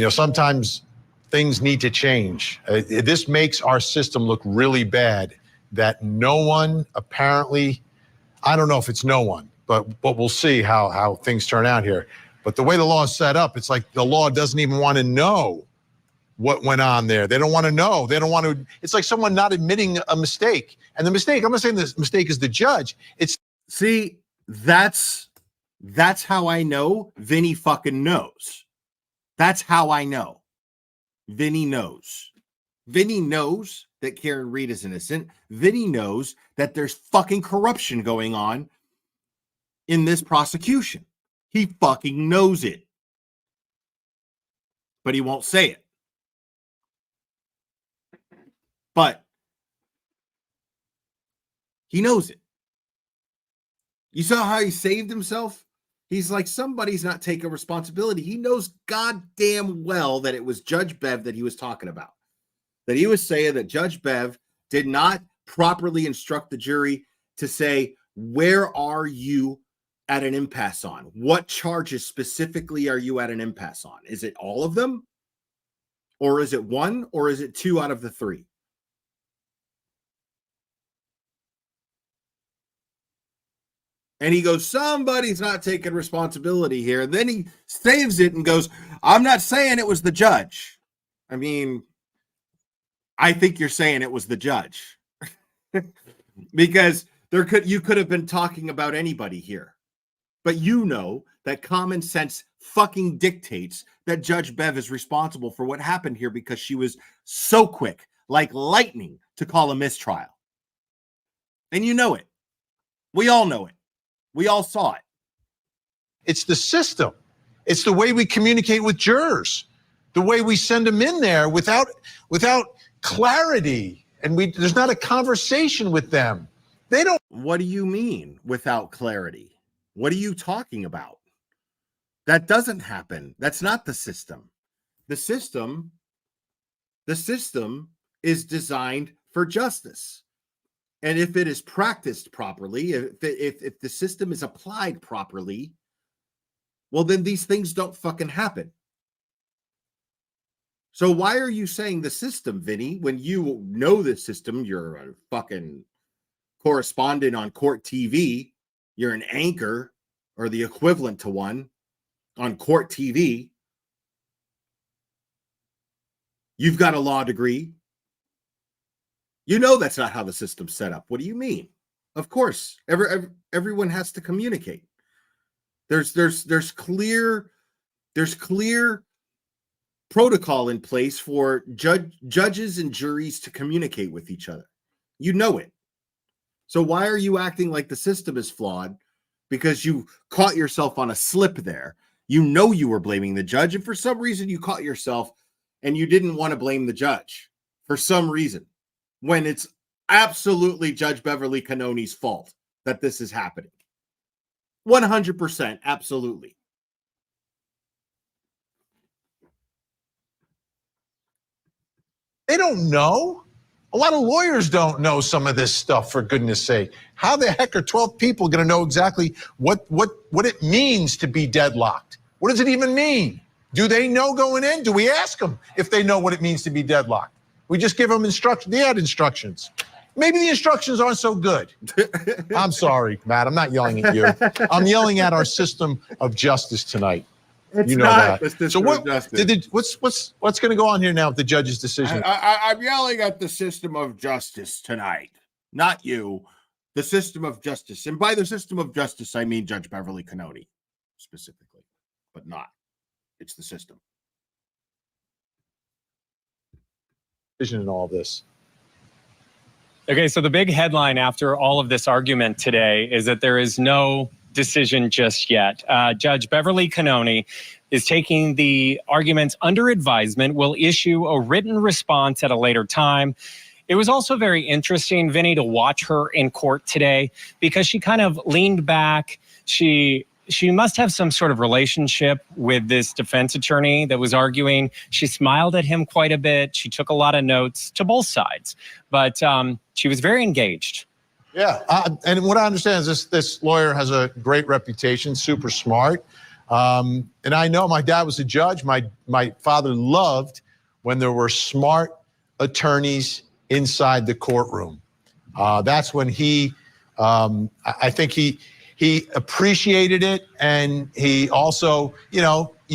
Speaker 16: Sometimes things need to change. This makes our system look really bad that no one apparently, I don't know if it's no one, but we'll see how things turn out here. But the way the law is set up, it's like the law doesn't even want to know what went on there. They don't want to know. They don't want to. It's like someone not admitting a mistake. And the mistake, I'm not saying the mistake is the judge.
Speaker 1: That's how I know Vinny fucking knows. That's how I know. Vinny knows. Vinny knows that Karen Reed is innocent. Vinny knows that there's fucking corruption going on in this prosecution. He fucking knows it. But he won't say it. But he knows it. You saw how he saved himself? He's like, somebody's not taking responsibility. He knows goddamn well that it was Judge Bev that he was talking about. That he was saying that Judge Bev did not properly instruct the jury to say, where are you at an impasse on? What charges specifically are you at an impasse on? Is it all of them? Or is it one? Or is it 2 out of the 3? And he goes, somebody's not taking responsibility here. And then he saves it and goes, I'm not saying it was the judge. I mean, I think you're saying it was the judge. Because you could have been talking about anybody here. But you know that common sense fucking dictates that Judge Bev is responsible for what happened here because she was so quick, like lightning, to call a mistrial. And you know it. We all know it. We all saw it.
Speaker 16: It's the system. It's the way we communicate with jurors, the way we send them in there without clarity, and there's not a conversation with them. They don't.
Speaker 1: What do you mean without clarity? What are you talking about? That doesn't happen. That's not the system. The system is designed for justice. And if it is practiced properly, if the system is applied properly, well, then these things don't fucking happen. So why are you saying the system, Vinny, when you know the system? You're a fucking correspondent on Court TV. You're an anchor or the equivalent to one on Court TV. You've got a law degree. You know that's not how the system's set up. What do you mean? Of course, everyone has to communicate. There's clear protocol in place for judges and juries to communicate with each other. You know it. So why are you acting like the system is flawed? Because you caught yourself on a slip there. You know you were blaming the judge, and for some reason you caught yourself and you didn't want to blame the judge for some reason, when it's absolutely Judge Beverly Cannoni's fault that this is happening. 100%, absolutely.
Speaker 16: They don't know. A lot of lawyers don't know some of this stuff, for goodness sake. How the heck are 12 people going to know exactly what it means to be deadlocked? What does it even mean? Do they know going in? Do we ask them if they know what it means to be deadlocked? We just give them instructions. They had instructions. Maybe the instructions aren't so good. I'm sorry, Matt. I'm not yelling at you. I'm yelling at our system of justice tonight.
Speaker 1: It's
Speaker 16: you know
Speaker 1: not
Speaker 16: that.
Speaker 1: the system
Speaker 16: So what?
Speaker 1: of justice.
Speaker 16: What's going to go on here now with the judge's decision?
Speaker 1: I'm yelling at the system of justice tonight, not you. The system of justice, and by the system of justice, I mean Judge Beverly Cannoni specifically, but not. It's the system.
Speaker 16: In all this.
Speaker 13: Okay, so the big headline after all of this argument today is that there is no decision just yet. Judge Beverly Cannoni is taking the arguments under advisement, will issue a written response at a later time. It was also very interesting, Vinny, to watch her in court today because she kind of leaned back. She must have some sort of relationship with this defense attorney that was arguing. She smiled at him quite a bit. She took a lot of notes to both sides, but she was very engaged.
Speaker 16: Yeah, and what I understand is this lawyer has a great reputation, super smart. And I know my dad was a judge. My father loved when there were smart attorneys inside the courtroom. That's when I think he appreciated it, and he also, you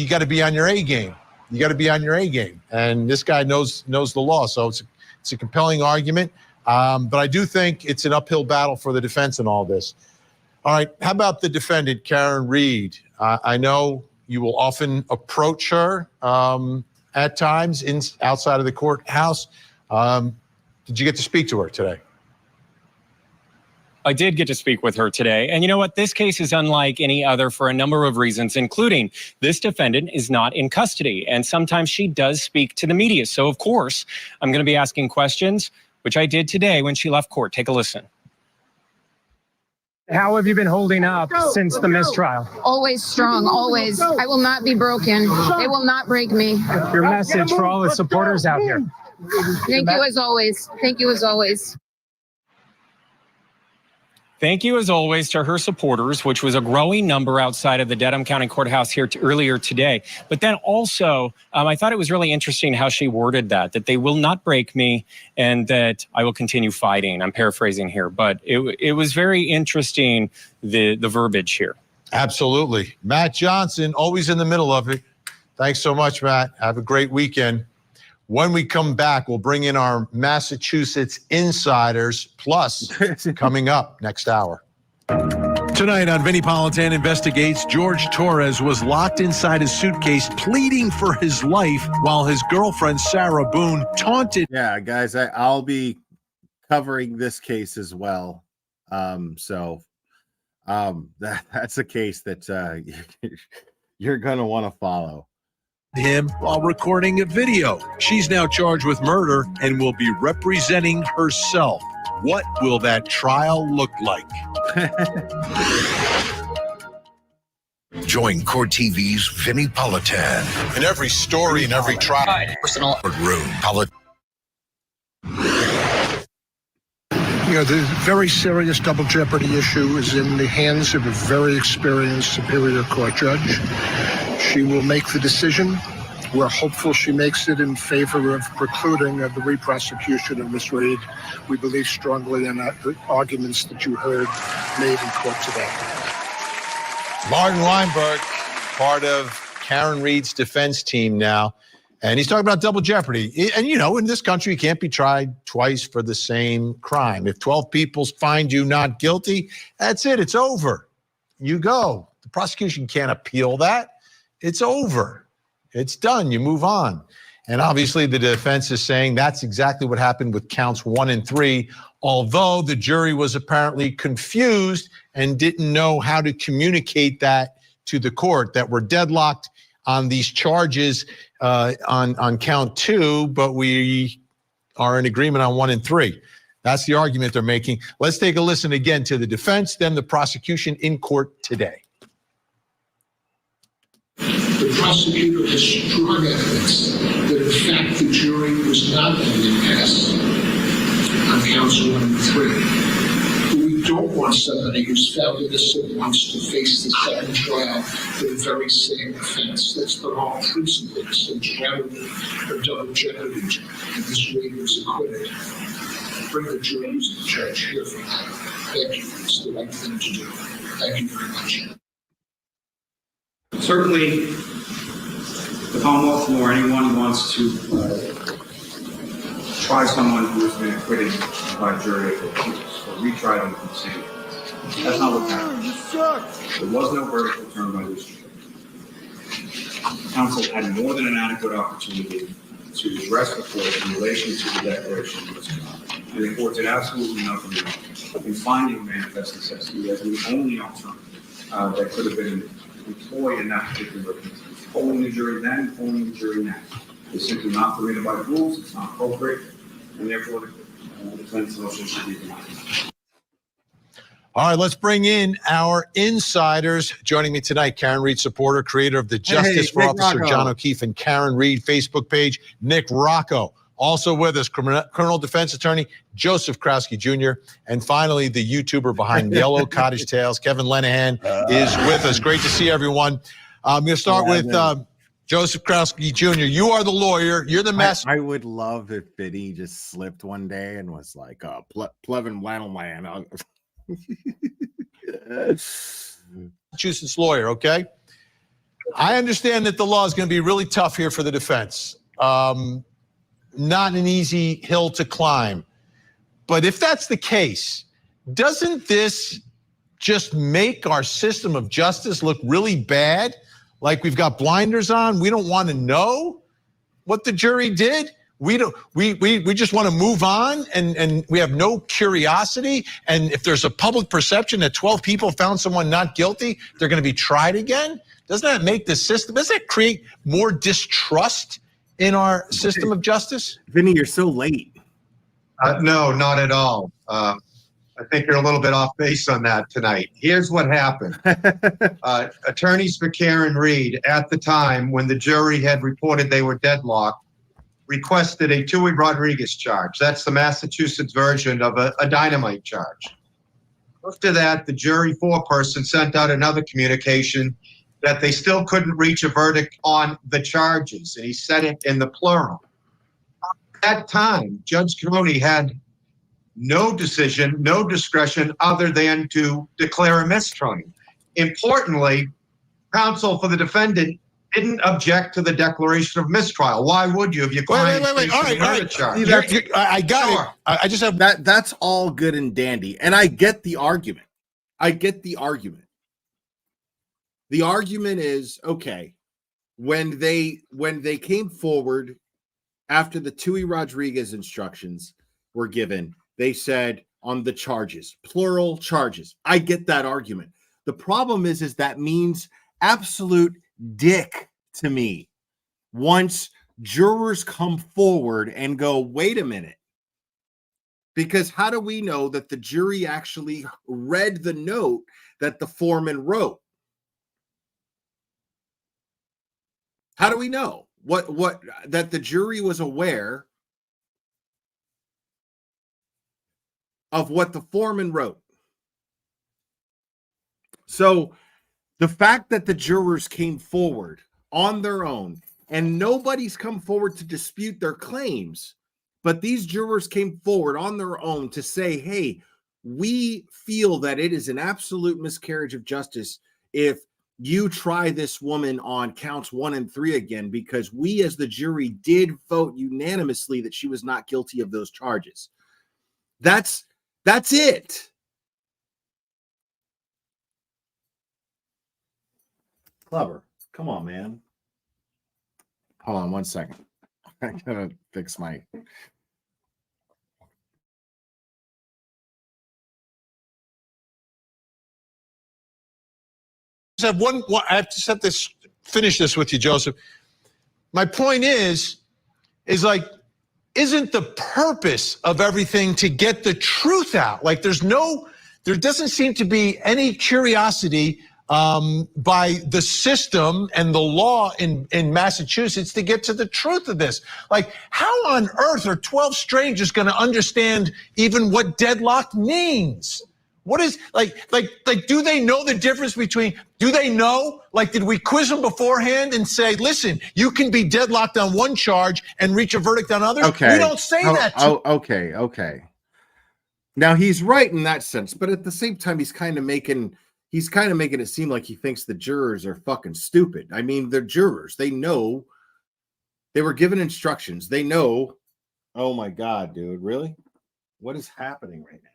Speaker 16: got to be on your A game. You got to be on your A game, and this guy knows the law, so it's a compelling argument. But I do think it's an uphill battle for the defense in all this. All right, how about the defendant, Karen Reed? I know you will often approach her at times outside of the courthouse. Did you get to speak to her today?
Speaker 13: I did get to speak with her today. And you know what? This case is unlike any other for a number of reasons, including this defendant is not in custody. And sometimes she does speak to the media. So, of course, I'm going to be asking questions, which I did today when she left court. Take a listen.
Speaker 20: How have you been holding up since the mistrial?
Speaker 21: Always strong, always. I will not be broken. They will not break me.
Speaker 20: Your message for all the supporters out here.
Speaker 21: Thank you as always. Thank you as always.
Speaker 13: Thank you, as always, to her supporters, which was a growing number outside of the Dedham County Courthouse here earlier today. But then also, I thought it was really interesting how she worded that they will not break me and that I will continue fighting. I'm paraphrasing here, but it was very interesting, the verbiage here.
Speaker 16: Absolutely. Matt Johnson, always in the middle of it. Thanks so much, Matt. Have a great weekend. When we come back, we'll bring in our Massachusetts insiders, plus coming up next hour.
Speaker 8: Tonight on Vinnie Politan Investigates, George Torres was locked inside his suitcase pleading for his life while his girlfriend, Sarah Boone, taunted.
Speaker 1: Yeah, guys, I'll be covering this case as well. That's a case that you're going to want to follow.
Speaker 8: Him while recording a video. She's now charged with murder and will be representing herself. What will that trial look like?
Speaker 18: Join Court TV's Vinnie Politan.
Speaker 16: In every story, in every trial.
Speaker 18: Personal room.
Speaker 17: The very serious double jeopardy issue is in the hands of a very experienced Superior Court judge. She will make the decision. We're hopeful she makes it in favor of precluding the re-prosecution of Ms. Reed. We believe strongly in the arguments that you heard made in court today.
Speaker 16: Martin Weinberg, part of Karen Reed's defense team now, and he's talking about double jeopardy. And, in this country, you can't be tried twice for the same crime. If 12 people find you not guilty, that's it. It's over. You go. The prosecution can't appeal that. It's over. It's done. You move on. And obviously the defense is saying that's exactly what happened with counts 1 and 3, although the jury was apparently confused and didn't know how to communicate that to the court, that we're deadlocked on these charges on count 2, but we are in agreement on 1 and 3. That's the argument they're making. Let's take a listen again to the defense, then the prosecution in court today.
Speaker 17: The prosecutor has strong evidence that, in fact, the jury was not an impasse on counts 1 and 3. But we don't want somebody who's found innocent once to face the second trial for the very same offense. That's the whole principle and generally of double jeopardy. And this Reed was acquitted. Bring the juries and the judge here for that. Thank you. It's the right thing to do. Thank you very much.
Speaker 19: Certainly, the Commonwealth nor anyone who wants to try someone who has been acquitted by a jury or retry them from the same. That's not what happened. There was no verdict returned by this jury. Counsel had more than an adequate opportunity to address the court in relation to the declaration of misconduct. And the court did absolutely nothing in finding manifest necessity as the only alternative that could have been employed in that particular case. Polling the jury then, polling the jury now. It's simply not permitted by the rules, it's not appropriate, and therefore the defense motion should be denied.
Speaker 16: All right, let's bring in our insiders. Joining me tonight, Karen Reed supporter, creator of the Justice for Officer
Speaker 1: Rocco.
Speaker 16: John O'Keefe and Karen Reed Facebook page, Nick Rocco. Also with us, criminal defense attorney Joseph Krowski Jr. And finally, the YouTuber behind Yellow Cottage Tales, Kevin Lenahan, is with us. Great to see everyone. I'm going to start with Joseph Krowski Jr. You are the lawyer. You're the master.
Speaker 1: I would love if Vinny just slipped one day and was like, Plevin Wannelman.
Speaker 16: Massachusetts lawyer, okay? I understand that the law is going to be really tough here for the defense. Not an easy hill to climb. But if that's the case, doesn't this just make our system of justice look really bad? Like we've got blinders on. We don't want to know what the jury did. We just want to move on and we have no curiosity. And if there's a public perception that 12 people found someone not guilty, they're going to be tried again. Doesn't that make the system, doesn't that create more distrust in our system of justice?
Speaker 1: Vinny, you're so late.
Speaker 2: No, not at all. I think you're a little bit off base on that tonight. Here's what happened. Attorneys for Karen Reed, at the time when the jury had reported they were deadlocked, requested a Tui Rodriguez charge. That's the Massachusetts version of a dynamite charge. After that, the jury foreperson sent out another communication that they still couldn't reach a verdict on the charges, and he said it in the plural. At that time, Judge Coney had no decision, no discretion other than to declare a mistrial. Importantly, counsel for the defendant didn't object to the declaration of mistrial. Why would you if your client
Speaker 16: Wait. All right.
Speaker 1: See,
Speaker 16: I got it. I just have
Speaker 1: that. That's all good and dandy, and I get the argument. The argument is okay. When they came forward after the Tui Rodriguez instructions were given, they said on the charges, plural charges. I get that argument. The problem is that means absolute dick to me once jurors come forward and go, wait a minute, because how do we know that the jury actually read the note that the foreman wrote? How do we know what that the jury was aware of what the foreman wrote? So the fact that the jurors came forward on their own and nobody's come forward to dispute their claims, but these jurors came forward on their own to say, hey, we feel that it is an absolute miscarriage of justice if you try this woman on counts 1 and 3 again, because we as the jury did vote unanimously that she was not guilty of those charges. That's it. Clever. Come on, man. Hold on 1 second. I gotta fix my.
Speaker 16: I have to finish this with you, Joseph. My point is like, isn't the purpose of everything to get the truth out? Like there doesn't seem to be any curiosity by the system and the law in Massachusetts to get to the truth of this. Like, how on earth are 12 strangers going to understand even what deadlock means? What is like, do they know the difference between, do they know, like, did we quiz them beforehand and say, listen, you can be deadlocked on one charge and reach a verdict on others?
Speaker 1: Okay.
Speaker 16: We don't say that.
Speaker 1: Okay. Now he's right in that sense, but at the same time, he's kind of making it seem like he thinks the jurors are fucking stupid. I mean, they're jurors. They know they were given instructions. They know. Oh my God, dude. Really? What is happening right now?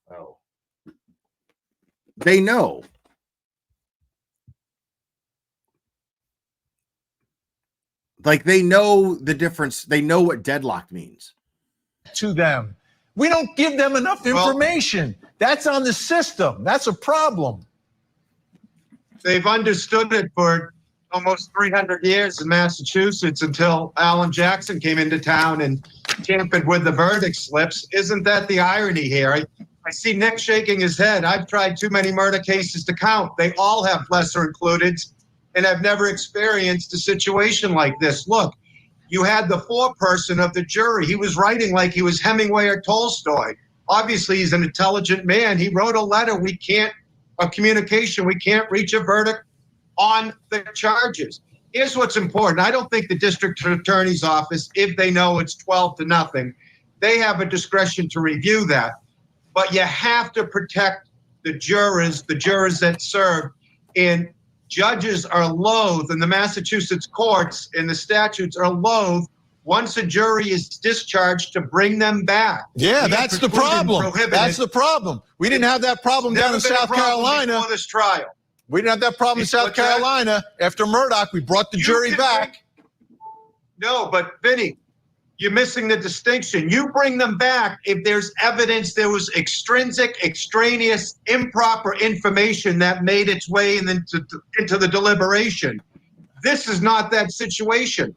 Speaker 1: Oh, they know. Like they know the difference. They know what deadlock means.
Speaker 16: To them. We don't give them enough information. That's on the system. That's a problem.
Speaker 2: They've understood it for almost 300 years in Massachusetts until Alan Jackson came into town and tampered with the verdict slips. Isn't that the irony here? I see Nick shaking his head. I've tried too many murder cases to count. They all have lesser included, and I've never experienced a situation like this. Look, you had the foreperson of the jury. He was writing like he was Hemingway or Tolstoy. Obviously, he's an intelligent man. He wrote a letter. A communication. We can't reach a verdict on the charges. Here's what's important. I don't think the district attorney's office, if they know it's 12-0, they have a discretion to review that. But you have to protect the jurors that serve. And judges are loath, and the Massachusetts courts and the statutes are loath, once a jury is discharged, to bring them back.
Speaker 16: Yeah, that's the problem. That's the problem. We didn't have that problem down in South Carolina.
Speaker 2: Before this trial.
Speaker 16: We didn't have that problem in South Carolina. After Murdoch, we brought the jury back.
Speaker 2: No, but Vinny, you're missing the distinction. You bring them back if there's evidence there was extrinsic, extraneous, improper information that made its way into the deliberation. This is not that situation.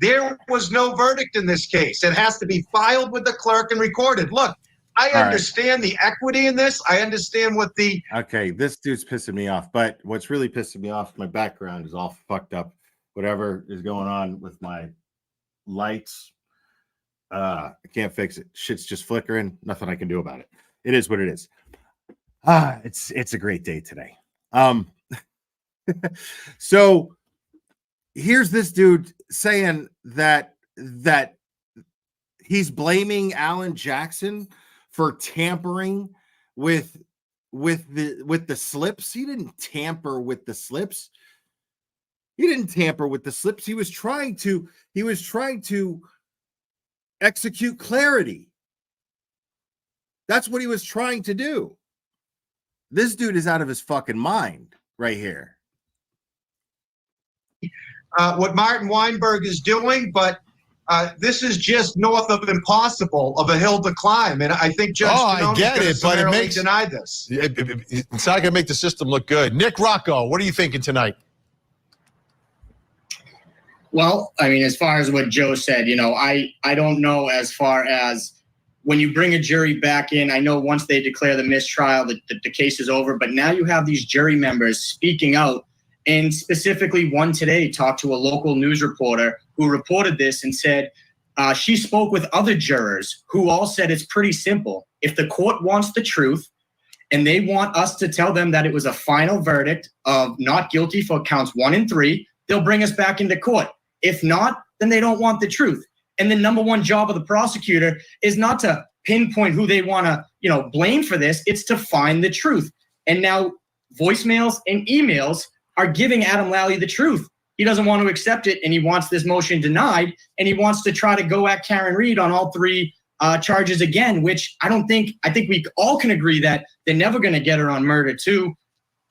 Speaker 2: There was no verdict in this case. It has to be filed with the clerk and recorded. Look, I understand the equity in this. I understand what the...
Speaker 1: Okay, this dude's pissing me off. But what's really pissing me off, my background is all fucked up. Whatever is going on with my lights, I can't fix it. Shit's just flickering. Nothing I can do about it. It is what it is. It's a great day today. So here's this dude saying that he's blaming Alan Jackson for tampering with the slips. He didn't tamper with the slips. He didn't tamper with the slips. He was trying to execute clarity. That's what he was trying to do. This dude is out of his fucking mind right here.
Speaker 2: What Martin Weinberg is doing, but this is just north of impossible of a hill to climb. And I think Judge
Speaker 16: I get it, but it makes
Speaker 2: deny this.
Speaker 16: It's not going to make the system look good. Nick Rocco, what are you thinking tonight?
Speaker 3: Well, I mean, as far as what Joe said, I don't know as far as when you bring a jury back in. I know once they declare the mistrial, the case is over. But now you have these jury members speaking out. And specifically one today talked to a local news reporter who reported this and said she spoke with other jurors who all said it's pretty simple. If the court wants the truth and they want us to tell them that it was a final verdict of not guilty for counts 1 and 3, they'll bring us back into court. If not, then they don't want the truth. And the number one job of the prosecutor is not to pinpoint who they want to, blame for this. It's to find the truth. And now voicemails and emails are giving Adam Lally the truth. He doesn't want to accept it, and he wants this motion denied, and he wants to try to go at Karen Reed on all 3 charges again, which I think we all can agree that they're never going to get her on murder 2.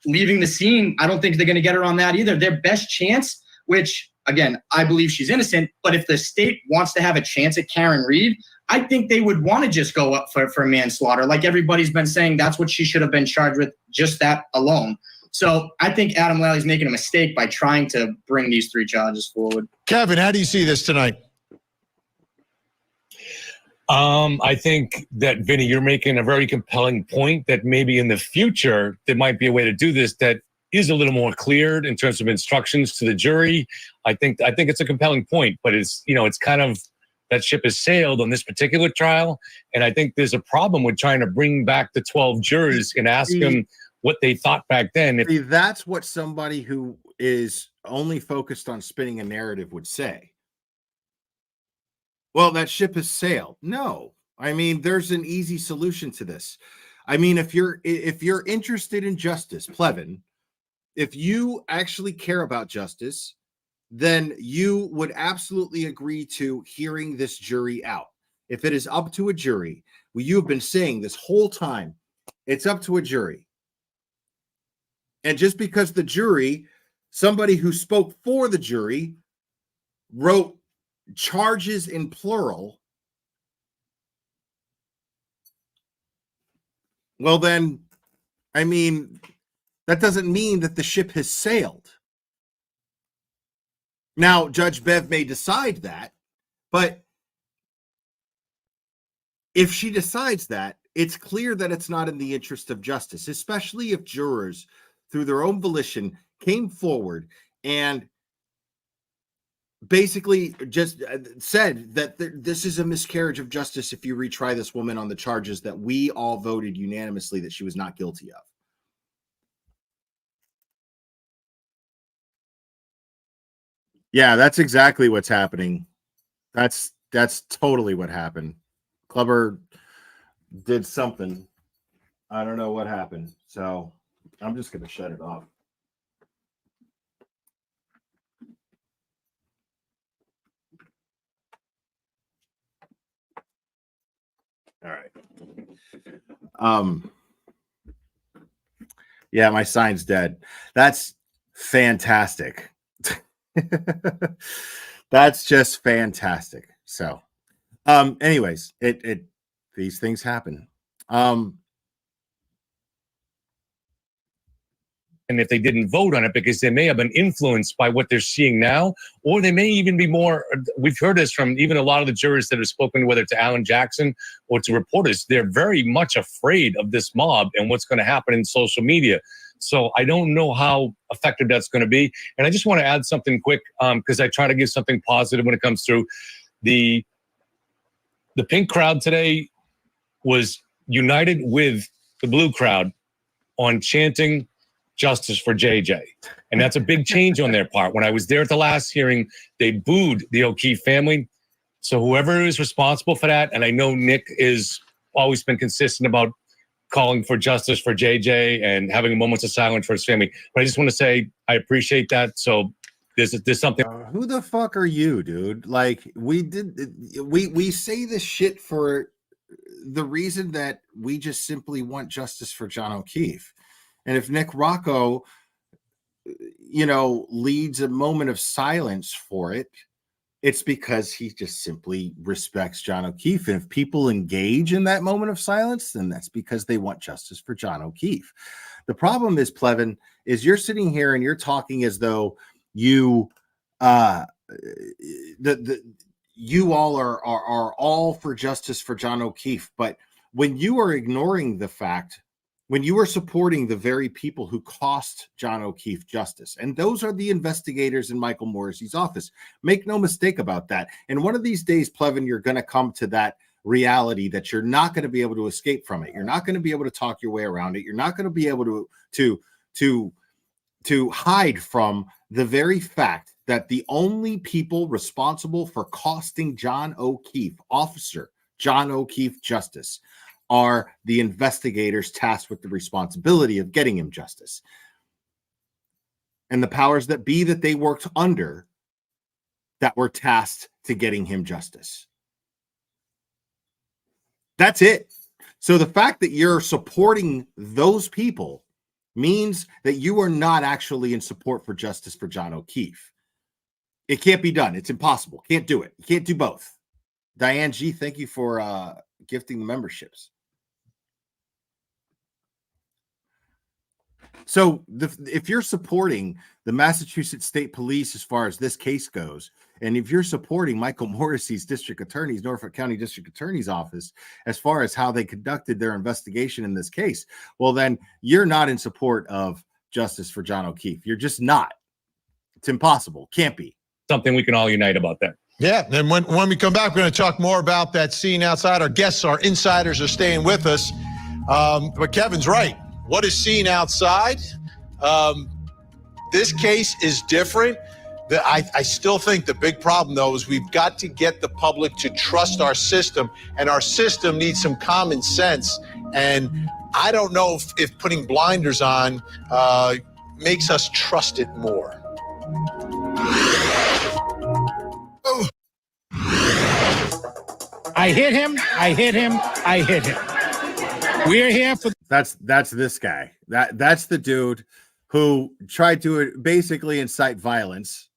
Speaker 3: Leaving the scene, I don't think they're going to get her on that either. Their best chance, which, again, I believe she's innocent, but if the state wants to have a chance at Karen Reed, I think they would want to just go up for manslaughter. Like everybody's been saying, that's what she should have been charged with, just that alone. So I think Adam Lally's making a mistake by trying to bring these 3 charges forward.
Speaker 16: Kevin, how do you see this tonight?
Speaker 22: I think that, Vinny, you're making a very compelling point that maybe in the future there might be a way to do this that is a little more cleared in terms of instructions to the jury. I think it's a compelling point, but it's kind of that ship has sailed on this particular trial, and I think there's a problem with trying to bring back the 12 jurors and ask them what they thought back then.
Speaker 1: See, that's what somebody who is only focused on spinning a narrative would say. Well, that ship has sailed. No, I mean, there's an easy solution to this. I mean, if you're interested in justice, Plevin, if you actually care about justice, then you would absolutely agree to hearing this jury out. If it is up to a jury, well, you have been saying this whole time, it's up to a jury. And just because the jury, somebody who spoke for the jury, wrote charges in plural, well then, I mean, that doesn't mean that the ship has sailed. Now, Judge Bev may decide that, but if she decides that, it's clear that it's not in the interest of justice, especially if jurors, through their own volition, came forward and basically just said that this is a miscarriage of justice if you retry this woman on the charges that we all voted unanimously that she was not guilty of. Yeah, that's exactly what's happening. That's totally what happened. Clubber did something. I don't know what happened. So I'm just going to shut it off. All right. Yeah, my sign's dead. That's fantastic. That's just fantastic. So, anyways, it these things happen.
Speaker 22: And if they didn't vote on it, because they may have been influenced by what they're seeing now, or they may even be more, we've heard this from even a lot of the jurors that have spoken, whether to Alan Jackson or to reporters, they're very much afraid of this mob and what's going to happen in social media. So I don't know how effective that's going to be. And I just want to add something quick, because I try to give something positive when it comes through. The pink crowd today was united with the blue crowd on chanting justice for JJ. And that's a big change on their part. When I was there at the last hearing, they booed the O'Keefe family. So whoever is responsible for that, and I know Nick is always been consistent about calling for justice for JJ and having moments of silence for his family. But I just want to say I appreciate that. So there's something.
Speaker 1: Who the fuck are you, dude? Like, we say this shit for the reason that we just simply want justice for John O'Keefe. And if Nick Rocco, leads a moment of silence for it, it's because he just simply respects John O'Keefe. And if people engage in that moment of silence, then that's because they want justice for John O'Keefe. The problem is, Plevin, is you're sitting here and you're talking as though you you all are all for justice for John O'Keefe. But when you are ignoring the fact, when you are supporting the very people who cost John O'Keefe justice, and those are the investigators in Michael Morrissey's office, make no mistake about that. And one of these days, Plevin, you're going to come to that reality that you're not going to be able to escape from it. You're not going to be able to talk your way around it. You're not going to be able to hide from the very fact that the only people responsible for costing John O'Keefe, Officer John O'Keefe, justice are the investigators tasked with the responsibility of getting him justice. And the powers that be that they worked under that were tasked to getting him justice. That's it. So the fact that you're supporting those people means that you are not actually in support for justice for John O'Keefe. It can't be done. It's impossible. Can't do it. You can't do both. Diane G, thank you for gifting the memberships. So if you're supporting the Massachusetts State Police as far as this case goes, and if you're supporting Michael Morrissey's Norfolk County District Attorney's Office as far as how they conducted their investigation in this case, well, then you're not in support of justice for John O'Keefe. You're just not. It's impossible. Can't be.
Speaker 22: Something we can all unite about that.
Speaker 16: Yeah, and when we come back, we're going to talk more about that scene outside. Our guests, our insiders are staying with us. But Kevin's right. What is seen outside? This case is different. I still think the big problem, though, is we've got to get the public to trust our system, and our system needs some common sense. And I don't know if putting blinders on makes us trust it more.
Speaker 5: I hit him. We're here for.
Speaker 1: That's this guy. That's the dude who tried to basically incite violence.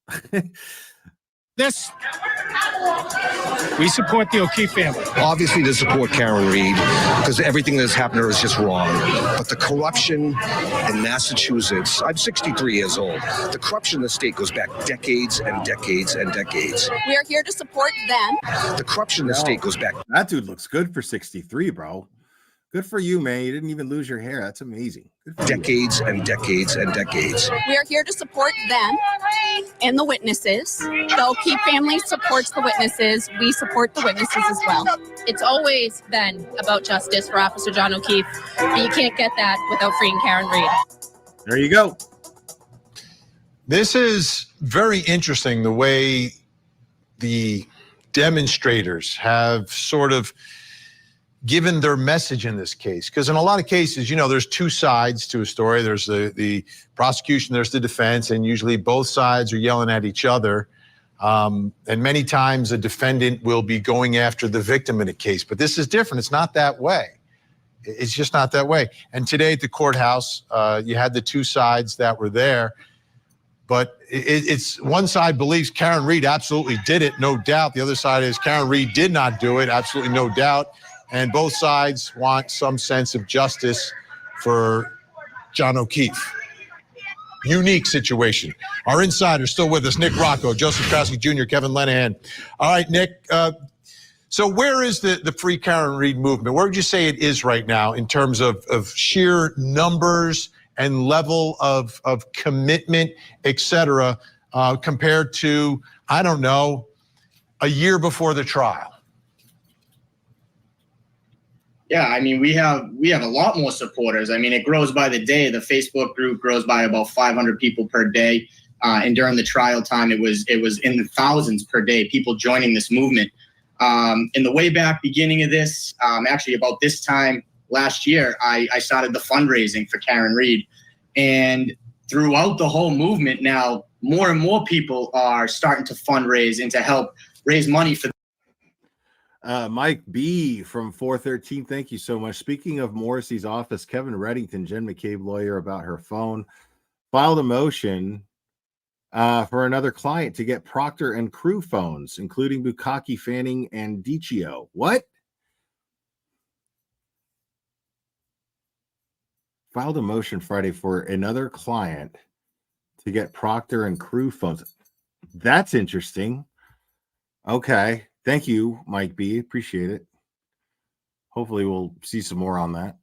Speaker 5: This. We support the O'Keefe family.
Speaker 6: Obviously, to support Karen Reed, because everything that's happened to her is just wrong. But the corruption in Massachusetts, I'm 63 years old. The corruption in the state goes back decades and decades and decades.
Speaker 14: We are here to support them.
Speaker 6: The corruption in the state goes back.
Speaker 1: That dude looks good for 63, bro. Good for you, man. You didn't even lose your hair. That's amazing.
Speaker 6: Decades and decades and decades.
Speaker 14: We are here to support them and the witnesses. The O'Keefe family supports the witnesses. We support the witnesses as well.
Speaker 7: It's always been about justice for Officer John O'Keefe, but you can't get that without freeing Karen Reed.
Speaker 1: There you go.
Speaker 16: This is very interesting, the way the demonstrators have sort of given their message in this case. Because in a lot of cases, there's two sides to a story. There's the prosecution, there's the defense, and usually both sides are yelling at each other. And many times a defendant will be going after the victim in a case. But this is different. It's not that way. It's just not that way. And today at the courthouse, you had the two sides that were there. But it's one side believes Karen Reed absolutely did it, no doubt. The other side is Karen Reed did not do it, absolutely no doubt. And both sides want some sense of justice for John O'Keefe. Unique situation. Our insider still with us, Nick Rocco, Joseph Krasky Jr., Kevin Lenahan. All right, Nick. So where is the Free Karen Reed movement? Where would you say it is right now in terms of sheer numbers and level of commitment, et cetera, compared to, I don't know, a year before the trial?
Speaker 3: Yeah, I mean, we have a lot more supporters. I mean, it grows by the day. The Facebook group grows by about 500 people per day. And during the trial time, it was in the thousands per day, people joining this movement. In the way back beginning of this, actually about this time last year, I started the fundraising for Karen Read. And throughout the whole movement now, more and more people are starting to fundraise and to help raise money for.
Speaker 1: Mike B from 413, thank you so much. Speaking of Morrissey's office, Kevin Reddington, Jen McCabe lawyer about her phone, filed a motion for another client to get Procter and Crew phones, including Bukkake, Fanning, and Dichio. What? Filed a motion Friday for another client to get Procter and Crew phones. That's interesting. Okay. Thank you, Mike B. Appreciate it. Hopefully we'll see some more on that.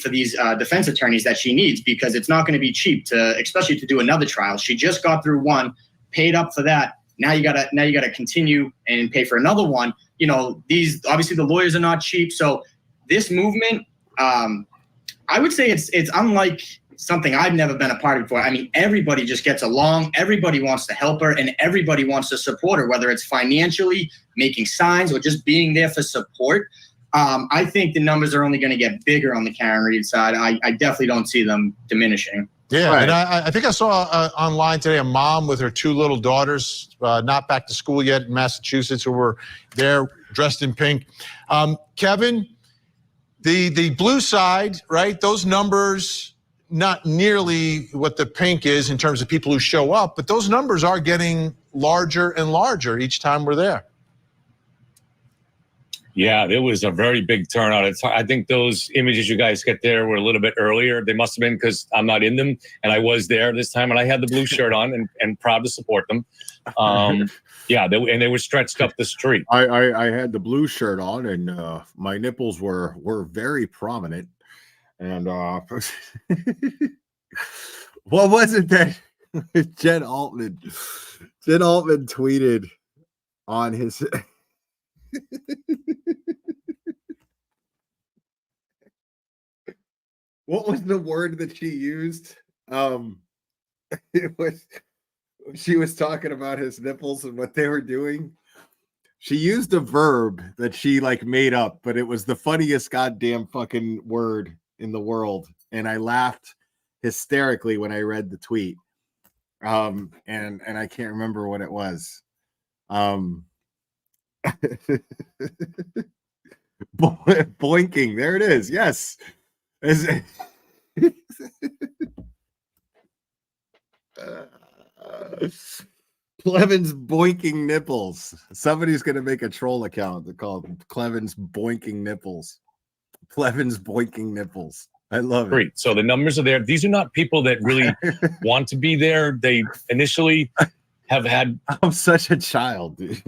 Speaker 3: For these defense attorneys that she needs, because it's not going to be cheap especially to do another trial. She just got through one, paid up for that. Now you gotta continue and pay for another one. You know, these obviously the lawyers are not cheap. So this movement, I would say it's unlike something I've never been a part of before. I mean, everybody just gets along. Everybody wants to help her, and everybody wants to support her, whether it's financially, making signs, or just being there for support. I think the numbers are only going to get bigger on the Karen Read side. I definitely don't see them diminishing.
Speaker 16: Yeah, right. And I think I saw online today a mom with her 2 little daughters, not back to school yet in Massachusetts, who were there dressed in pink. Kevin, the blue side, right? Those numbers, not nearly what the pink is in terms of people who show up, but those numbers are getting larger and larger each time we're there.
Speaker 22: Yeah, there was a very big turnout. I think those images you guys get there were a little bit earlier. They must have been because I'm not in them, and I was there this time, and I had the blue shirt on and proud to support them. Yeah, they were stretched up the street.
Speaker 1: I had the blue shirt on, and my nipples were very prominent. And what was it that Jen Altman tweeted on his what was the word that she used? She was talking about his nipples and what they were doing. She used a verb that she made up, but it was the funniest goddamn fucking word in the world, and I laughed hysterically when I read the tweet. And I can't remember what it was. Boinking, there it is. Yes. Cleven's boinking nipples. Somebody's gonna make a troll account called Cleven's boinking nipples. Cleven's boinking nipples. I love it.
Speaker 22: Great. So the numbers are there. These are not people that really want to be there. They initially have had.
Speaker 1: I'm such a child, dude.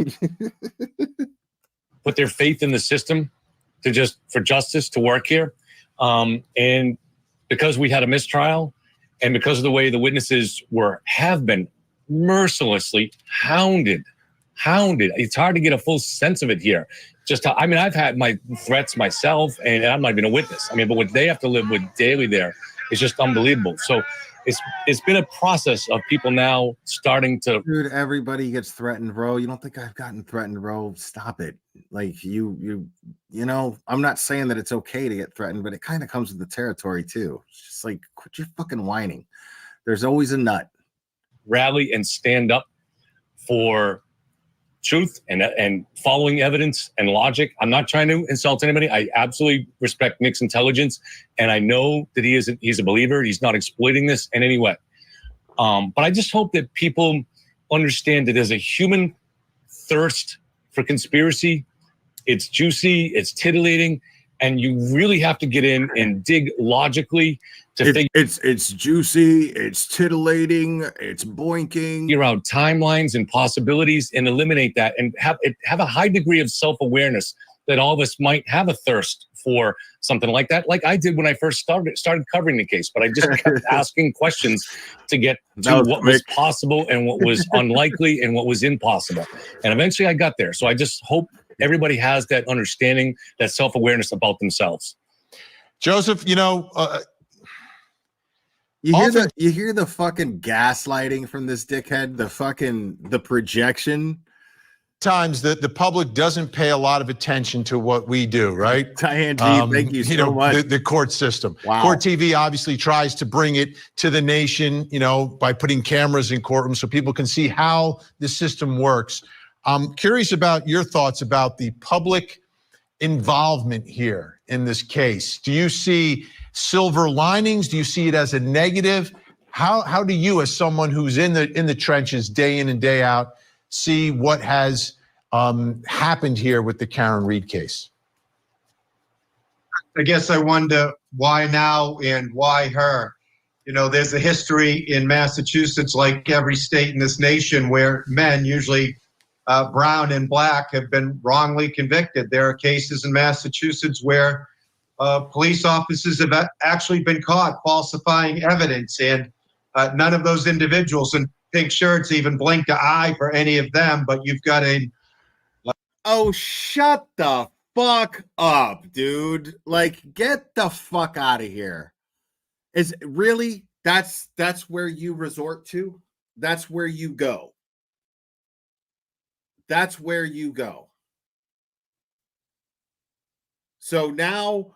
Speaker 22: Put their faith in the system for justice to work here. And because we had a mistrial, and because of the way the witnesses have been mercilessly hounded. It's hard to get a full sense of it here. I've had my threats myself, and I'm not even a witness. But what they have to live with daily there is just unbelievable. So it's been a process of people now starting to.
Speaker 1: Dude, everybody gets threatened, bro. You don't think I've gotten threatened, bro? Stop it. You know, I'm not saying that it's okay to get threatened, but it kind of comes with the territory too. It's just quit your fucking whining. There's always a nut.
Speaker 22: Rally and stand up for truth and following evidence and logic. I'm not trying to insult anybody. I absolutely respect Nick's intelligence, and I know that he's a believer. He's not exploiting this in any way. But I just hope that people understand that there's a human thirst for conspiracy. It's juicy, it's titillating, and you really have to get in and dig logically to figure.
Speaker 1: It's juicy, it's titillating, it's boinking.
Speaker 22: Figure out timelines and possibilities and eliminate that, and have a high degree of self-awareness that all of us might have a thirst for something like that, like I did when I first started covering the case. But I just kept asking questions to get to what was possible and what was unlikely and what was impossible. And eventually I got there. So I just hope everybody has that understanding, that self-awareness about themselves.
Speaker 16: Joseph,
Speaker 1: you hear the fucking gaslighting from this dickhead, the projection.
Speaker 16: Times that the public doesn't pay a lot of attention to what we do, right?
Speaker 1: Diane G, thank you so much.
Speaker 16: The court system.
Speaker 1: Wow.
Speaker 16: Court TV obviously tries to bring it to the nation, by putting cameras in courtrooms so people can see how the system works. I'm curious about your thoughts about the public involvement here in this case. Do you see silver linings? Do you see it as a negative? How do you, as someone who's in the trenches day in and day out, see what has happened here with the Karen Read case?
Speaker 2: I guess I wonder why now and why her. There's a history in Massachusetts, like every state in this nation, where men, usually brown and black, have been wrongly convicted. There are cases in Massachusetts where police officers have actually been caught falsifying evidence, and none of those individuals in pink shirts even blinked an eye for any of them. But you've got
Speaker 1: oh, shut the fuck up, dude. Get the fuck out of here. Is really that's where you resort to? That's where you go. That's where you go. So now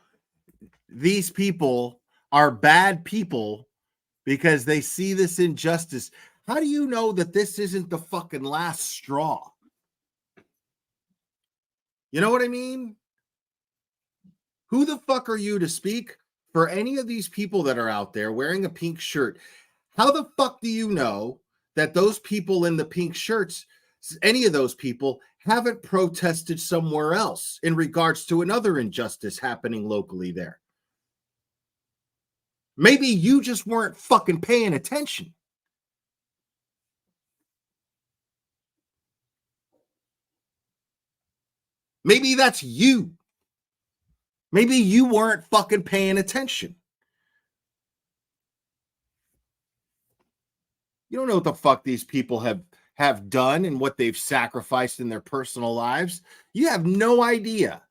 Speaker 1: these people are bad people because they see this injustice. How do you know that this isn't the fucking last straw? You know what I mean? Who the fuck are you to speak for any of these people that are out there wearing a pink shirt? How the fuck do you know that those people in the pink shirts, any of those people, haven't protested somewhere else in regards to another injustice happening locally there? Maybe you just weren't fucking paying attention. Maybe that's you. Maybe you weren't fucking paying attention. You don't know what the fuck these people have done and what they've sacrificed in their personal lives. You have no idea.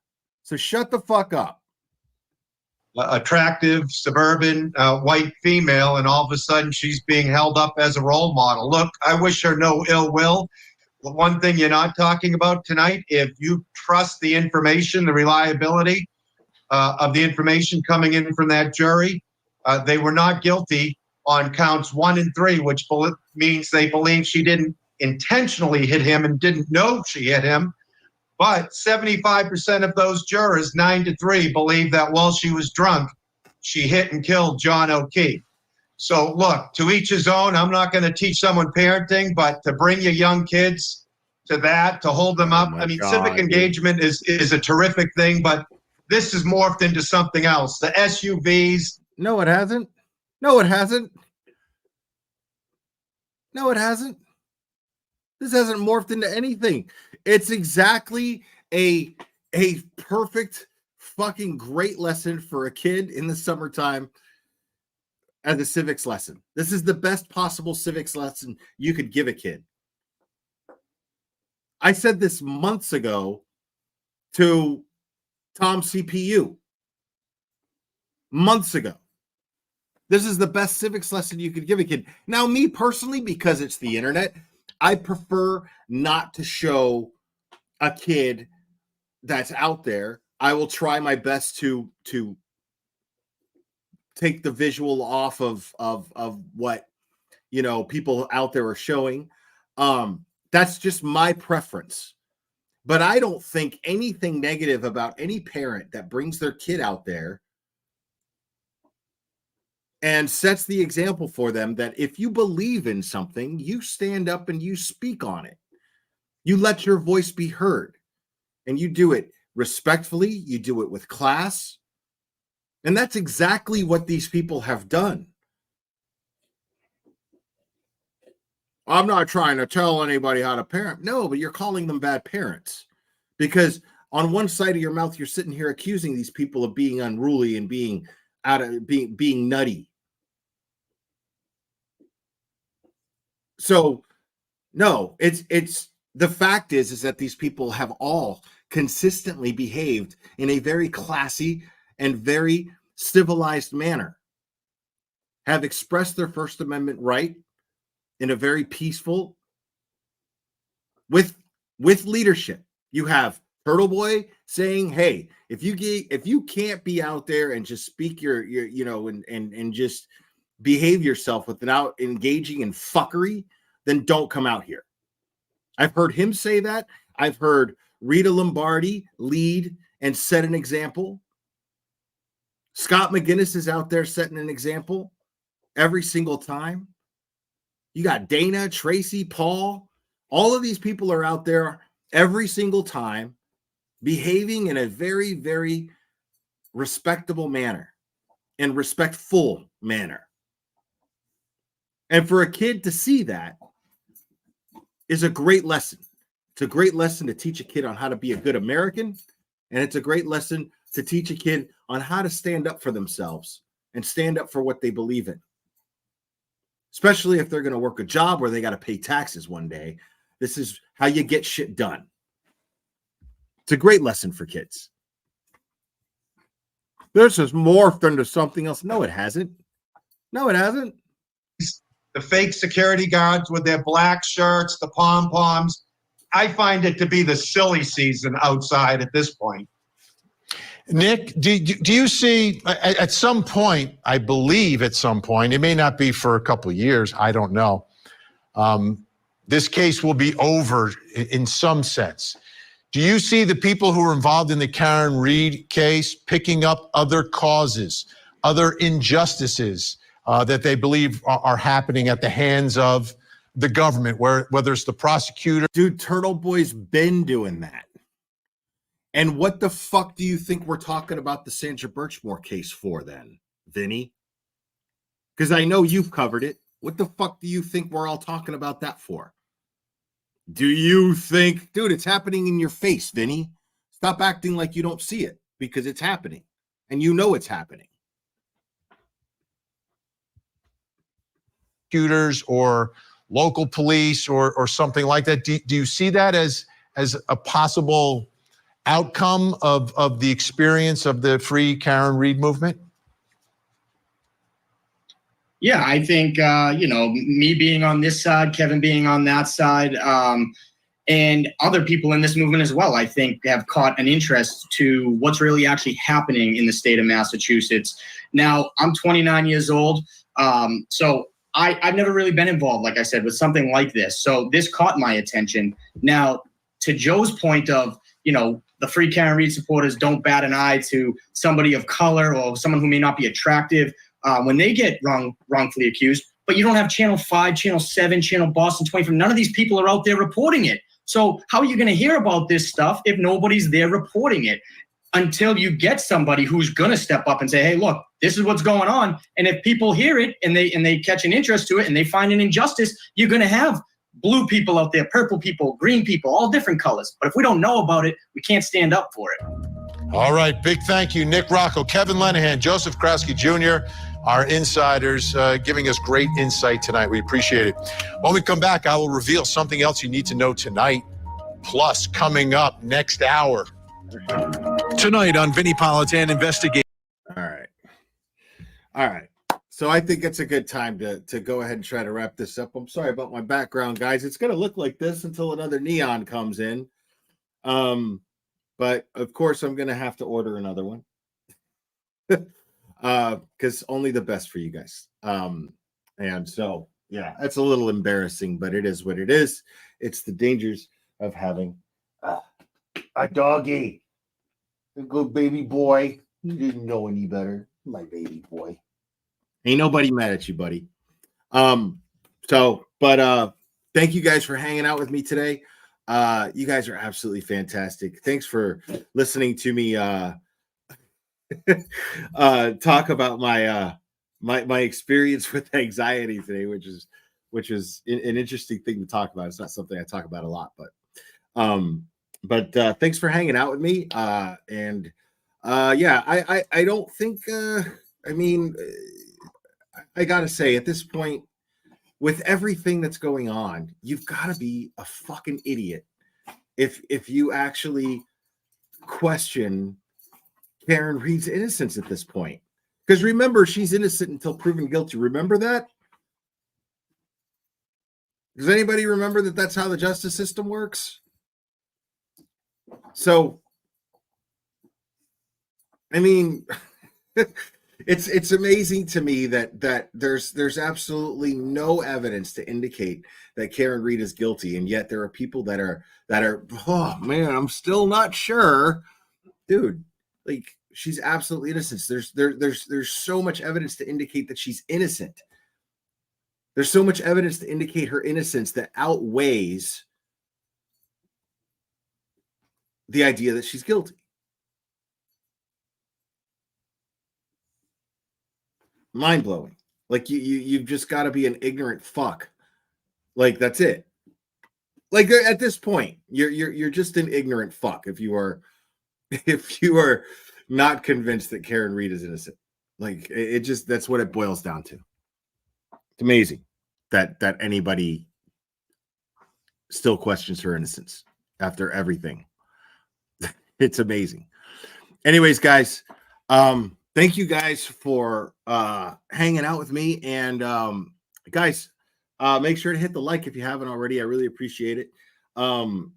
Speaker 1: So shut the fuck up.
Speaker 2: Attractive, suburban, white female, and all of a sudden she's being held up as a role model. Look, I wish her no ill will. The one thing you're not talking about tonight, if you trust the information, the reliability of the information coming in from that jury, they were not guilty on counts 1 and 3, which means they believe she didn't intentionally hit him and didn't know she hit him. But 75% of those jurors, 9-3, believe that while she was drunk, she hit and killed John O'Keefe. So look, to each his own. I'm not going to teach someone parenting, but to bring your young kids to that, to hold them up. I mean, civic engagement is a terrific thing, but this has morphed into something else. The SUVs.
Speaker 1: No, it hasn't. No, it hasn't. No, it hasn't. This hasn't morphed into anything. It's exactly a perfect fucking great lesson for a kid in the summertime as a civics lesson. This is the best possible civics lesson you could give a kid. I said this months ago to Tom CPU. Months ago. This is the best civics lesson you could give a kid. Now, me personally, because it's the internet, I prefer not to show a kid that's out there. I will try my best to take the visual off of what people out there are showing. That's just my preference. But I don't think anything negative about any parent that brings their kid out there and sets the example for them that if you believe in something, you stand up and you speak on it. You let your voice be heard. And you do it respectfully. You do it with class. And that's exactly what these people have done. I'm not trying to tell anybody how to parent. No, but you're calling them bad parents. Because on one side of your mouth, you're sitting here accusing these people of being unruly and being nutty. So, no, it's the fact is that these people have all consistently behaved in a very classy and very civilized manner, have expressed their First Amendment right in a very peaceful, with leadership. You have Turtle Boy saying, "Hey, if you can't be out there and just speak your and just behave yourself without engaging in fuckery, then don't come out here." I've heard him say that. I've heard Rita Lombardi lead and set an example. Scott McGinnis is out there setting an example every single time. You got Dana, Tracy, Paul. All of these people are out there every single time behaving in a very, very respectable manner and respectful manner. And for a kid to see that is a great lesson. It's a great lesson to teach a kid on how to be a good American. And it's a great lesson to teach a kid on how to stand up for themselves and stand up for what they believe in. Especially if they're going to work a job where they got to pay taxes one day. This is how you get shit done. It's a great lesson for kids. This has morphed into something else. No, it hasn't. No, it hasn't.
Speaker 2: The fake security guards with their black shirts, the pom-poms. I find it to be the silly season outside at this point.
Speaker 16: Nick, do you see at some point, I believe at some point, it may not be for a couple of years, I don't know, this case will be over in some sense. Do you see the people who were involved in the Karen Reed case picking up other causes, other injustices that they believe are happening at the hands of the government, whether it's the prosecutor?
Speaker 1: Dude, Turtle Boy's been doing that. And what the fuck do you think we're talking about the Sandra Birchmore case for then, Vinny? Because I know you've covered it. What the fuck do you think we're all talking about that for? Do you think, dude, it's happening in your face, Vinny? Stop acting like you don't see it, because it's happening. And you know it's happening.
Speaker 16: Prosecutors or local police or something like that. Do you see that as a possible outcome of the experience of the Free Karen Reed movement?
Speaker 3: Yeah, I think, me being on this side, Kevin being on that side, and other people in this movement as well, I think have caught an interest to what's really actually happening in the state of Massachusetts. Now, I'm 29 years old, so I've never really been involved, like I said, with something like this. So this caught my attention. Now, to Joe's point of, the Free Karen Reed supporters don't bat an eye to somebody of color or someone who may not be attractive when they get wrongfully accused, but you don't have Channel 5, Channel 7, Channel Boston 24. None of these people are out there reporting it. So how are you going to hear about this stuff if nobody's there reporting it? Until you get somebody who's going to step up and say, hey, look, this is what's going on. And if people hear it and they catch an interest to it and they find an injustice, you're going to have blue people out there, purple people, green people, all different colors. But if we don't know about it, we can't stand up for it.
Speaker 16: All right. Big thank you, Nick Rocco, Kevin Lenahan, Joseph Krasky Jr., our insiders, giving us great insight tonight. We appreciate it. When we come back, I will reveal something else you need to know tonight. Plus, coming up next hour.
Speaker 8: Tonight on Vinnie Politan Investigate.
Speaker 1: All right. So I think it's a good time to go ahead and try to wrap this up. I'm sorry about my background, guys. It's going to look like this until another neon comes in. But of course, I'm going to have to order another one. Because only the best for you guys. And so, yeah, that's a little embarrassing, but it is what it is. It's the dangers of having a doggy. A good baby boy. You didn't know any better. My baby boy. Ain't nobody mad at you, buddy. Thank you guys for hanging out with me today. You guys are absolutely fantastic. Thanks for listening to me talk about my my experience with anxiety today, which is an interesting thing to talk about. It's not something I talk about a lot, but thanks for hanging out with me. I don't think I gotta say, at this point, with everything that's going on, you've got to be a fucking idiot if you actually question Karen Reed's innocence at this point. Because remember, she's innocent until proven guilty. Remember that? Does anybody remember that that's how the justice system works? So, I mean, it's amazing to me that there's absolutely no evidence to indicate that Karen Reed is guilty, and yet there are people that are oh man, I'm still not sure, dude. Like, she's absolutely innocent. There's so much evidence to indicate that she's innocent. There's so much evidence to indicate her innocence that outweighs the idea that she's guilty. Mind-blowing. Like, you've just got to be an ignorant fuck. Like, that's it. Like, at this point, you're just an ignorant fuck if you are not convinced that Karen Reed is innocent. Like, it just, that's what it boils down to. It's amazing that anybody still questions her innocence after everything. It's amazing. Anyways, guys, thank you guys for hanging out with me. And guys, make sure to hit the like if you haven't already. I really appreciate it. And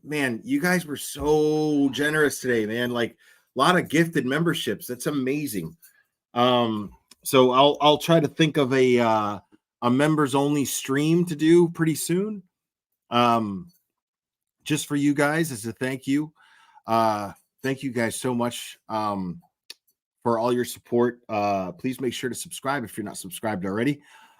Speaker 1: man, you guys were so generous today, man. Like, a lot of gifted memberships. That's amazing. So I'll try to think of a members only stream to do pretty soon. Just for you guys as a thank you. Thank you guys so much for all your support. Please make sure to subscribe if you're not subscribed already.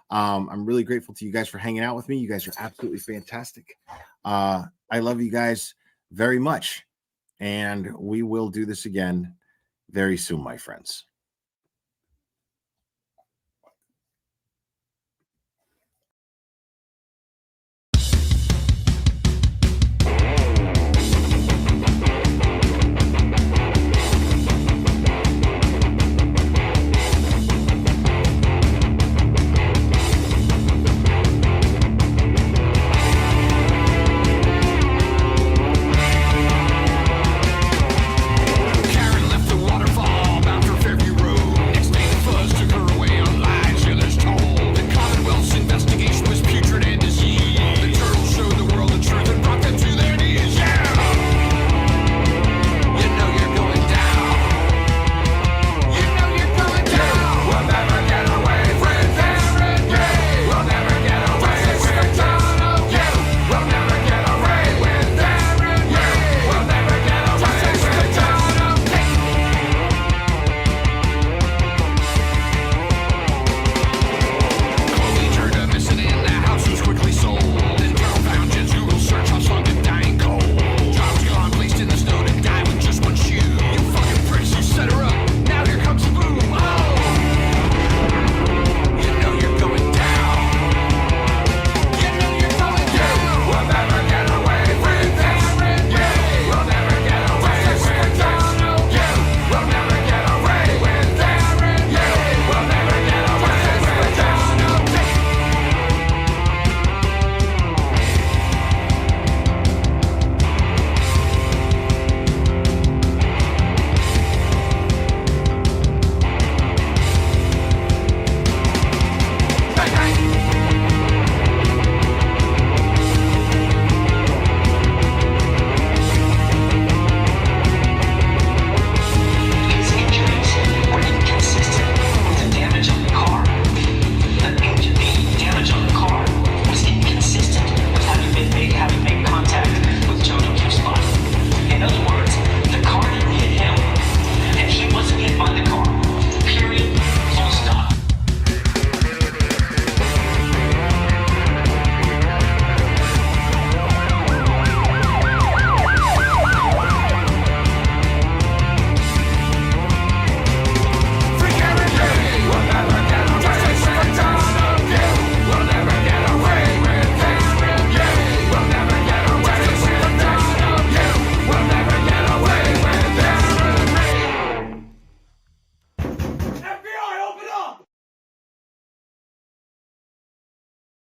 Speaker 1: I'm really grateful to you guys for hanging out with me. You guys are absolutely fantastic. I love you guys very much. And we will do this again very soon, my friends.